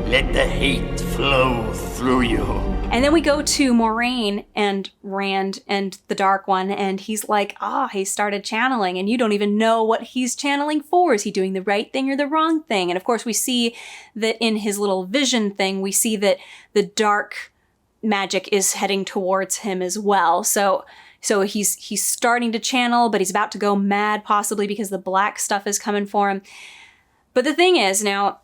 Let the hate flow through you. And then we go to Moiraine and Rand and the Dark One, and he's like, he started channeling, and you don't even know what he's channeling for. Is he doing the right thing or the wrong thing? And of course we see that in his little vision thing, we see that the dark magic is heading towards him as well. So he's starting to channel, but he's about to go mad, possibly because the black stuff is coming for him. But the thing is, now,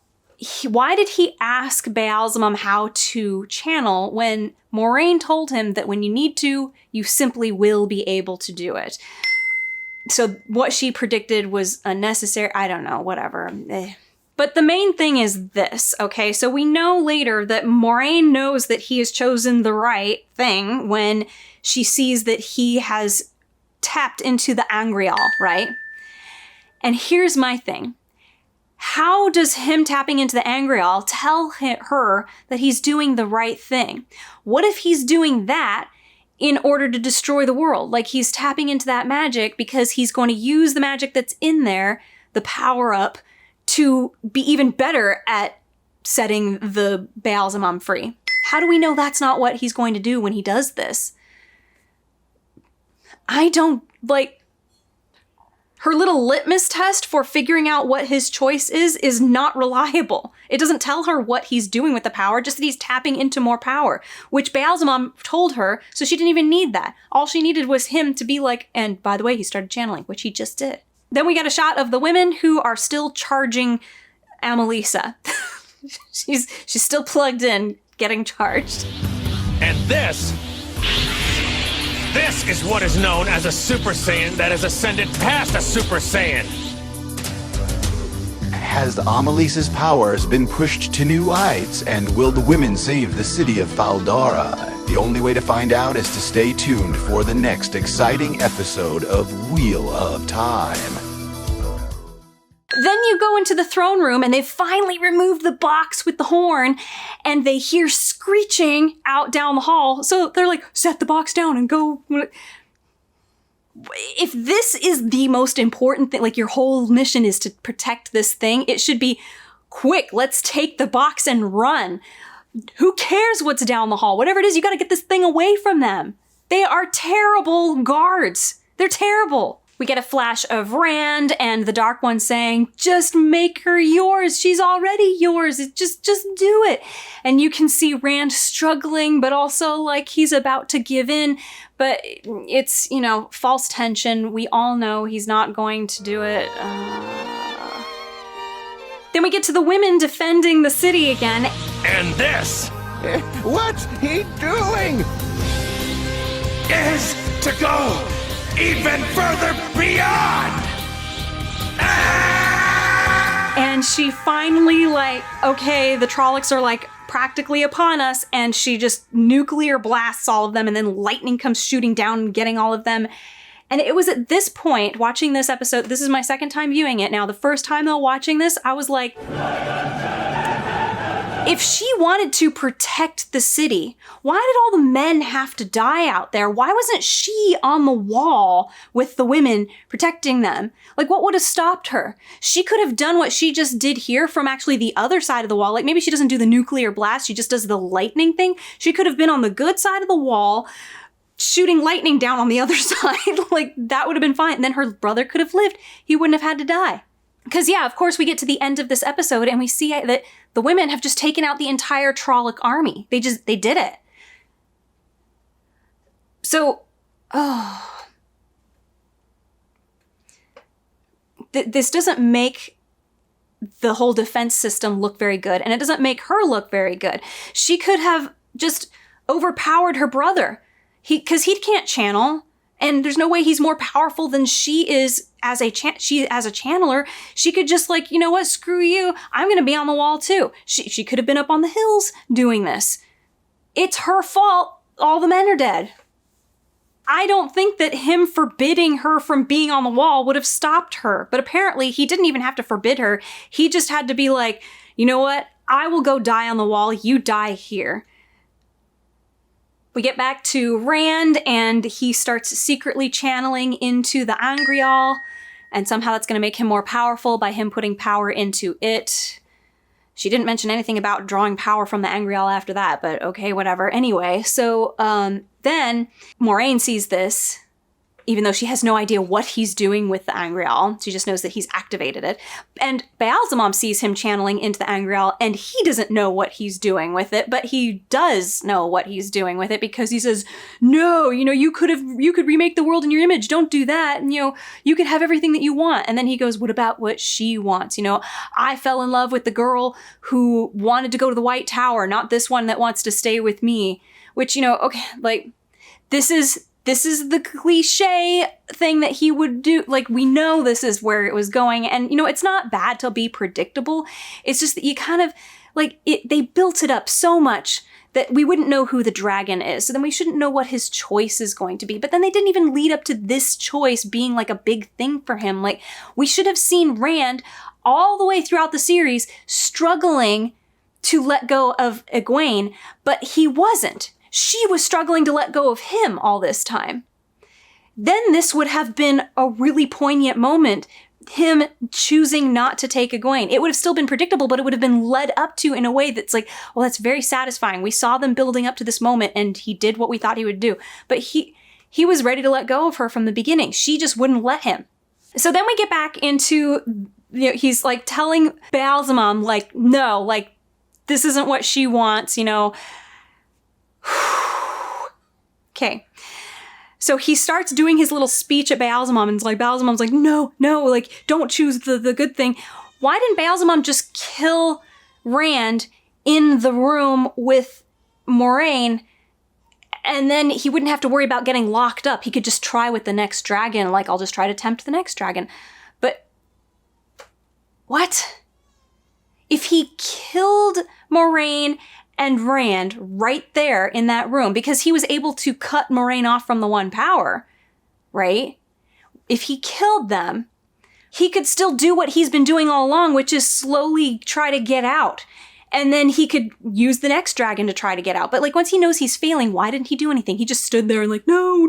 why did he ask Baalzamon how to channel when Moiraine told him that when you need to, you simply will be able to do it? So what she predicted was unnecessary. I don't know, whatever. But the main thing is this, okay? So we know later that Moiraine knows that he has chosen the right thing when she sees that he has tapped into the Angreal, right? And here's my thing. How does him tapping into the Angreal tell her that he's doing the right thing? What if he's doing that in order to destroy the world? Like, he's tapping into that magic because he's going to use the magic that's in there, the power-up, to be even better at setting the Baalzamon free. How do we know that's not what he's going to do when he does this? I don't, her little litmus test for figuring out what his choice is not reliable. It doesn't tell her what he's doing with the power, just that he's tapping into more power, which Baalzamon told her, so she didn't even need that. All she needed was him to be like, and by the way, he started channeling, which he just did. Then we get a shot of the women who are still charging Amelisa. she's still plugged in, getting charged. And this is what is known as a Super Saiyan that has ascended past a Super Saiyan. Has Amelisa's powers been pushed to new heights, and will the women save the city of Faldara? The only way to find out is to stay tuned for the next exciting episode of Wheel of Time. Then you go into the throne room and they've finally removed the box with the horn and they hear screeching out down the hall. So they're like, set the box down and go. If this is the most important thing, like your whole mission is to protect this thing, it should be quick. Let's take the box and run. Who cares what's down the hall? Whatever it is, you got to get this thing away from them. They are terrible guards. They're terrible. We get a flash of Rand and the Dark One saying, just make her yours. She's already yours. Just do it. And you can see Rand struggling, but also like he's about to give in. But it's, you know, false tension. We all know he's not going to do it. Then we get to the women defending the city again. And this, what's he doing? Is to go even further beyond! And she finally, like, okay, the Trollocs are, like, practically upon us, and she just nuclear blasts all of them, and then lightning comes shooting down and getting all of them. And it was at this point, watching this episode, this is my second time viewing it now. The first time, though, watching this, I was like, if she wanted to protect the city, why did all the men have to die out there? Why wasn't she on the wall with the women protecting them? Like, what would have stopped her? She could have done what she just did here from actually the other side of the wall. Like, maybe she doesn't do the nuclear blast, she just does the lightning thing. She could have been on the good side of the wall, shooting lightning down on the other side. Like, that would have been fine. And then her brother could have lived. He wouldn't have had to die. Because, yeah, of course, we get to the end of this episode and we see that the women have just taken out the entire Trolloc army. They did it. So, this doesn't make the whole defense system look very good, and it doesn't make her look very good. She could have just overpowered her brother. Because he can't channel, and there's no way he's more powerful than she is as a channeler. She could just like, you know what, screw you, I'm gonna be on the wall too. She could have been up on the hills doing this. It's her fault all the men are dead. I don't think that him forbidding her from being on the wall would have stopped her, but apparently he didn't even have to forbid her. He just had to be like, you know what, I will go die on the wall, you die here. We get back to Rand, and he starts secretly channeling into the Angreal, and somehow that's going to make him more powerful by him putting power into it. She didn't mention anything about drawing power from the Angreal after that, but okay, whatever. Anyway, so then Moiraine sees this, even though she has no idea what he's doing with the Angreal. She just knows that he's activated it. And Baalzamon sees him channeling into the Angreal, and he doesn't know what he's doing with it, but he does know what he's doing with it because he says, no, you know, you could remake the world in your image. Don't do that. And, you know, you could have everything that you want. And then he goes, what about what she wants? You know, I fell in love with the girl who wanted to go to the White Tower, not this one that wants to stay with me. Which, you know, okay, like, this is the cliche thing that he would do. Like, we know this is where it was going. And, you know, it's not bad to be predictable. It's just that you kind of, like, they built it up so much that we wouldn't know who the dragon is. So then we shouldn't know what his choice is going to be. But then they didn't even lead up to this choice being, like, a big thing for him. Like, we should have seen Rand all the way throughout the series struggling to let go of Egwene, but he wasn't. She was struggling to let go of him all this time. Then this would have been a really poignant moment, him choosing not to take Egwene. It would have still been predictable, but it would have been led up to in a way that's like, well, that's very satisfying. We saw them building up to this moment and he did what we thought he would do. But he was ready to let go of her from the beginning. She just wouldn't let him. So then we get back into, you know, he's like telling Baalzamon, like, no, like, this isn't what she wants, you know. Okay. So he starts doing his little speech at Baalzamon, and it's like, Baalzamon's like, no, like, don't choose the good thing. Why didn't Baalzamon just kill Rand in the room with Moiraine, and then he wouldn't have to worry about getting locked up? He could just try with the next dragon, like, I'll just try to tempt the next dragon. But what? If he killed Moiraine and Rand right there in that room, because he was able to cut Moiraine off from the One Power, right? If he killed them, he could still do what he's been doing all along, which is slowly try to get out. And then he could use the next dragon to try to get out. But like, once he knows he's failing, why didn't he do anything? He just stood there and like, no,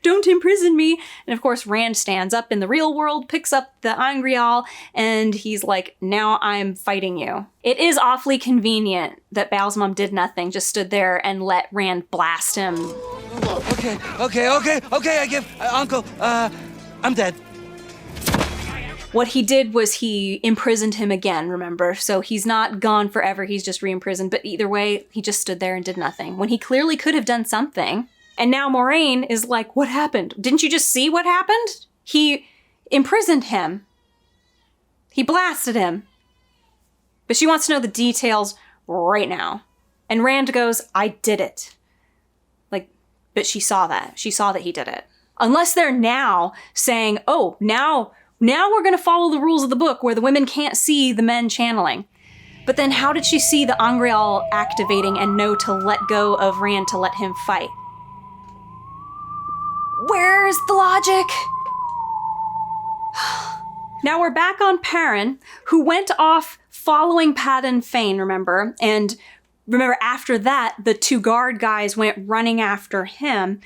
don't imprison me. And of course, Rand stands up in the real world, picks up the Angreal, and he's like, now I'm fighting you. It is awfully convenient that Baalzamon did nothing, just stood there and let Rand blast him. Okay, I give, Uncle, I'm dead. What he did was he imprisoned him again, remember? So he's not gone forever, he's just re-imprisoned. But either way, he just stood there and did nothing, when he clearly could have done something. And now Moiraine is like, what happened? Didn't you just see what happened? He imprisoned him. He blasted him. But she wants to know the details right now. And Rand goes, I did it. Like, but she saw that. She saw that he did it. Unless they're now saying, oh, now we're going to follow the rules of the book where the women can't see the men channeling. But then how did she see the Angreal activating and know to let go of Rand to let him fight? Where's the logic? Now we're back on Perrin, who went off following Padan Fain, remember? And remember, after that, the two guard guys went running after him.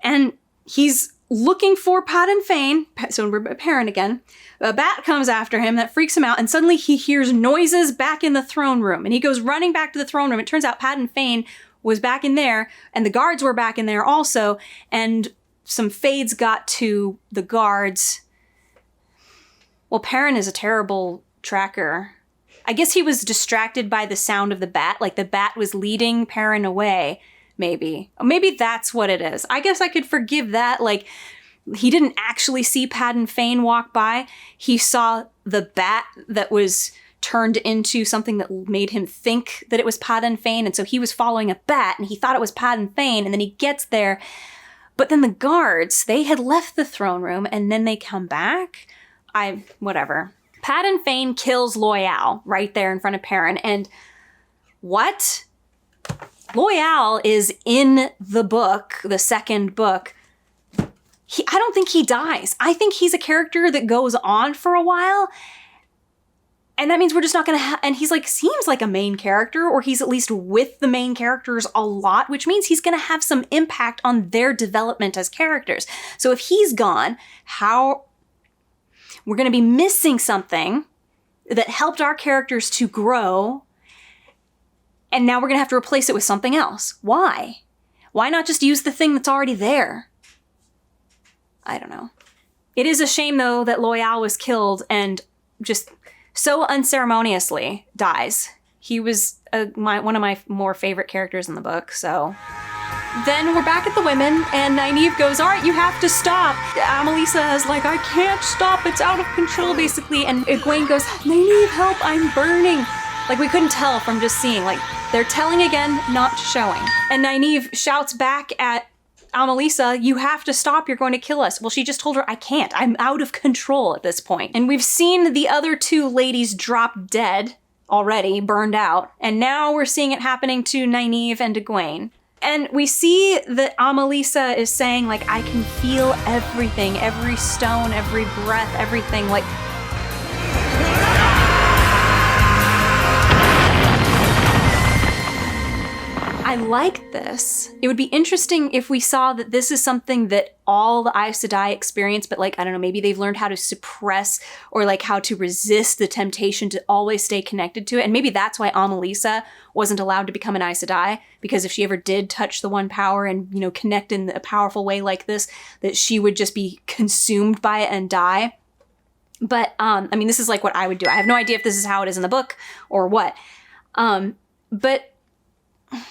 And he's looking for Padan Fain, so we're at Perrin again. A bat comes after him, that freaks him out, and suddenly he hears noises back in the throne room. And he goes running back to the throne room. It turns out Padan Fain was back in there, and the guards were back in there also, and some fades got to the guards. Well, Perrin is a terrible tracker. I guess he was distracted by the sound of the bat, like the bat was leading Perrin away. Maybe that's what it is. I guess I could forgive that. Like, he didn't actually see Padan Fain walk by. He saw the bat that was turned into something that made him think that it was Padan Fain. And so he was following a bat and he thought it was Padan Fain. And then he gets there. But then the guards, they had left the throne room and then they come back. Whatever. Padan Fain kills Loial right there in front of Perrin. And what? Loial is in the book, the second book. I don't think he dies. I think he's a character that goes on for a while. And that means we're just not going to and he's like, seems like a main character, or he's at least with the main characters a lot, which means he's going to have some impact on their development as characters. So if he's gone, how we're going to be missing something that helped our characters to grow. And now we're going to have to replace it with something else. Why? Why not just use the thing that's already there? I don't know. It is a shame, though, that Loial was killed and just so unceremoniously dies. He was one of my more favorite characters in the book, so. Then we're back at the women, and Nynaeve goes, all right, you have to stop. Amelisa is like, I can't stop. It's out of control, basically. And Egwene goes, Nynaeve, help, I'm burning. Like, we couldn't tell from just seeing. Like, they're telling again, not showing. And Nynaeve shouts back at Amelisa, you have to stop, you're going to kill us. Well, she just told her, I can't. I'm out of control at this point. And we've seen the other two ladies drop dead already, burned out. And now we're seeing it happening to Nynaeve and Egwene. And we see that Amelisa is saying, like, I can feel everything, every stone, every breath, everything, like, I like this. It would be interesting if we saw that this is something that all the Aes Sedai experience, but like, I don't know, maybe they've learned how to suppress or like how to resist the temptation to always stay connected to it. And maybe that's why Amalisa wasn't allowed to become an Aes Sedai, because if she ever did touch the one power and, you know, connect in a powerful way like this, that she would just be consumed by it and die. But, I mean, this is like what I would do. I have no idea if this is how it is in the book or what. But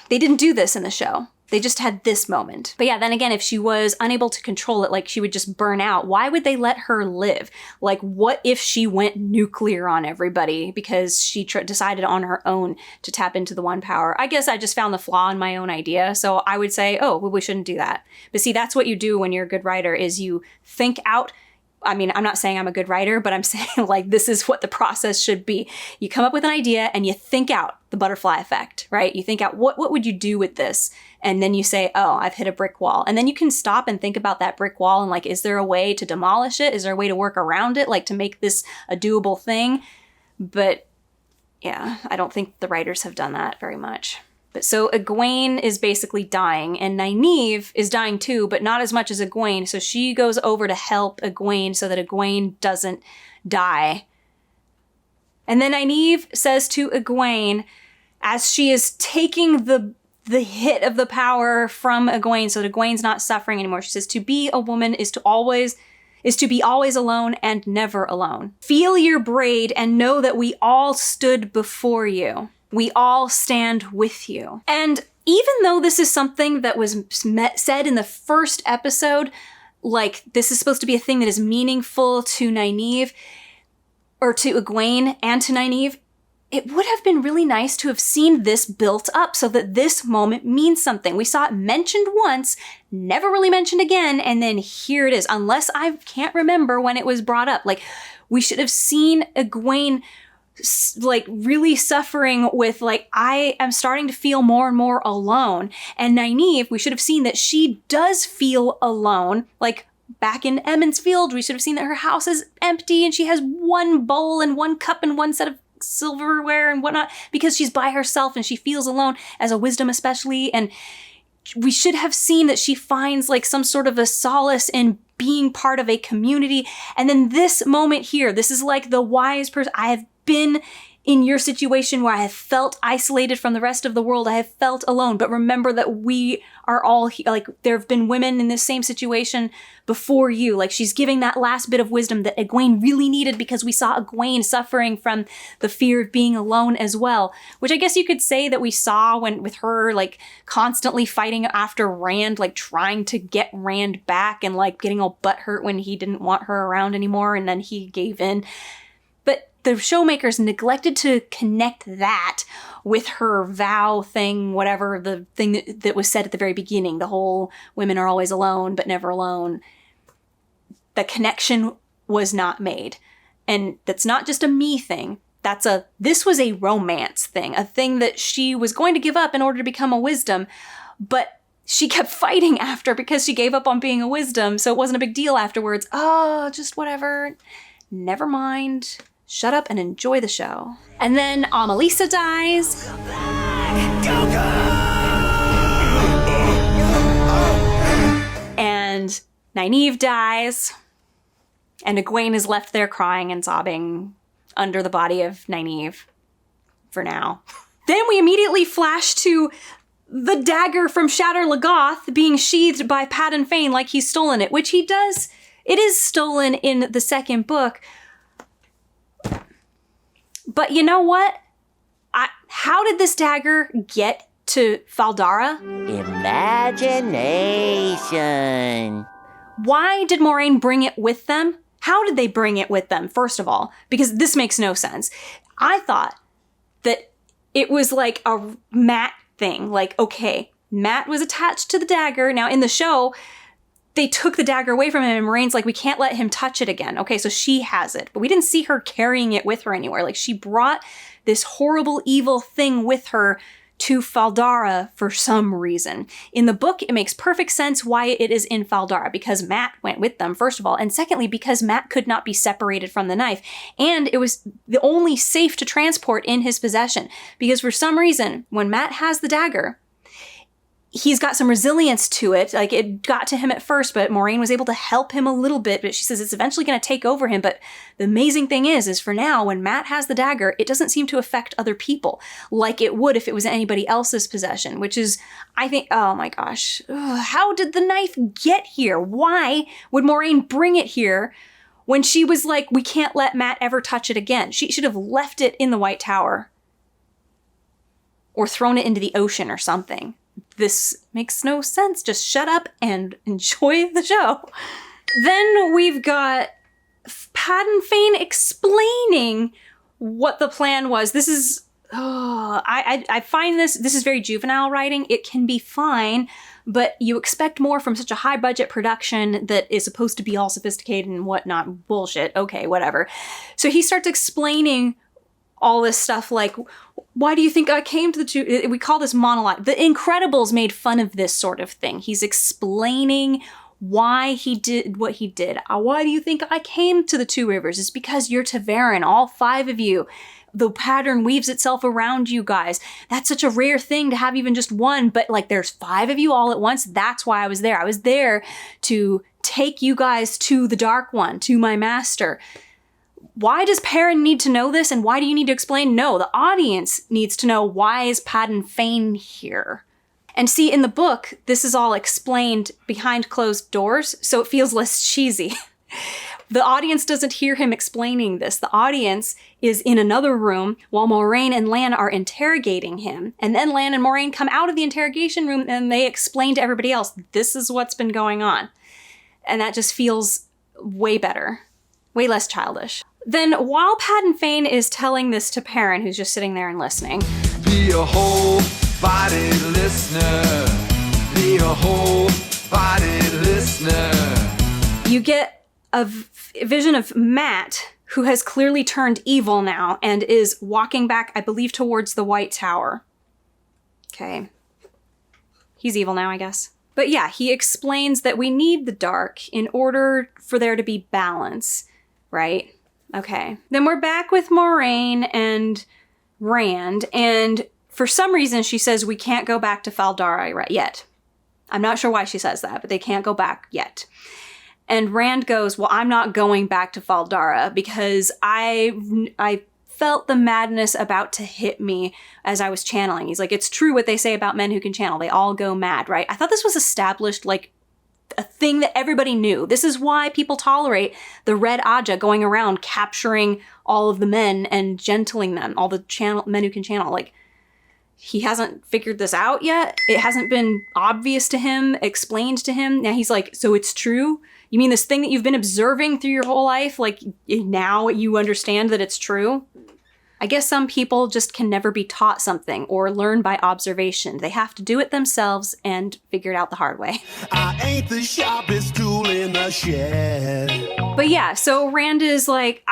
they didn't do this in the show. They just had this moment. But yeah, then again, if she was unable to control it, like she would just burn out, why would they let her live? Like, what if she went nuclear on everybody because she decided on her own to tap into the one power? I guess I just found the flaw in my own idea. So I would say, oh, well, we shouldn't do that. But see, that's what you do when you're a good writer, is you think out. I mean, I'm not saying I'm a good writer, but I'm saying like this is what the process should be. You come up with an idea and you think out the butterfly effect, right? You think out what would you do with this? And then you say, oh, I've hit a brick wall. And then you can stop and think about that brick wall and like, is there a way to demolish it? Is there a way to work around it? Like to make this a doable thing? But yeah, I don't think the writers have done that very much. But so Egwene is basically dying, and Nynaeve is dying too, but not as much as Egwene. So she goes over to help Egwene so that Egwene doesn't die. And then Nynaeve says to Egwene, as she is taking the hit of the power from Egwene, so that Egwene's not suffering anymore, she says, to be a woman is to be always alone and never alone. Feel your braid and know that we all stood before you. We all stand with you. And even though this is something that was said in the first episode, like this is supposed to be a thing that is meaningful to Nynaeve, or to Egwene and to Nynaeve, it would have been really nice to have seen this built up so that this moment means something. We saw it mentioned once, never really mentioned again, and then here it is, unless I can't remember when it was brought up. Like, we should have seen Egwene like really suffering with like, I am starting to feel more and more alone. And Nynaeve, we should have seen that she does feel alone. Like back in Emond's Field, we should have seen that her house is empty and she has one bowl and one cup and one set of silverware and whatnot because she's by herself and she feels alone, as a wisdom especially. And we should have seen that she finds like some sort of a solace in being part of a community. And then this moment here, this is like the wise person. I have been in your situation where I have felt isolated from the rest of the world. I have felt alone, but remember that we are all like, there have been women in this same situation before you. Like, she's giving that last bit of wisdom that Egwene really needed, because we saw Egwene suffering from the fear of being alone as well, which I guess you could say that we saw with her like constantly fighting after Rand, like trying to get Rand back and like getting all butthurt when he didn't want her around anymore, and then he gave in. The showmakers neglected to connect that with her vow thing, whatever, the thing that was said at the very beginning, the whole women are always alone but never alone. The connection was not made. And that's not just a me thing. This was a romance thing, a thing that she was going to give up in order to become a wisdom, but she kept fighting after because she gave up on being a wisdom, so it wasn't a big deal afterwards. Oh, just whatever. Never mind. Shut up and enjoy the show. And then Amalisa dies. And Nynaeve dies. And Egwene is left there crying and sobbing under the body of Nynaeve. For now. Then we immediately flash to the dagger from Shatter Lagoth being sheathed by Padan Fain like he's stolen it, which he does. It is stolen in the second book. But you know what? How did this dagger get to Faldara? Imagination. Why did Moiraine bring it with them? How did they bring it with them, first of all? Because this makes no sense. I thought that it was like a Mat thing. Like, okay, Mat was attached to the dagger. Now, in the show, they took the dagger away from him, and Moiraine's like, we can't let him touch it again. Okay, so she has it. But we didn't see her carrying it with her anywhere. Like, she brought this horrible, evil thing with her to Faldara for some reason. In the book, it makes perfect sense why it is in Faldara, because Mat went with them, first of all, and secondly, because Mat could not be separated from the knife, and it was the only safe to transport in his possession, because for some reason, when Mat has the dagger, he's got some resilience to it. Like, it got to him at first, but Moiraine was able to help him a little bit. But she says it's eventually going to take over him. But the amazing thing is for now, when Mat has the dagger, it doesn't seem to affect other people like it would if it was anybody else's possession, which is, I think, oh my gosh. Ugh, how did the knife get here? Why would Moiraine bring it here when she was like, we can't let Mat ever touch it again? She should have left it in the White Tower or thrown it into the ocean or something. This makes no sense. Just shut up and enjoy the show. Then we've got Padan Fain explaining what the plan was. This is, I find this is very juvenile writing. It can be fine, but you expect more from such a high budget production that is supposed to be all sophisticated and whatnot. Bullshit. Okay, whatever. So he starts explaining all this stuff like, why do you think I came to the two? We call this monologue. The Incredibles made fun of this sort of thing. He's explaining why he did what he did. Why do you think I came to the Two Rivers? It's because you're Ta'veren, all 5 of you. The pattern weaves itself around you guys. That's such a rare thing to have even just one, but like there's 5 of you all at once. That's why I was there. I was there to take you guys to the Dark One, to my master. Why does Perrin need to know this, and why do you need to explain? No, the audience needs to know, why is Padan Fain here? And see, in the book, this is all explained behind closed doors, so it feels less cheesy. The audience doesn't hear him explaining this. The audience is in another room while Moiraine and Lan are interrogating him. And then Lan and Moiraine come out of the interrogation room and they explain to everybody else, this is what's been going on. And that just feels way better, way less childish. Then while Padan Fain is telling this to Perrin, who's just sitting there and listening, Be a whole-bodied listener. Be a whole-bodied listener. You get a vision of Mat, who has clearly turned evil now and is walking back, I believe, towards the White Tower. Okay. He's evil now, I guess. But yeah, he explains that we need the dark in order for there to be balance, right? Okay. Then we're back with Moiraine and Rand, and for some reason she says we can't go back to Faldara yet. I'm not sure why she says that, but they can't go back yet. And Rand goes, well, I'm not going back to Faldara because I felt the madness about to hit me as I was channeling. He's like, it's true what they say about men who can channel. They all go mad, right? I thought this was established like a thing that everybody knew. This is why people tolerate the Red Aja going around capturing all of the men and gentling them, all the men who can channel. Like, he hasn't figured this out yet. It hasn't been obvious to him, explained to him. Now he's like, so it's true? You mean this thing that you've been observing through your whole life, like now you understand that it's true? I guess some people just can never be taught something or learn by observation. They have to do it themselves and figure it out the hard way. I ain't the sharpest tool in the shed. But yeah, so Rand is like,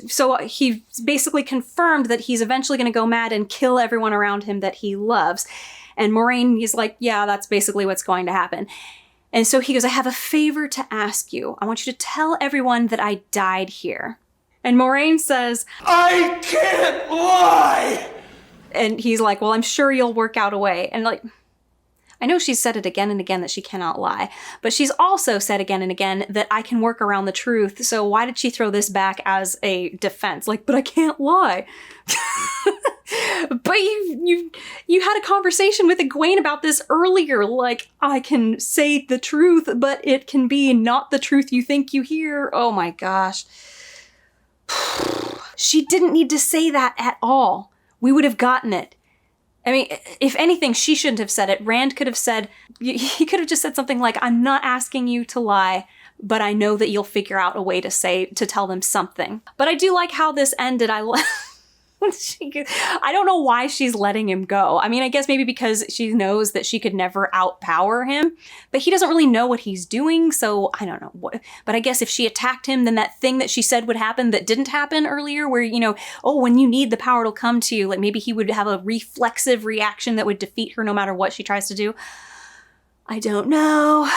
so he basically confirmed that he's eventually going to go mad and kill everyone around him that he loves. And Moiraine is like, yeah, that's basically what's going to happen. And so he goes, I have a favor to ask you. I want you to tell everyone that I died here. And Moiraine says, I can't lie! And he's like, well, I'm sure you'll work out a way. And like, I know she's said it again and again that she cannot lie, but she's also said again and again that I can work around the truth. So why did she throw this back as a defense? Like, but I can't lie. But you had a conversation with Egwene about this earlier. Like, I can say the truth, but it can be not the truth you think you hear. Oh my gosh. She didn't need to say that at all. We would have gotten it. I mean, if anything, she shouldn't have said it. Rand could have said, he could have just said something like, I'm not asking you to lie, but I know that you'll figure out a way to tell them something. But I do like how this ended. I don't know why she's letting him go. I mean, I guess maybe because she knows that she could never outpower him, but he doesn't really know what he's doing, so I don't know what. But I guess if she attacked him, then that thing that she said would happen that didn't happen earlier, where, oh, when you need the power, it'll come to you. Like maybe he would have a reflexive reaction that would defeat her no matter what she tries to do. I don't know.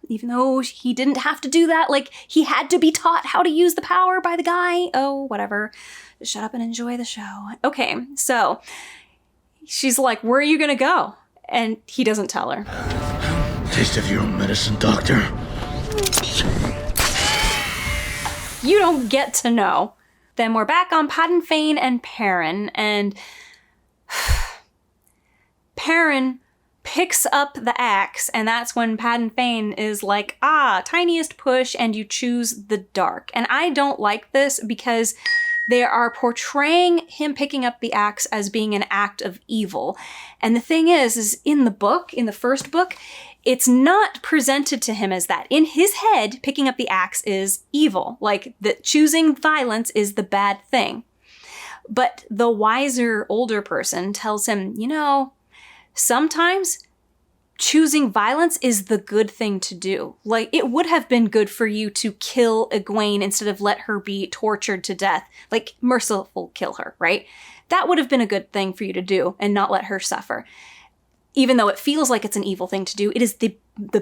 Even though he didn't have to do that, like he had to be taught how to use the power by the guy. Oh, whatever. Shut up and enjoy the show. Okay, so she's like, where are you gonna go? And he doesn't tell her. Taste of your medicine, doctor. You don't get to know. Then we're back on Padan, Fain, and Perrin, and Perrin picks up the axe, and that's when Padan Fain is like, tiniest push, and you choose the dark. And I don't like this because they are portraying him picking up the axe as being an act of evil. And the thing is in the book, in the first book, it's not presented to him as that. In his head, picking up the axe is evil. Like, that choosing violence is the bad thing. But the wiser, older person tells him, sometimes choosing violence is the good thing to do. Like, it would have been good for you to kill Egwene instead of let her be tortured to death. Like, merciful kill her, right? That would have been a good thing for you to do and not let her suffer. Even though it feels like it's an evil thing to do, it is the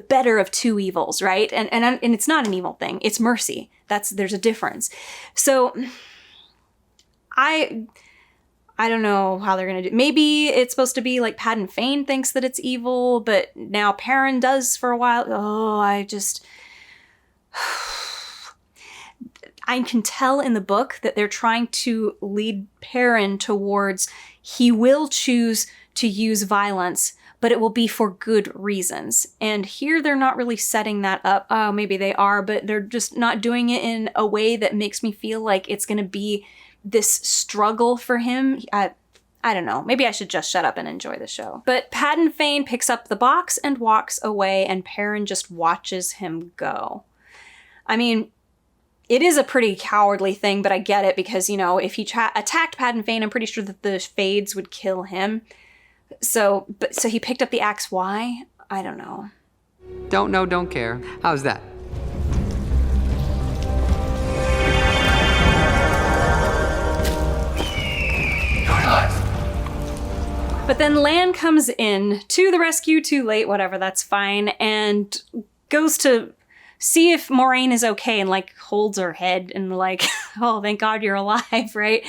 better of two evils, right? And it's not an evil thing. It's mercy. There's a difference. So I don't know how they're going to do. Maybe it's supposed to be like Padan Fain thinks that it's evil, but now Perrin does for a while. I can tell in the book that they're trying to lead Perrin towards he will choose to use violence, but it will be for good reasons. And here they're not really setting that up. Oh, maybe they are, but they're just not doing it in a way that makes me feel like it's going to be this struggle for him. I don't know. Maybe I should just shut up and enjoy the show. But Padan Fain picks up the box and walks away, and Perrin just watches him go. I mean, it is a pretty cowardly thing, but I get it because, if he attacked Padan Fain, I'm pretty sure that the Fades would kill him. So he picked up the axe. Why? I don't know. Don't know, don't care. How's that? You're alive. But then Lan comes in to the rescue, too late, whatever, that's fine, and goes to see if Moiraine is okay and holds her head and oh, thank God you're alive, right?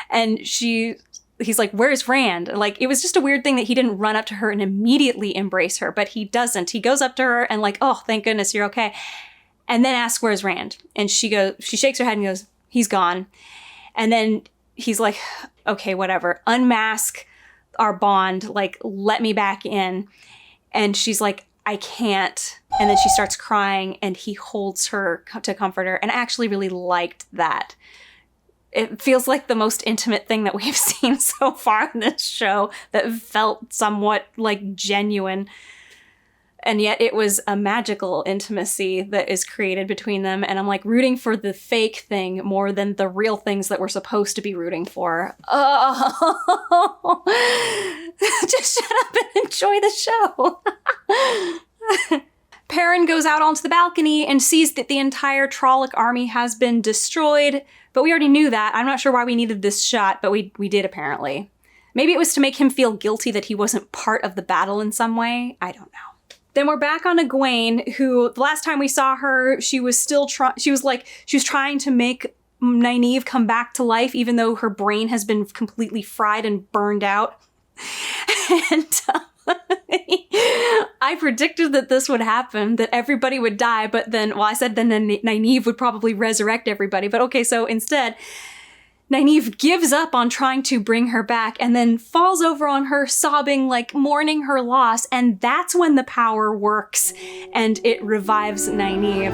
And he's like, where's Rand? It was just a weird thing that he didn't run up to her and immediately embrace her, but he doesn't. He goes up to her and oh, thank goodness you're okay. And then asks, where's Rand? And she shakes her head and goes, he's gone. And then he's like, okay, whatever. Unmask our bond. Let me back in. And she's like, I can't. And then she starts crying and he holds her to comfort her. And I actually really liked that. It feels like the most intimate thing that we've seen so far in this show that felt somewhat genuine. And yet it was a magical intimacy that is created between them. And I'm rooting for the fake thing more than the real things that we're supposed to be rooting for. Oh, just shut up and enjoy the show. Perrin goes out onto the balcony and sees that the entire Trolloc army has been destroyed. But we already knew that. I'm not sure why we needed this shot, but we did apparently. Maybe it was to make him feel guilty that he wasn't part of the battle in some way. I don't know. Then we're back on Egwene, who the last time we saw her, she was still she was trying to make Nynaeve come back to life, even though her brain has been completely fried and burned out. And I predicted that this would happen, that everybody would die, but then, I said then Nynaeve would probably resurrect everybody. But okay, so instead, Nynaeve gives up on trying to bring her back and then falls over on her, sobbing, mourning her loss. And that's when the power works and it revives Nynaeve.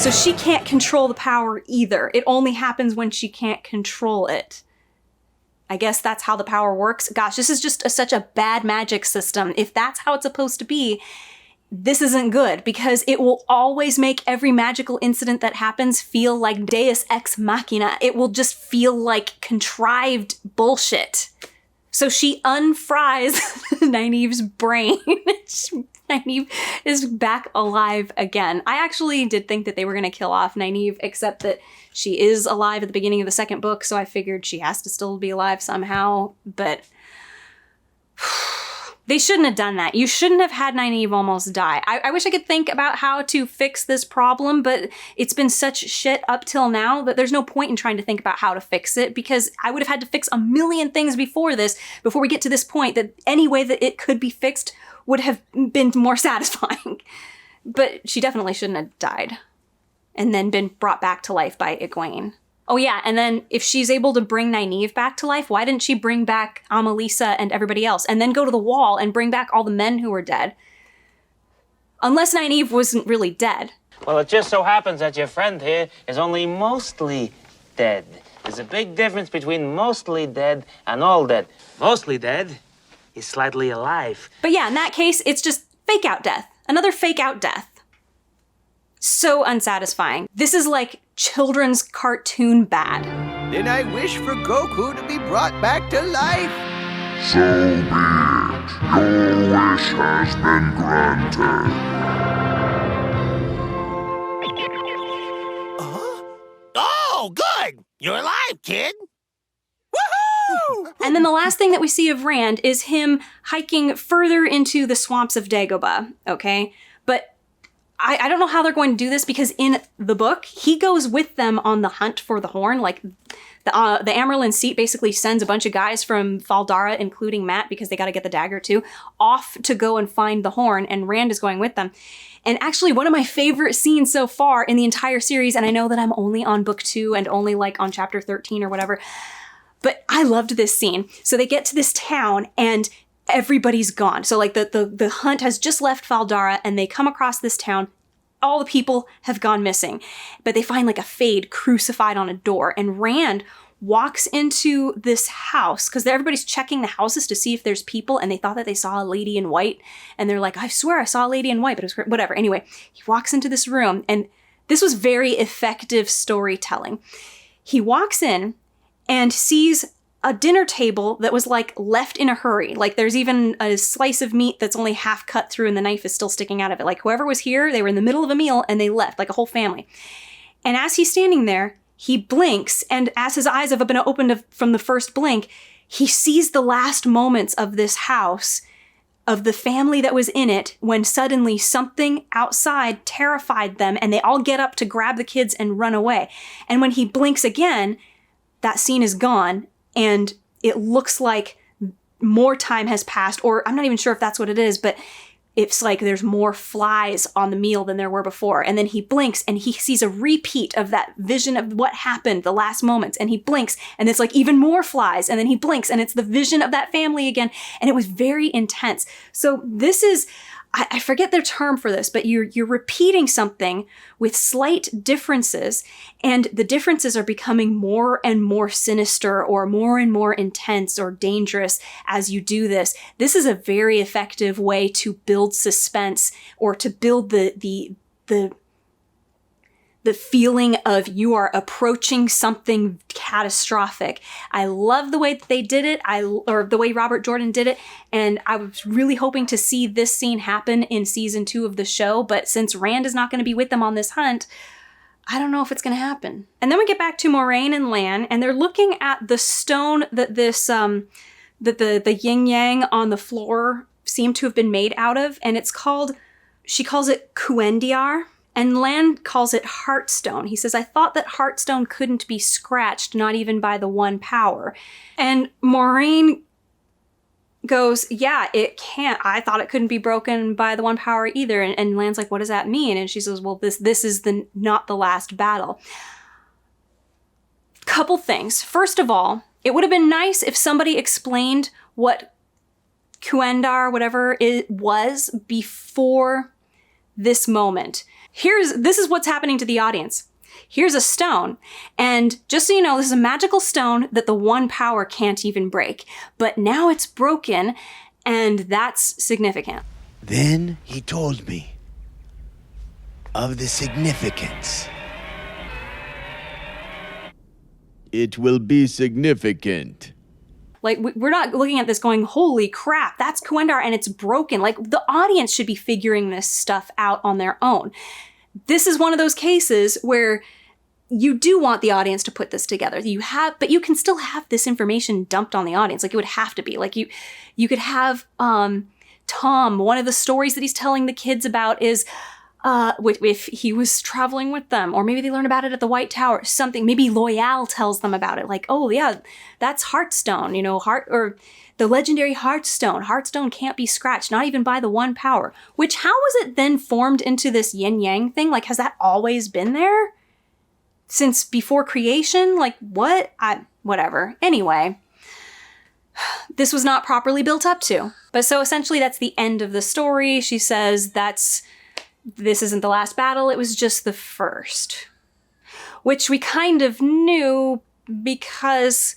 So she can't control the power either. It only happens when she can't control it. I guess that's how the power works. Gosh, this is just such a bad magic system. If that's how it's supposed to be, this isn't good, because it will always make every magical incident that happens feel like Deus Ex Machina. It will just feel like contrived bullshit. So she unfries Nynaeve's brain. Nynaeve is back alive again. I actually did think that they were going to kill off Nynaeve, except that she is alive at the beginning of the second book, so I figured she has to still be alive somehow. But They shouldn't have done that. You shouldn't have had Nynaeve almost die. I wish I could think about how to fix this problem, but it's been such shit up till now that there's no point in trying to think about how to fix it, because I would have had to fix a million things before we get to this point, that any way that it could be fixed would have been more satisfying. But she definitely shouldn't have died and then been brought back to life by Egwene. Oh yeah, and then if she's able to bring Nynaeve back to life, why didn't she bring back Amalisa and everybody else, and then go to the wall and bring back all the men who were dead? Unless Nynaeve wasn't really dead. Well, it just so happens that your friend here is only mostly dead. There's a big difference between mostly dead and all dead. Mostly dead is slightly alive. But yeah, in that case, it's just fake out death. Another fake out death. So unsatisfying. This is like children's cartoon bad. Then I wish for Goku to be brought back to life. So be it. Your wish has been granted. Oh, good! You're alive, kid! And then the last thing that we see of Rand is him hiking further into the swamps of Dagobah, okay? But I don't know how they're going to do this, because in the book, he goes with them on the hunt for the horn. Like, the Amaryllis seat basically sends a bunch of guys from Faldara, including Matt, because they got to get the dagger too, off to go and find the horn, and Rand is going with them. And actually, one of my favorite scenes so far in the entire series, and I know that I'm only on book 2 and only like on chapter 13 or whatever, but I loved this scene. So they get to this town and everybody's gone. So like the hunt has just left Faldara and they come across this town. All the people have gone missing, but they find like a Fade crucified on a door, and Rand walks into this house because everybody's checking the houses to see if there's people, and they thought that they saw a lady in white, and they're like, I swear I saw a lady in white, but it was whatever. Anyway, he walks into this room, and this was very effective storytelling. He walks in and sees a dinner table that was like left in a hurry. Like there's even a slice of meat that's only half cut through and the knife is still sticking out of it. Like whoever was here, they were in the middle of a meal and they left, like a whole family. And as he's standing there, he blinks, and as his eyes have been opened from the first blink, he sees the last moments of this house, of the family that was in it, when suddenly something outside terrified them and they all get up to grab the kids and run away. And when he blinks again, that scene is gone, and it looks like more time has passed, or I'm not even sure if that's what it is, but it's like there's more flies on the meal than there were before. And then he blinks and he sees a repeat of that vision of what happened the last moments. And he blinks and it's like even more flies. And then he blinks and it's the vision of that family again. And it was very intense. So this is, I forget their term for this, but you're repeating something with slight differences, and the differences are becoming more and more sinister or more and more intense or dangerous as you do this. This is a very effective way to build suspense, or to build the feeling of you are approaching something catastrophic. I love the way that they did it, or the way Robert Jordan did it, and I was really hoping to see this scene happen in season 2 of the show, but since Rand is not going to be with them on this hunt, I don't know if it's going to happen. And then we get back to Moiraine and Lan, and they're looking at the stone that this, that the yin-yang on the floor seem to have been made out of, and it's called, she calls it Kuendiar. And Lan calls it Heartstone. He says, I thought that Heartstone couldn't be scratched, not even by the one power. And Moiraine goes, yeah, it can't. I thought it couldn't be broken by the one power either. And Lan's like, what does that mean? And she says, well, this is not the last battle. Couple things. First of all, it would have been nice if somebody explained what Kuendar, whatever it was, before this moment. This is what's happening to the audience. Here's a stone, and just so you know, this is a magical stone that the one power can't even break. But now it's broken, and that's significant. Then he told me of the significance. It will be significant. Like, we're not looking at this going, holy crap, that's Kuendar and it's broken. Like, the audience should be figuring this stuff out on their own. This is one of those cases where you do want the audience to put this together. But you can still have this information dumped on the audience. Like, it would have to be. Like, you could have Tom, one of the stories that he's telling the kids about is if he was traveling with them, or maybe they learn about it at the White Tower, something. Maybe Loyal tells them about it, like, oh yeah, that's Heartstone, you know, or the legendary Heartstone. Heartstone can't be scratched, not even by the one power. Which, how was it then formed into this yin-yang thing? Like, has that always been there? Since before creation? Like, what? Whatever. Anyway, this was not properly built up to. But so essentially that's the end of the story. She says this isn't the last battle, it was just the first. Which we kind of knew because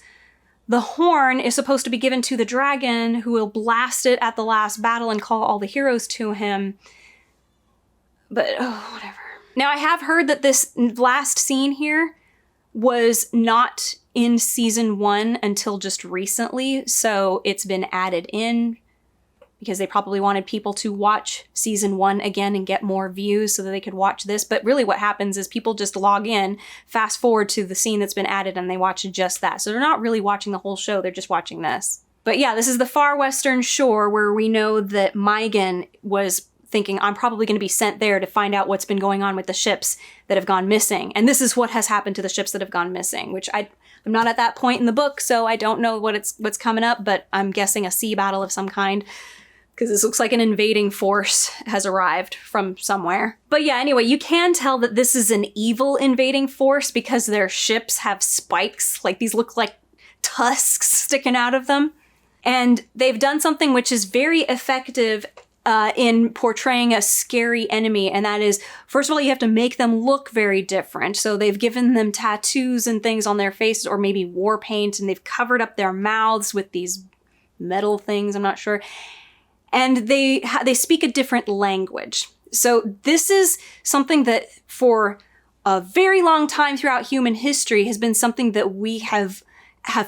the horn is supposed to be given to the dragon, who will blast it at the last battle and call all the heroes to him. But, whatever. Now, I have heard that this last scene here was not in season 1 until just recently, so it's been added in because they probably wanted people to watch season 1 again and get more views so that they could watch this. But really what happens is people just log in, fast forward to the scene that's been added, and they watch just that. So they're not really watching the whole show, they're just watching this. But yeah, this is the far western shore where we know that Mygan was thinking, I'm probably going to be sent there to find out what's been going on with the ships that have gone missing. And this is what has happened to the ships that have gone missing, which I'm not at that point in the book, so I don't know what's coming up, but I'm guessing a sea battle of some kind, because this looks like an invading force has arrived from somewhere. But yeah, anyway, you can tell that this is an evil invading force because their ships have spikes, like these look like tusks sticking out of them. And they've done something which is very effective in portraying a scary enemy, and that is, first of all, you have to make them look very different. So they've given them tattoos and things on their faces, or maybe war paint, and they've covered up their mouths with these metal things, I'm not sure. And they speak a different language. So this is something that for a very long time throughout human history has been something that we have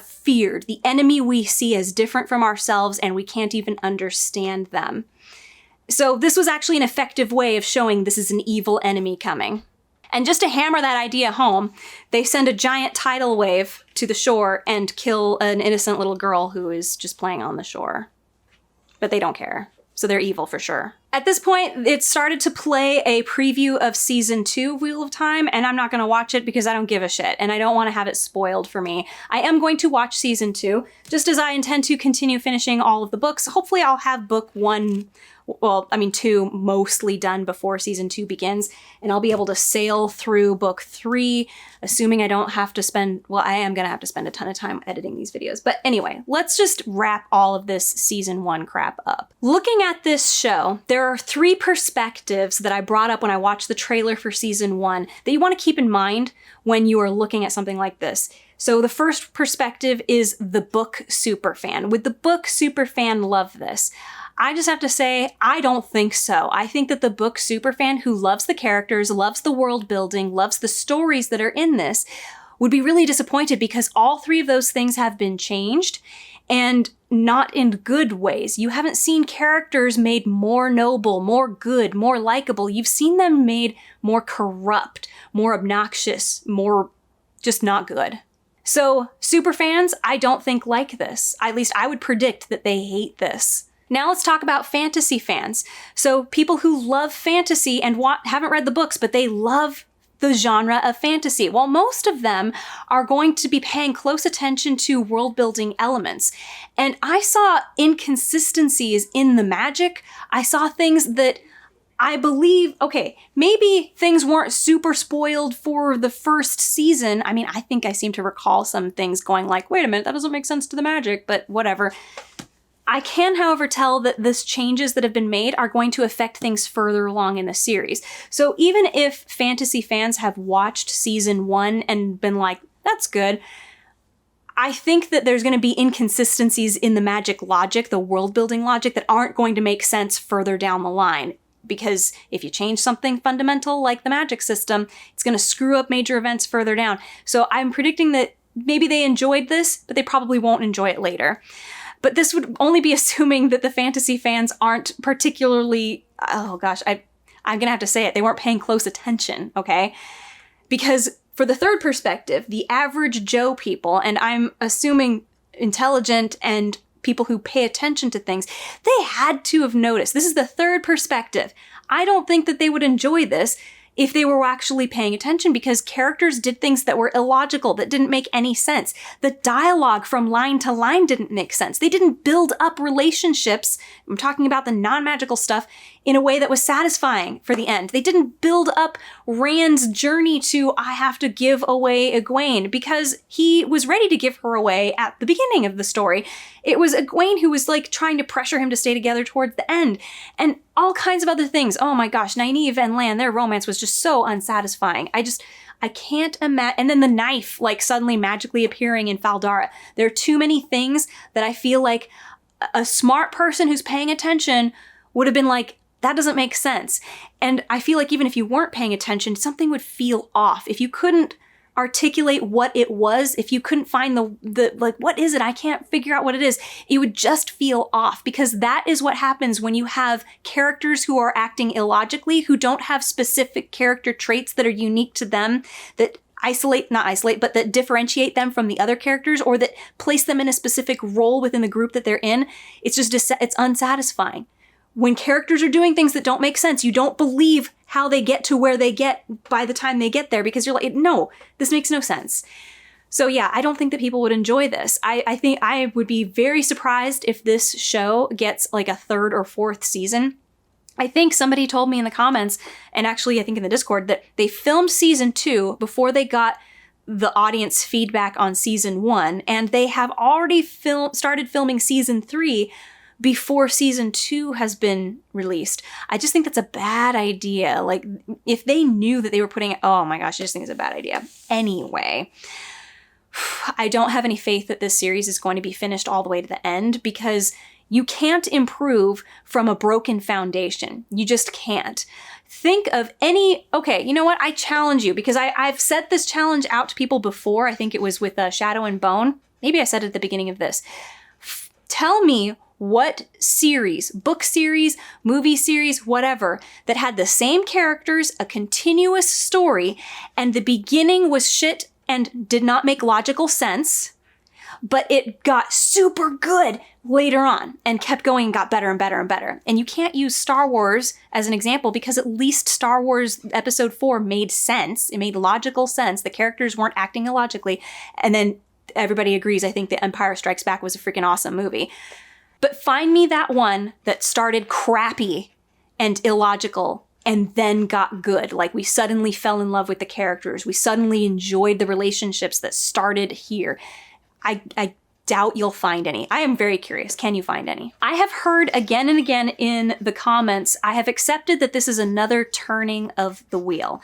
feared. The enemy we see as different from ourselves, and we can't even understand them. So this was actually an effective way of showing this is an evil enemy coming. And just to hammer that idea home, they send a giant tidal wave to the shore and kill an innocent little girl who is just playing on the shore. But they don't care. So they're evil for sure. At this point, it started to play a preview of season 2 of Wheel of Time, and I'm not going to watch it because I don't give a shit, and I don't want to have it spoiled for me. I am going to watch season 2, just as I intend to continue finishing all of the books. Hopefully I'll have book 2 mostly done before season 2 begins, and I'll be able to sail through book 3, assuming I don't have to spend, well, I am going to have to spend a ton of time editing these videos. But anyway, let's just wrap all of this season 1 crap up. Looking at this show, there are 3 perspectives that I brought up when I watched the trailer for season 1 that you want to keep in mind when you are looking at something like this. So the first perspective is the book superfan. Would the book superfan love this? I just have to say, I don't think so. I think that the book superfan who loves the characters, loves the world building, loves the stories that are in this, would be really disappointed because all 3 of those things have been changed, and not in good ways. You haven't seen characters made more noble, more good, more likable. You've seen them made more corrupt, more obnoxious, more just not good. So superfans, I don't think like this. At least I would predict that they hate this. Now let's talk about fantasy fans. So people who love fantasy and haven't read the books, but they love the genre of fantasy. Well, most of them are going to be paying close attention to world-building elements. And I saw inconsistencies in the magic. I saw things that I believe, okay, maybe things weren't super spoiled for the first season. I mean, I think I seem to recall some things going like, wait a minute, that doesn't make sense to the magic, but whatever. I can, however, tell that the changes that have been made are going to affect things further along in the series. So even if fantasy fans have watched season 1 and been like, that's good, I think that there's going to be inconsistencies in the magic logic, the world-building logic, that aren't going to make sense further down the line. Because if you change something fundamental like the magic system, it's going to screw up major events further down. So I'm predicting that maybe they enjoyed this, but they probably won't enjoy it later. But this would only be assuming that the fantasy fans aren't particularly, oh gosh, I'm going to have to say it, they weren't paying close attention, okay? Because for the third perspective, the average Joe people, and I'm assuming intelligent and people who pay attention to things, they had to have noticed. This is the third perspective. I don't think that they would enjoy this if they were actually paying attention, because characters did things that were illogical, that didn't make any sense. The dialogue from line to line didn't make sense. They didn't build up relationships, I'm talking about the non-magical stuff, in a way that was satisfying for the end. They didn't build up Rand's journey to, I have to give away Egwene, because he was ready to give her away at the beginning of the story. It was Egwene who was like trying to pressure him to stay together towards the end. And all kinds of other things. Oh my gosh, Nynaeve and Lan, their romance was just so unsatisfying. I can't imagine. And then the knife, like, suddenly magically appearing in Faldara. There are too many things that I feel like a smart person who's paying attention would have been like, that doesn't make sense. And I feel like even if you weren't paying attention, something would feel off. If you couldn't articulate what it was, if you couldn't find the like, what is it? I can't figure out what it is. It would just feel off, because that is what happens when you have characters who are acting illogically, who don't have specific character traits that are unique to them, that but that differentiate them from the other characters, or that place them in a specific role within the group that they're in. It's just, it's unsatisfying. When characters are doing things that don't make sense, you don't believe how they get to where they get by the time they get there, because you're like, no, this makes no sense. So yeah, I don't think that people would enjoy this. I think I would be very surprised if this show gets like a third or fourth season. I think somebody told me in the comments, and actually I think in the Discord, that they filmed season 2 before they got the audience feedback on season 1, and they have already started filming season 3 before season 2 has been released. I just think that's a bad idea. Like, if they knew that they were putting, oh my gosh, I just think it's a bad idea. Anyway, I don't have any faith that this series is going to be finished all the way to the end, because you can't improve from a broken foundation. You just can't. Think of okay, you know what? I challenge you, because I've set this challenge out to people before. I think it was with Shadow and Bone. Maybe I said it at the beginning of this. Tell me what series, book series, movie series, whatever, that had the same characters, a continuous story, and the beginning was shit and did not make logical sense, but it got super good later on and kept going and got better and better and better. And you can't use Star Wars as an example, because at least Star Wars Episode 4 made sense. It made logical sense. The characters weren't acting illogically. And then everybody agrees, I think The Empire Strikes Back was a freaking awesome movie. But find me that one that started crappy and illogical and then got good. Like, we suddenly fell in love with the characters. We suddenly enjoyed the relationships that started here. I doubt you'll find any. I am very curious. Can you find any? I have heard again and again in the comments, I have accepted that this is another turning of the wheel.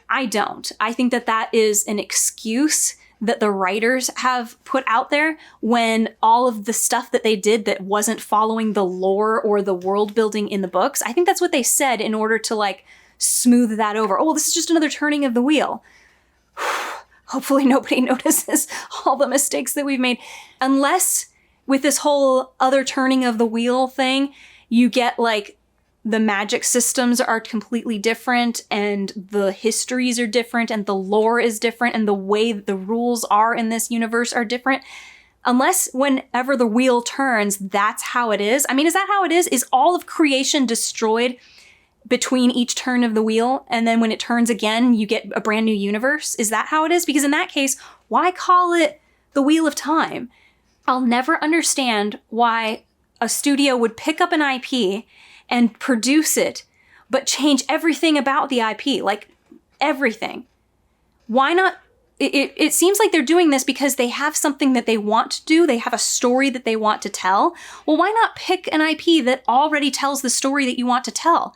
I don't. I think that that is an excuse that the writers have put out there, when all of the stuff that they did that wasn't following the lore or the world building in the books, I think that's what they said in order to like smooth that over. Oh, well, this is just another turning of the wheel. Hopefully nobody notices all the mistakes that we've made. Unless with this whole other turning of the wheel thing, you get like the magic systems are completely different, and the histories are different, and the lore is different, and the way the rules are in this universe are different. Unless whenever the wheel turns, that's how it is. I mean, is that how it is? Is all of creation destroyed between each turn of the wheel, and then when it turns again, you get a brand new universe? Is that how it is? Because in that case, why call it the Wheel of Time? I'll never understand why a studio would pick up an IP and produce it, but change everything about the IP, like everything. Why not? It seems like they're doing this because they have something that they want to do. They have a story that they want to tell. Well, why not pick an IP that already tells the story that you want to tell?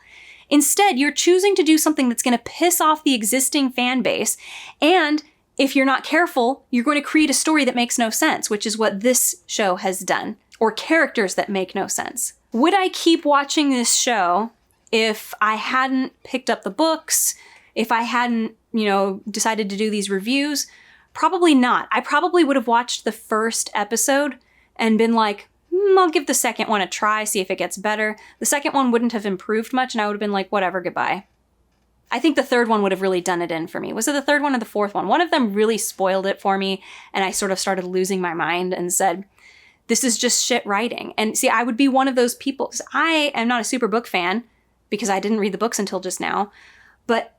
Instead, you're choosing to do something that's going to piss off the existing fan base, and if you're not careful, you're going to create a story that makes no sense, which is what this show has done, or characters that make no sense. Would I keep watching this show if I hadn't picked up the books, if I hadn't, decided to do these reviews? Probably not. I probably would have watched the first episode and been like, I'll give the second one a try, see if it gets better. The second one wouldn't have improved much, and I would have been like, whatever, goodbye. I think the third one would have really done it in for me. Was it the third one or the fourth one? One of them really spoiled it for me, and I sort of started losing my mind and said, this is just shit writing. And see, I would be one of those people. I am not a super book fan because I didn't read the books until just now, but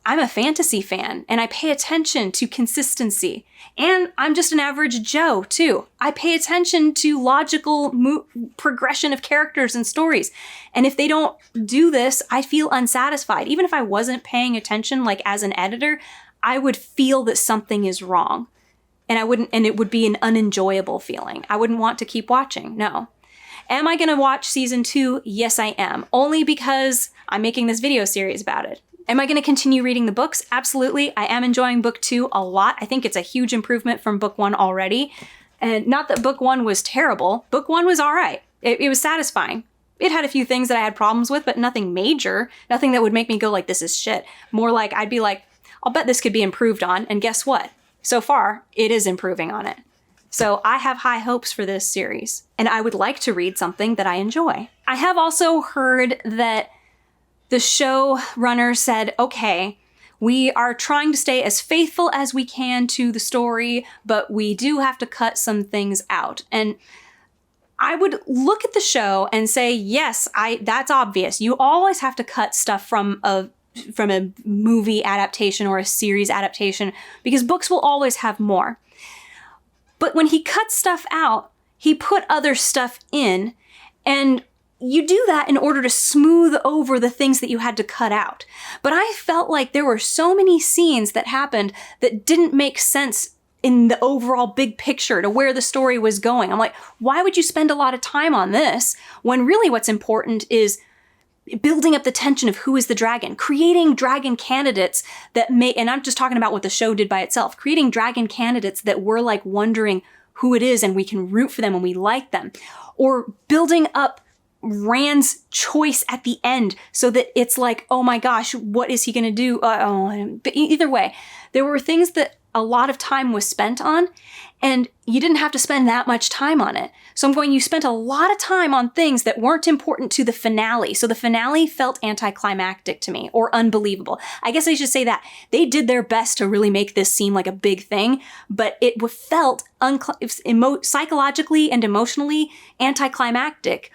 I'm a fantasy fan and I pay attention to consistency. And I'm just an average Joe too. I pay attention to logical progression of characters and stories. And if they don't do this, I feel unsatisfied. Even if I wasn't paying attention, like as an editor, I would feel that something is wrong. And it would be an unenjoyable feeling. I wouldn't want to keep watching, no. Am I gonna watch season 2? Yes, I am. Only because I'm making this video series about it. Am I going to continue reading the books? Absolutely. I am enjoying book 2 a lot. I think it's a huge improvement from book 1 already. And not that book 1 was terrible. Book 1 was all right. It was satisfying. It had a few things that I had problems with, but nothing major. Nothing that would make me go like, this is shit. More like I'd be like, I'll bet this could be improved on. And guess what? So far, it is improving on it. So I have high hopes for this series. And I would like to read something that I enjoy. I have also heard that the showrunner said, okay, we are trying to stay as faithful as we can to the story, but we do have to cut some things out. And I would look at the show and say, yes, that's obvious. You always have to cut stuff from a movie adaptation or a series adaptation because books will always have more. But when he cut stuff out, he put other stuff in, and you do that in order to smooth over the things that you had to cut out. But I felt like there were so many scenes that happened that didn't make sense in the overall big picture to where the story was going. I'm like, why would you spend a lot of time on this when really what's important is building up the tension of who is the dragon, creating dragon candidates that and I'm just talking about what the show did by itself, creating dragon candidates that we're like wondering who it is and we can root for them and we like them, or building up Rand's choice at the end so that it's like, oh my gosh, what is he going to do? But either way, there were things that a lot of time was spent on and you didn't have to spend that much time on it. So I'm going, you spent a lot of time on things that weren't important to the finale. So the finale felt anticlimactic to me or unbelievable. I guess I should say that. They did their best to really make this seem like a big thing, but it felt psychologically and emotionally anticlimactic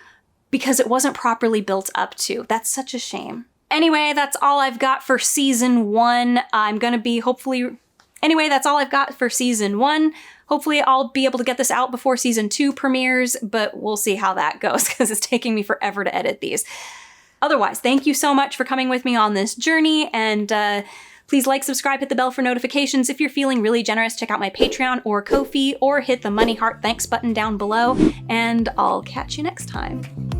because it wasn't properly built up to. That's such a shame. Anyway, that's all I've got for season 1. Anyway, that's all I've got for season 1. Hopefully I'll be able to get this out before season 2 premieres, but we'll see how that goes because it's taking me forever to edit these. Otherwise, thank you so much for coming with me on this journey, and please like, subscribe, hit the bell for notifications. If you're feeling really generous, check out my Patreon or Ko-fi, or hit the money heart thanks button down below, and I'll catch you next time.